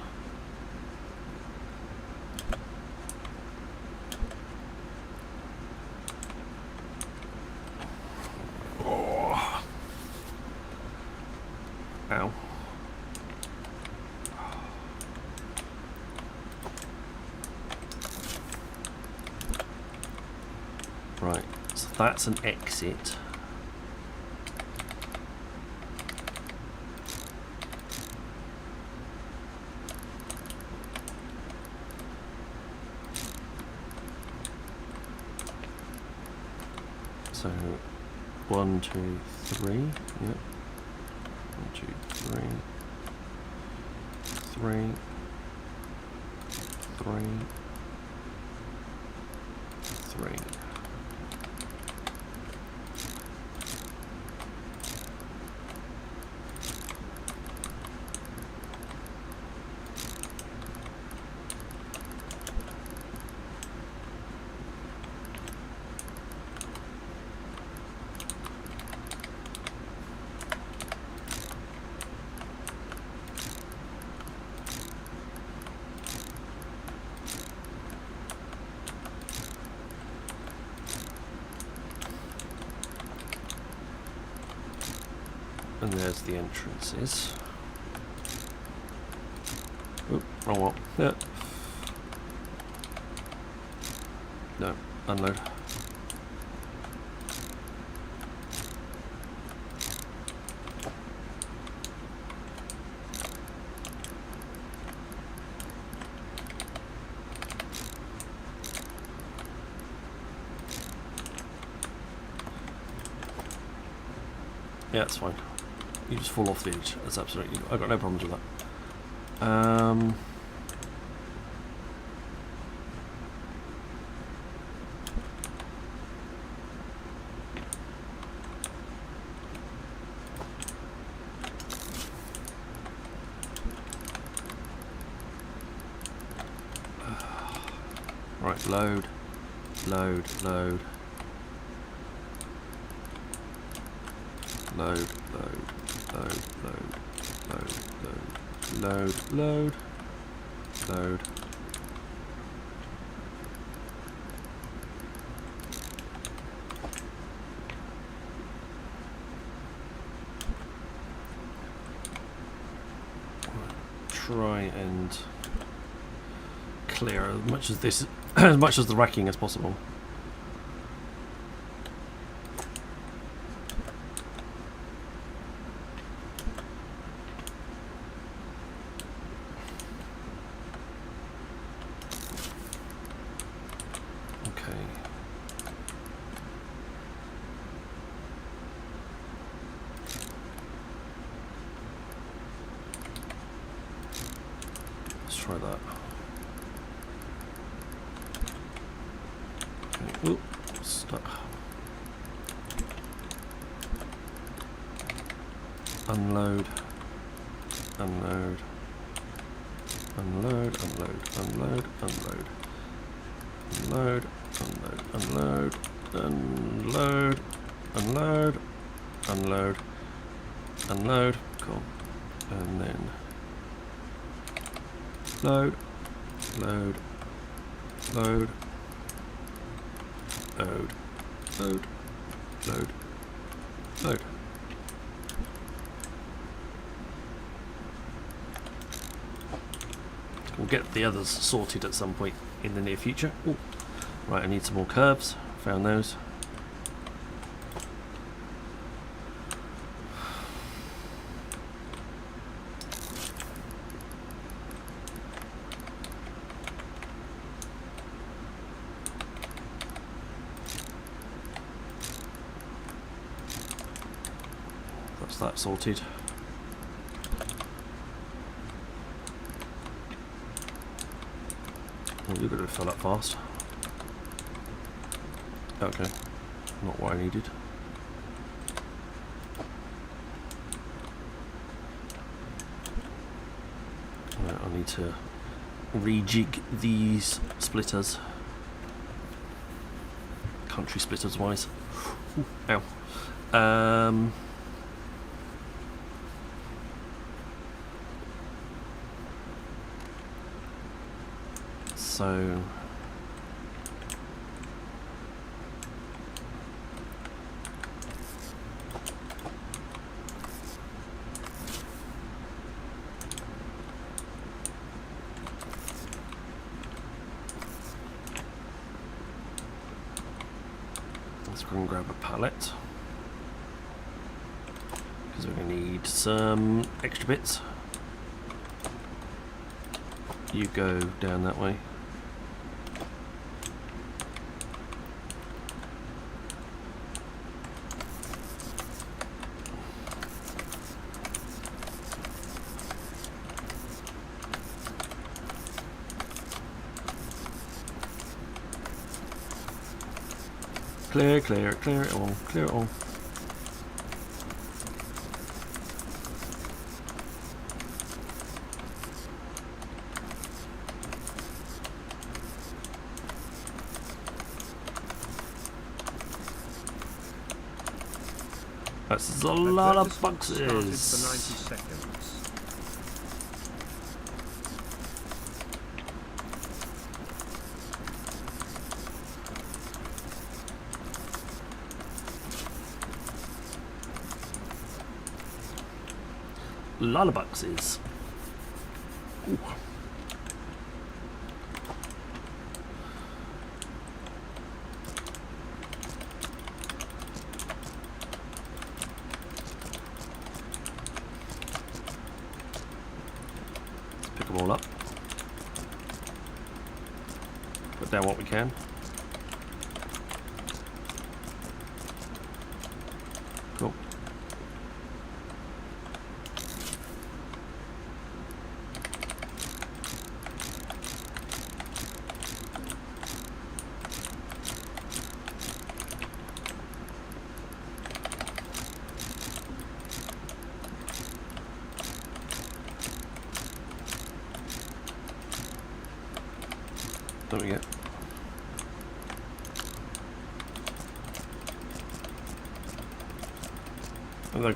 Oh. Ow. Right, so that's an exit. So 1, 2, 3. Yep. 1, 2, 3. 3. 3. 3. And there's the entrances. Oop, wrong one. Yeah. No, unload. Yeah, it's fine. You just fall off the edge. That's absolutely. I've got no problems with that. Right, load, load, load. Load, load, load, load, load, load, load, load. Try and clear as much as this, as much as the racking as possible. Try that. Okay. Oop, stuck. Unload. Unload. Unload. Unload. Unload. Unload. Unload. Unload. Unload. Unload. Unload. Unload. Cool. And then load, load, load, load, load, load, load. We'll get the others sorted at some point in the near future. Ooh. Right, I need some more curves. Found those. That sorted. Oh, you're going to fill up fast. Okay, not what I needed. Right, I need to rejig these splitters. Country splitters wise. Ooh, ow. So let's go and grab a pallet because we're going to need some extra bits. You go down that way. Clear it all, clear it all. That's a lot of
Advertisement started for 90
boxes.
seconds.
A lot of boxes. Ooh. Let's pick them all up. Put down what we can. Cool. There we go.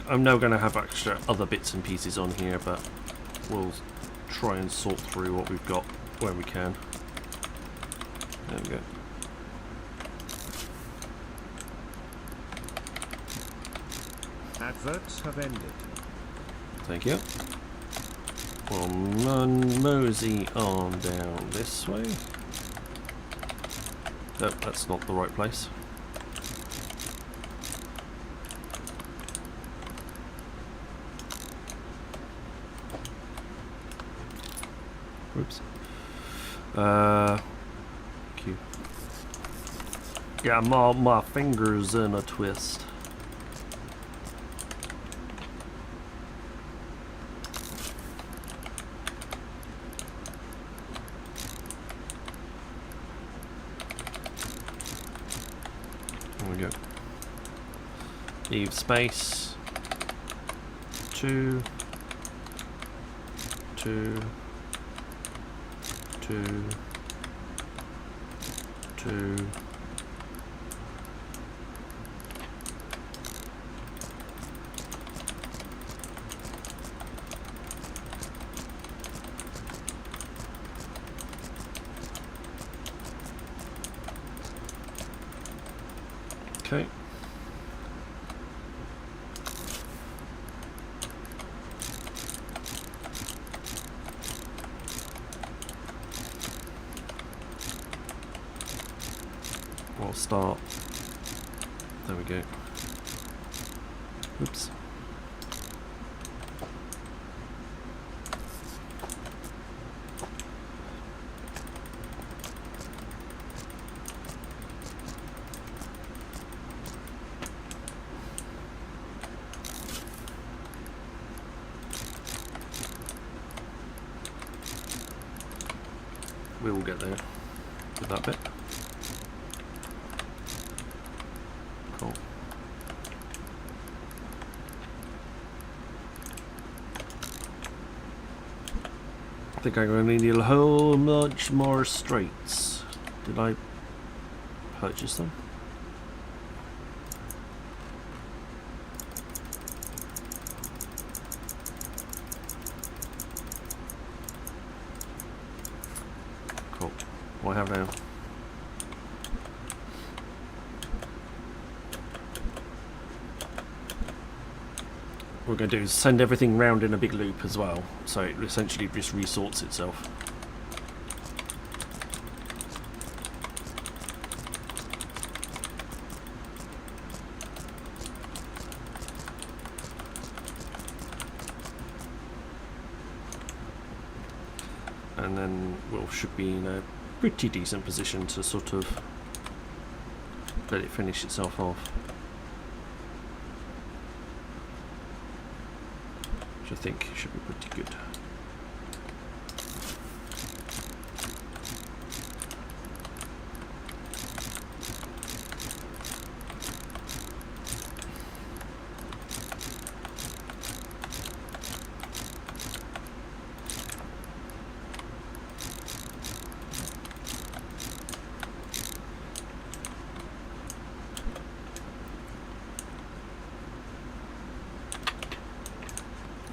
I'm now going to have extra other bits and pieces on here, but we'll try and sort through what we've got where we can. There we go.
Adverts have ended.
Thank you. We'll mosey on down this way. Nope, that's not the right place. Whoops. Q. Yeah, my fingers in a twist. There we go. Leave space. 2, 2, 2, 2. Okay. We'll start. There we go. Oops. We will get there with that bit. Cool. I think I'm going to need a whole much more straights. Did I purchase them? Cool. What I have now. What we're going to do is send everything round in a big loop as well, so it essentially just resorts itself. And then we should be in a pretty decent position to sort of let it finish itself off. Which I think should be pretty good.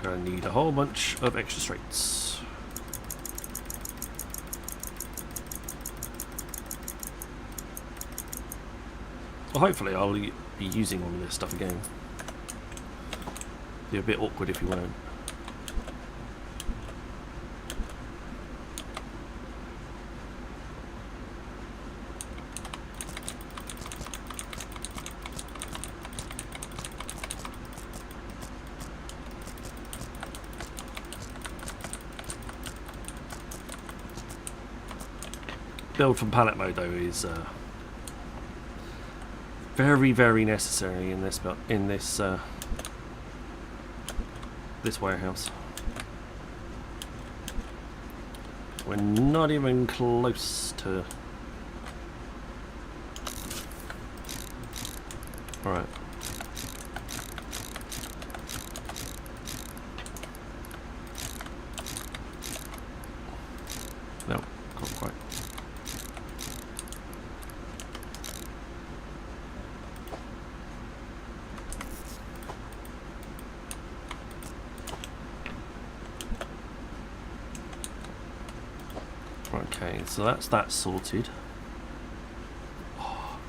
Gonna need a whole bunch of extra straights. Well, hopefully I'll be using all of this stuff again. Be a bit awkward if you won't. Build from pallet mode though is very, very necessary in this this warehouse. We're not even close to. All right. No, not quite. Okay, so that's that sorted. Oh.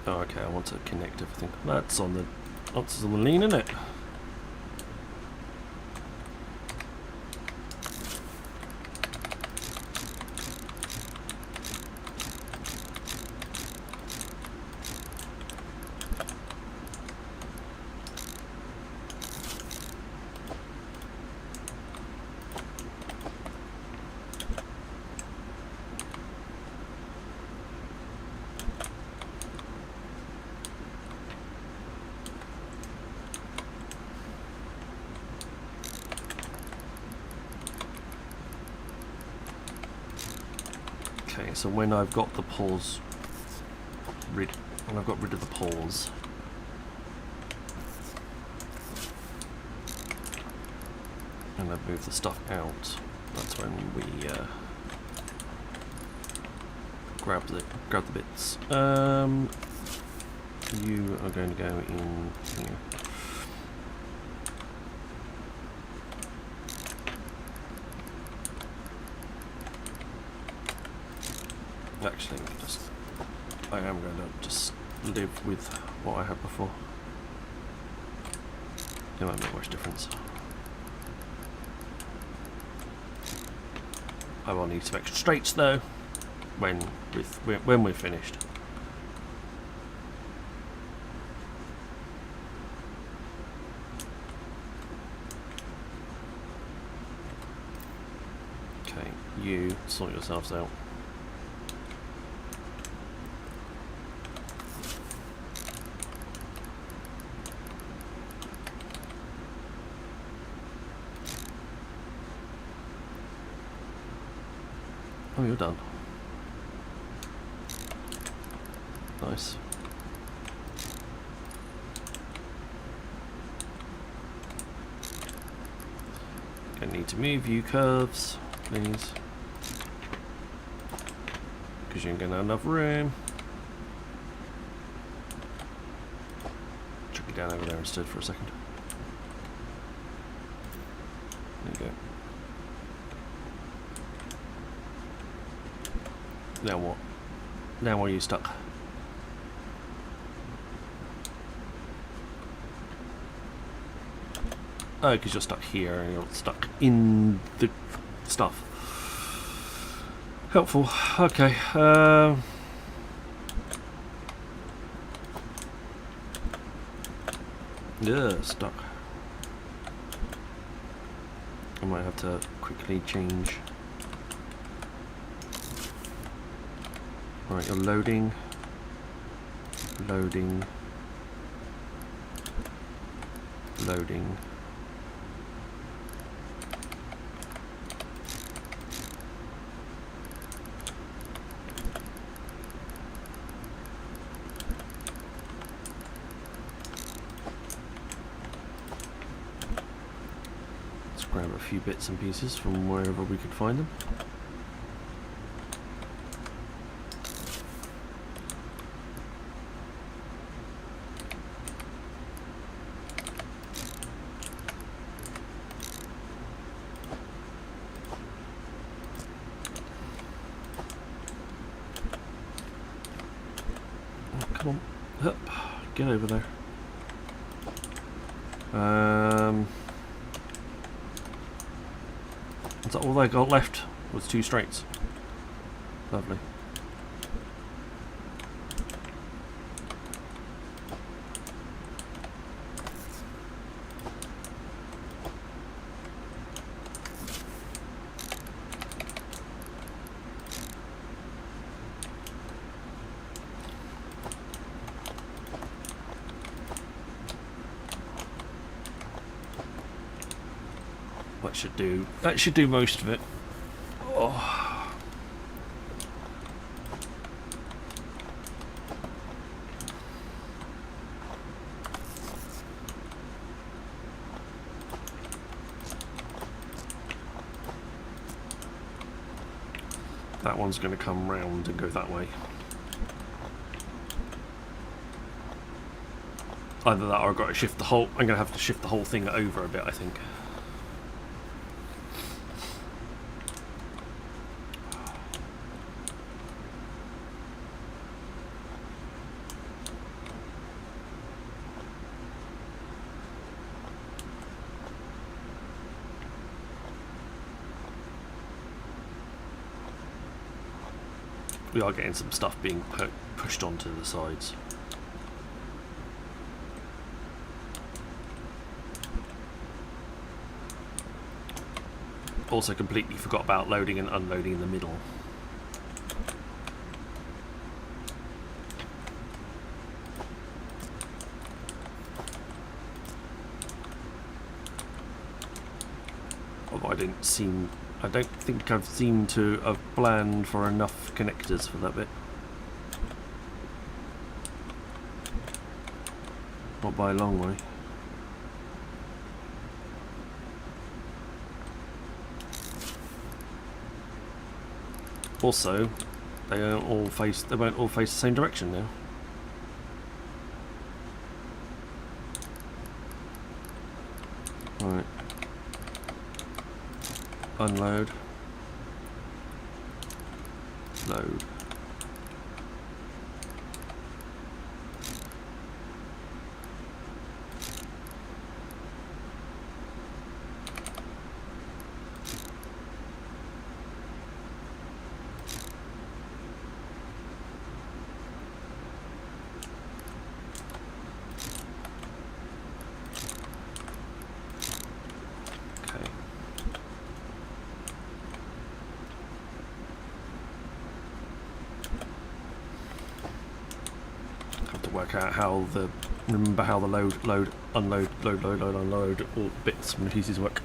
Oh, okay, I want to connect everything. That's on the lean, isn't it? Okay, so when I've got the pause when I've got rid of the pause, and I've moved the stuff out, that's when we grab the bits. You are going to go in here. Actually, I am going to just live with what I had before. It won't make much difference. I will need some extra straights though when we're finished. Okay, you sort yourselves out. Oh, you're done. Nice. Gonna need to move you curves, please. Because you ain't gonna have enough room. Chuck you down over there instead for a second. There you go. Now what? Now where are you stuck? Oh, because you're stuck here and you're not stuck in the stuff. Helpful. Okay. Yeah, stuck. I might have to quickly change. Right, you're loading. Loading. Loading. Let's grab a few bits and pieces from wherever we could find them. Come on, up, get over there. Is that all I got left? Was 2 straights. Lovely. That should do most of it. Oh. That one's going to come round and go that way. Either that or I've got to shift the whole. I'm going to have to shift the whole thing over a bit, I think. We are getting some stuff being pushed onto the sides. Also completely forgot about loading and unloading in the middle. Although I don't think I've seemed to have planned for enough connectors for that bit. Not by a long way. Also, they won't all face the same direction now. Right. Unload. Load. Work out how the load, unload, unload, all bits and pieces work.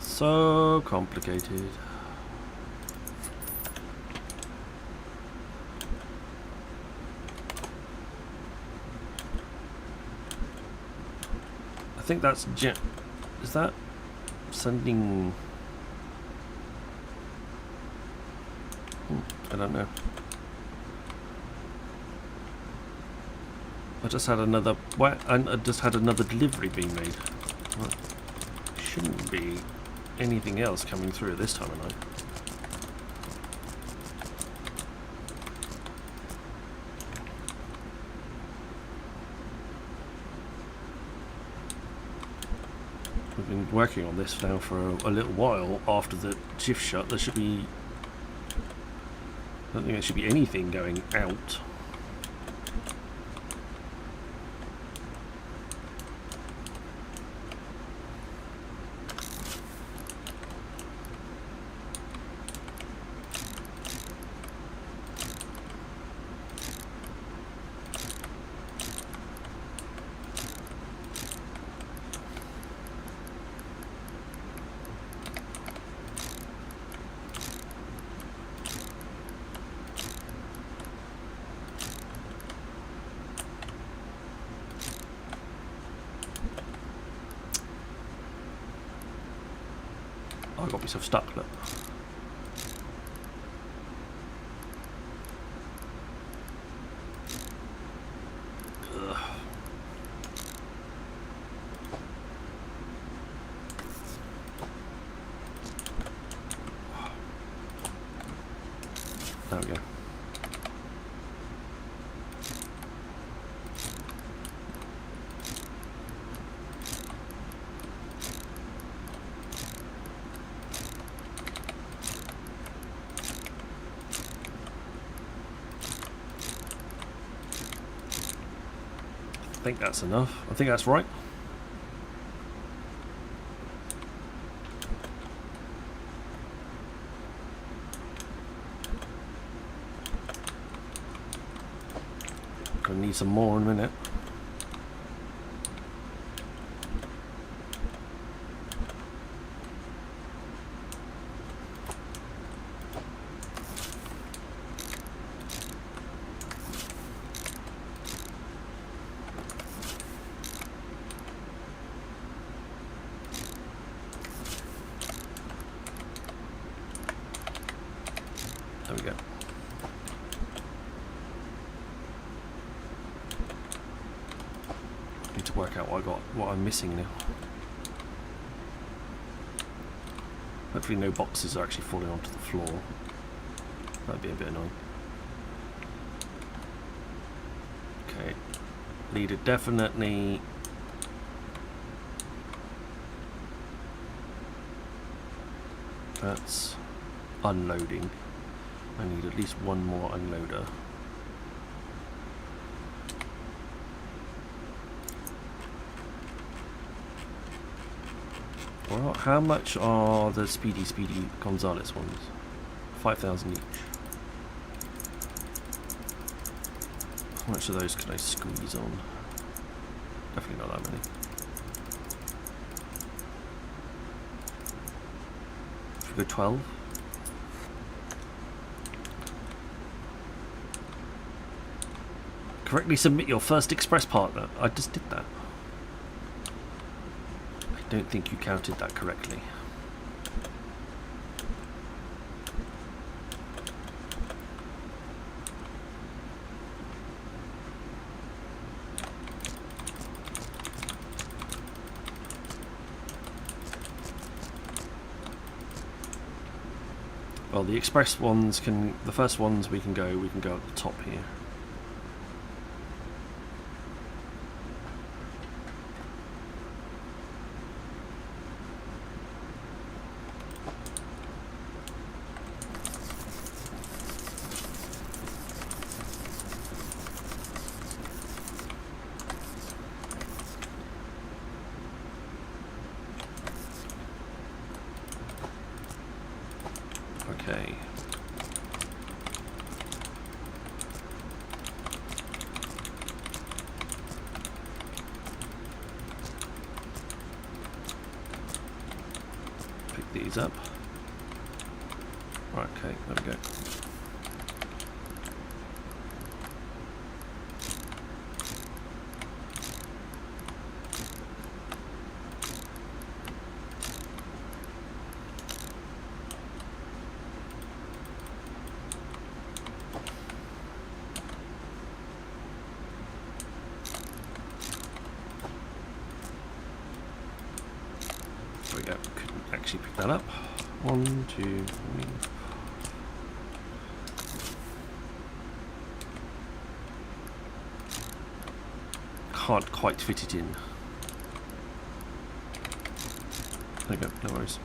So complicated. I think that's is that sending? I don't know. I just had another. I just had another delivery being made. Well, shouldn't be anything else coming through this time of night. We've been working on this now for a little while. After the shift shut, there should be. I don't think there should be anything going out. I got myself stuck, look. Ugh. There we go. I think that's enough. I think that's right. Gonna need some more in a minute. There we go. Need to work out what I'm missing now. Hopefully no boxes are actually falling onto the floor. That'd be a bit annoying. Okay. Leader definitely. That's unloading. I need at least one more unloader. Well, how much are the Speedy Gonzales ones? 5,000 each. How much of those can I squeeze on? Definitely not that many. Should we go 12? Correctly submit your first express partner. I just did that. I don't think you counted that correctly. Well, the express ones can. The first ones we can go at the top here. Okay. Pick these up. Right, okay, there we go. actually pick that up. 1, 2, 3. Can't quite fit it in. There you go, no worries.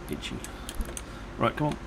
Itchy. Right, come on.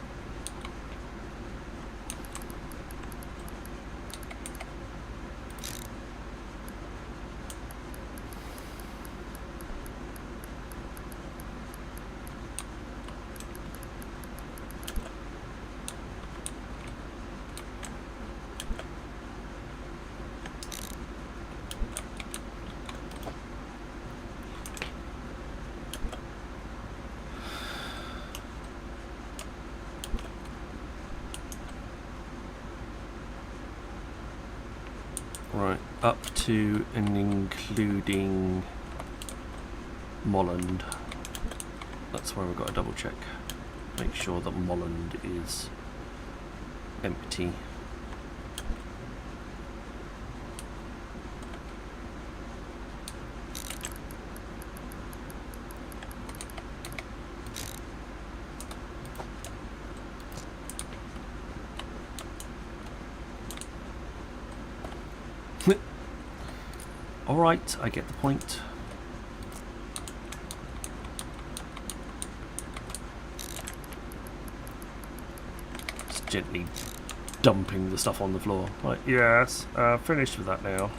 Right, up to and including Molland. That's where we've got to double check. Make sure that Molland is empty. Alright, I get the point. Just gently dumping the stuff on the floor. Right, yes, finished with that now.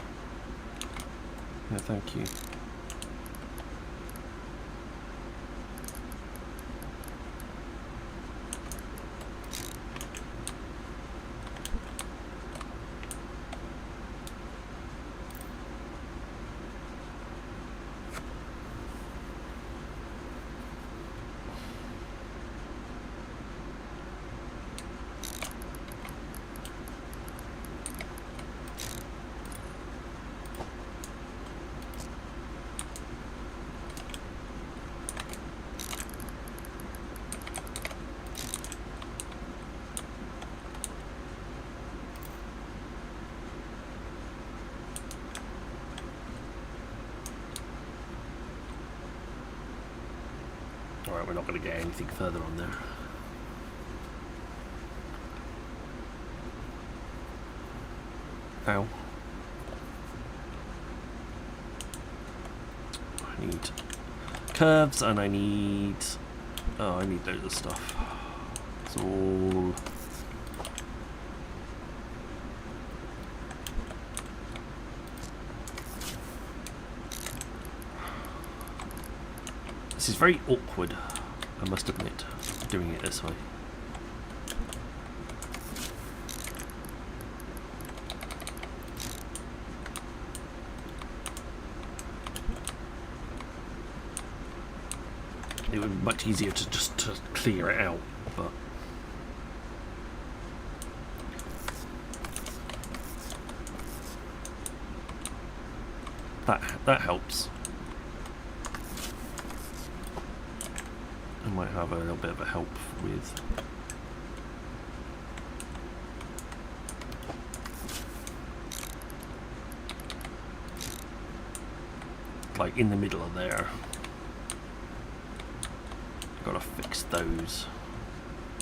Yeah, thank you. Alright, we're not going to get anything further on there. Ow. I need curves and I need... Oh, I need loads of stuff. It's all... This is very awkward, I must admit, doing it this way. It would be much easier to just to clear it out, but that helps. I might have a little bit of a help with like in the middle of there. Gotta fix those,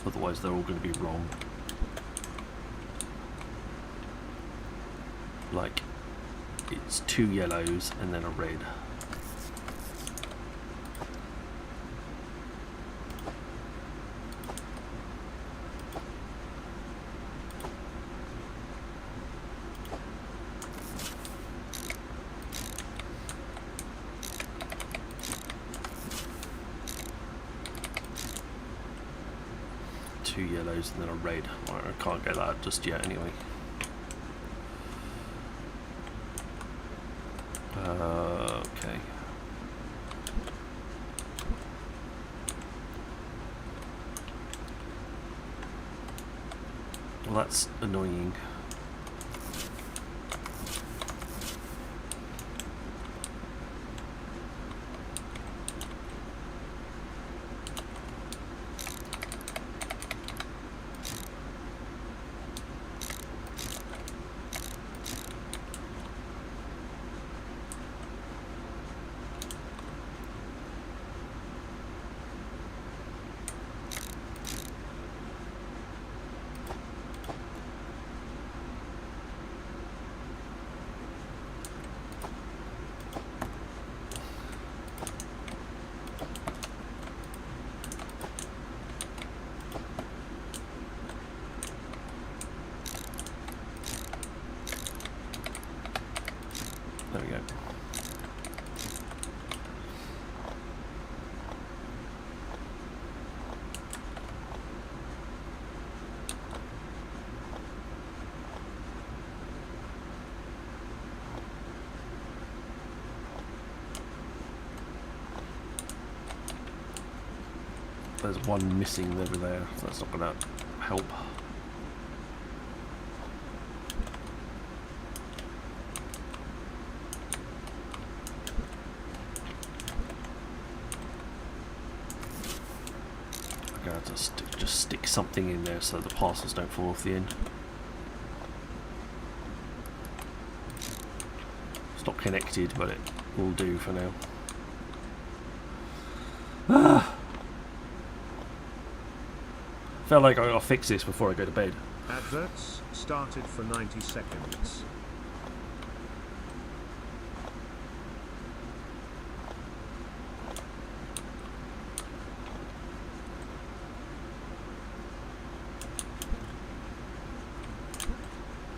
otherwise they're all going to be wrong. Like it's 2 yellows and then a red. Two yellows and then a red. Right, I can't get that just yet anyway. Okay. Well, that's annoying. There's one missing over there, so that's not going to help. I'm going to just stick something in there so the parcels don't fall off the end. It's not connected, but it will do for now. Felt like I gotta fix this before I go to bed.
Adverts started for 90 seconds.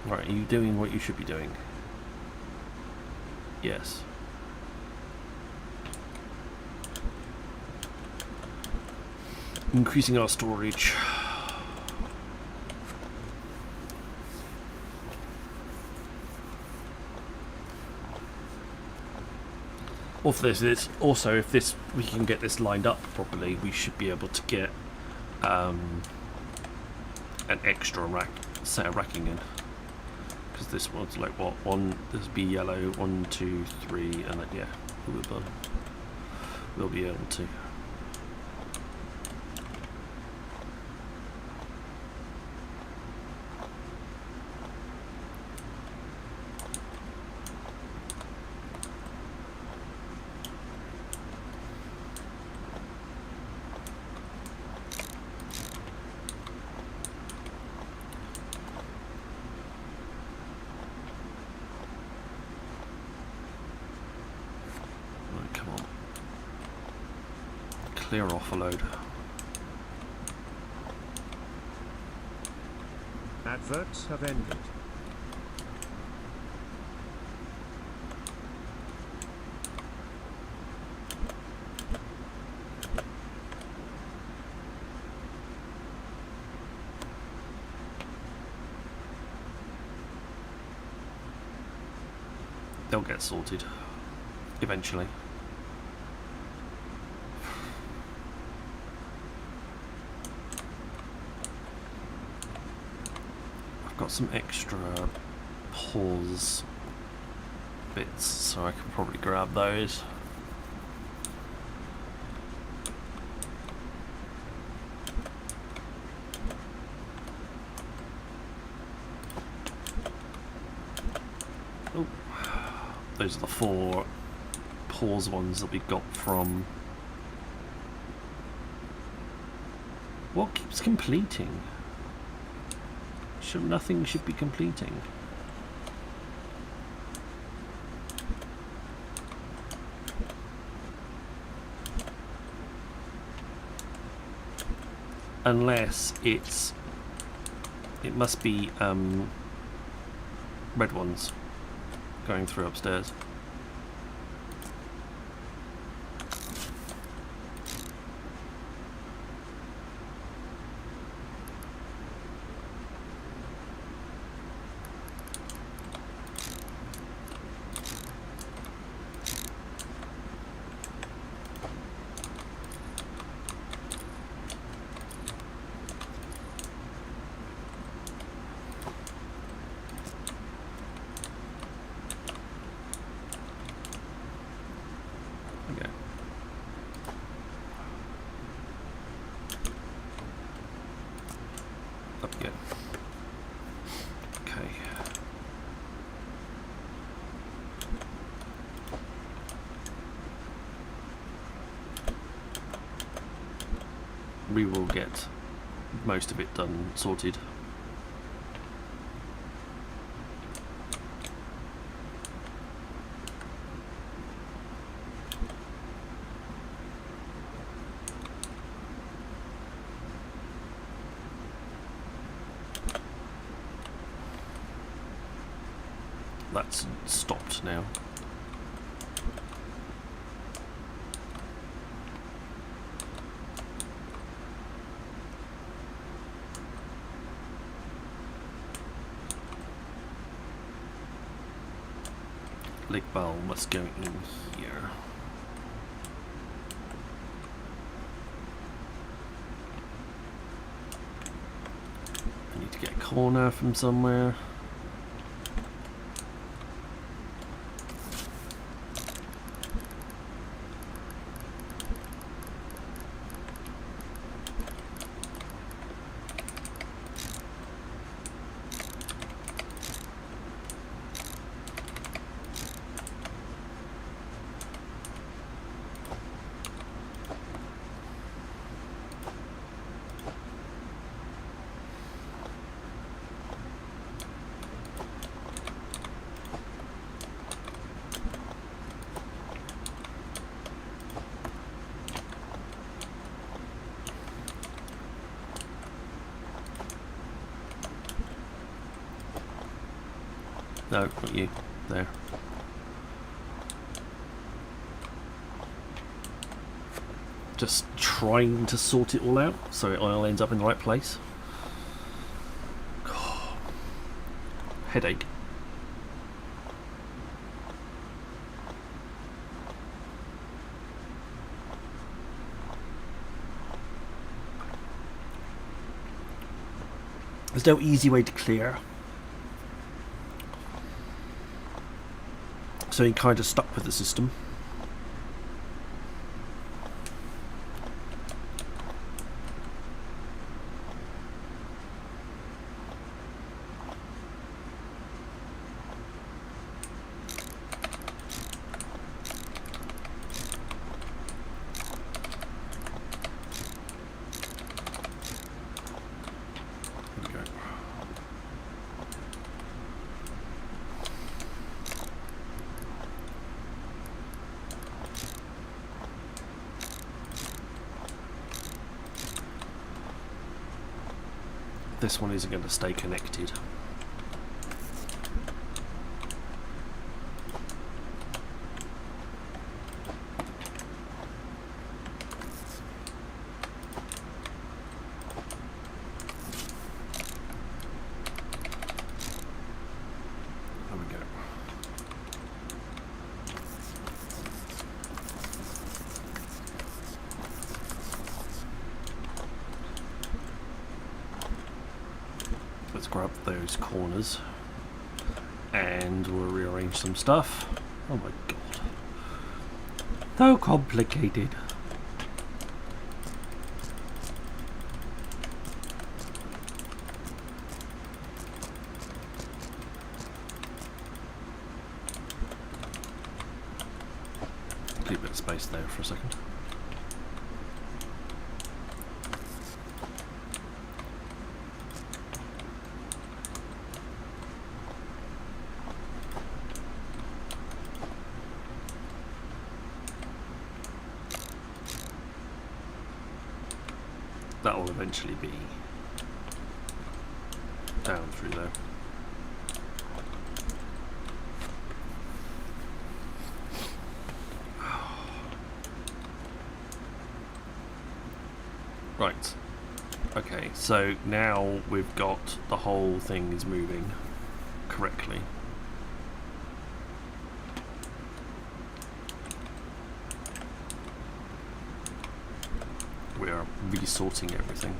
Right, are you doing what you should be doing? Yes. Increasing our storage. If we can get this lined up properly, we should be able to get an extra set of racking in. Because this one's like what, this will be yellow, 1, 2, 3, and then, yeah, we'll be able to. Clear off a load.
Adverts have ended.
They'll get sorted eventually. Got some extra pause bits, so I can probably grab those. Oh, those are the 4 pause ones that we got from. What keeps completing? Nothing should be completing. Unless it must be red ones going through upstairs. We will get most of it done, sorted. That's stopped now. catalytic bulb must go in here. I need to get a corner from somewhere. No, not you. There. Just trying to sort it all out so it all ends up in the right place. Headache. There's no easy way to clear. So you're kind of stuck with the system. This one isn't going to stay connected. There we go. Let's grab those corners and we'll rearrange some stuff. Oh my god. So complicated. Keep a bit of space there for a second. That will eventually be down through there. Right. Okay, so now we've got the whole thing is moving correctly. We are resorting everything.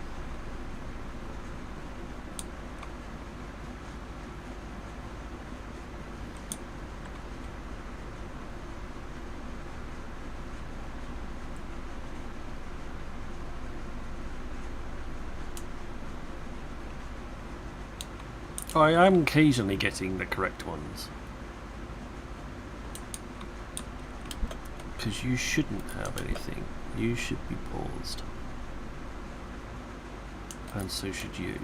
I am occasionally getting the correct ones. Because you shouldn't have anything. You should be paused. And so should you.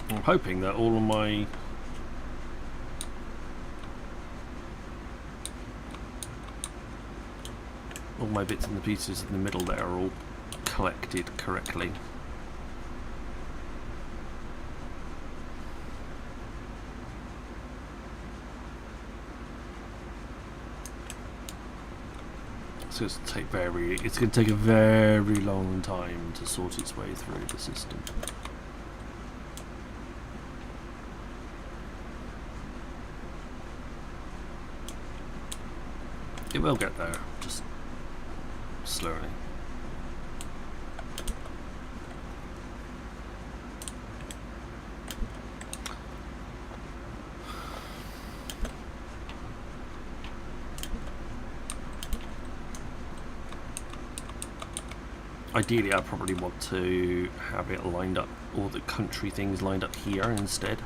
I'm hoping that all of my bits and the pieces in the middle there are all collected correctly. So it's going to take a very long time to sort its way through the system. It will get there, just slowly. Ideally, I probably want to have it lined up, all the country things lined up here instead.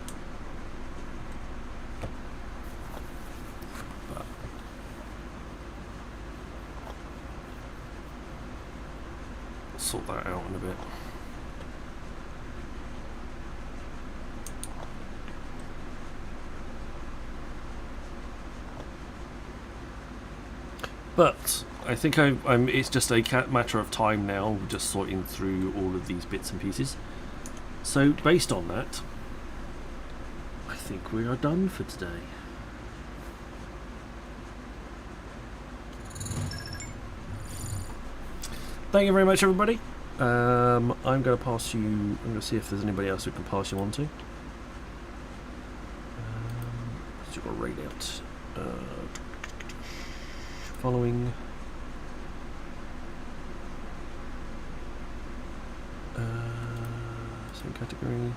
But sort that out in a bit. But I think it's just a matter of time now, just sorting through all of these bits and pieces. So based on that, I think we are done for today. Thank you very much, everybody. I'm going to pass you. I'm going to see if there's anybody else who can pass you on to. So you've got raid out. Following. Same category.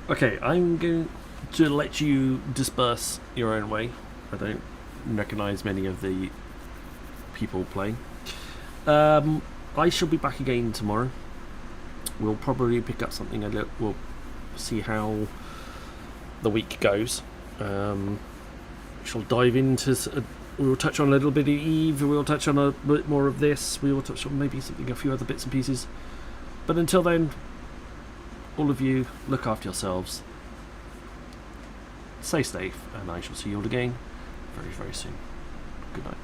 Okay, I'm going to let you disperse your own way. I don't recognise many of the people playing. I shall be back again tomorrow. We'll probably pick up something a little. We'll see how the week goes. Shall dive into. We'll touch on a little bit of Eve. We'll touch on a bit more of this. We will touch on maybe something, a few other bits and pieces. But until then, all of you, look after yourselves. Stay safe, and I shall see you all again very, very soon. Good night.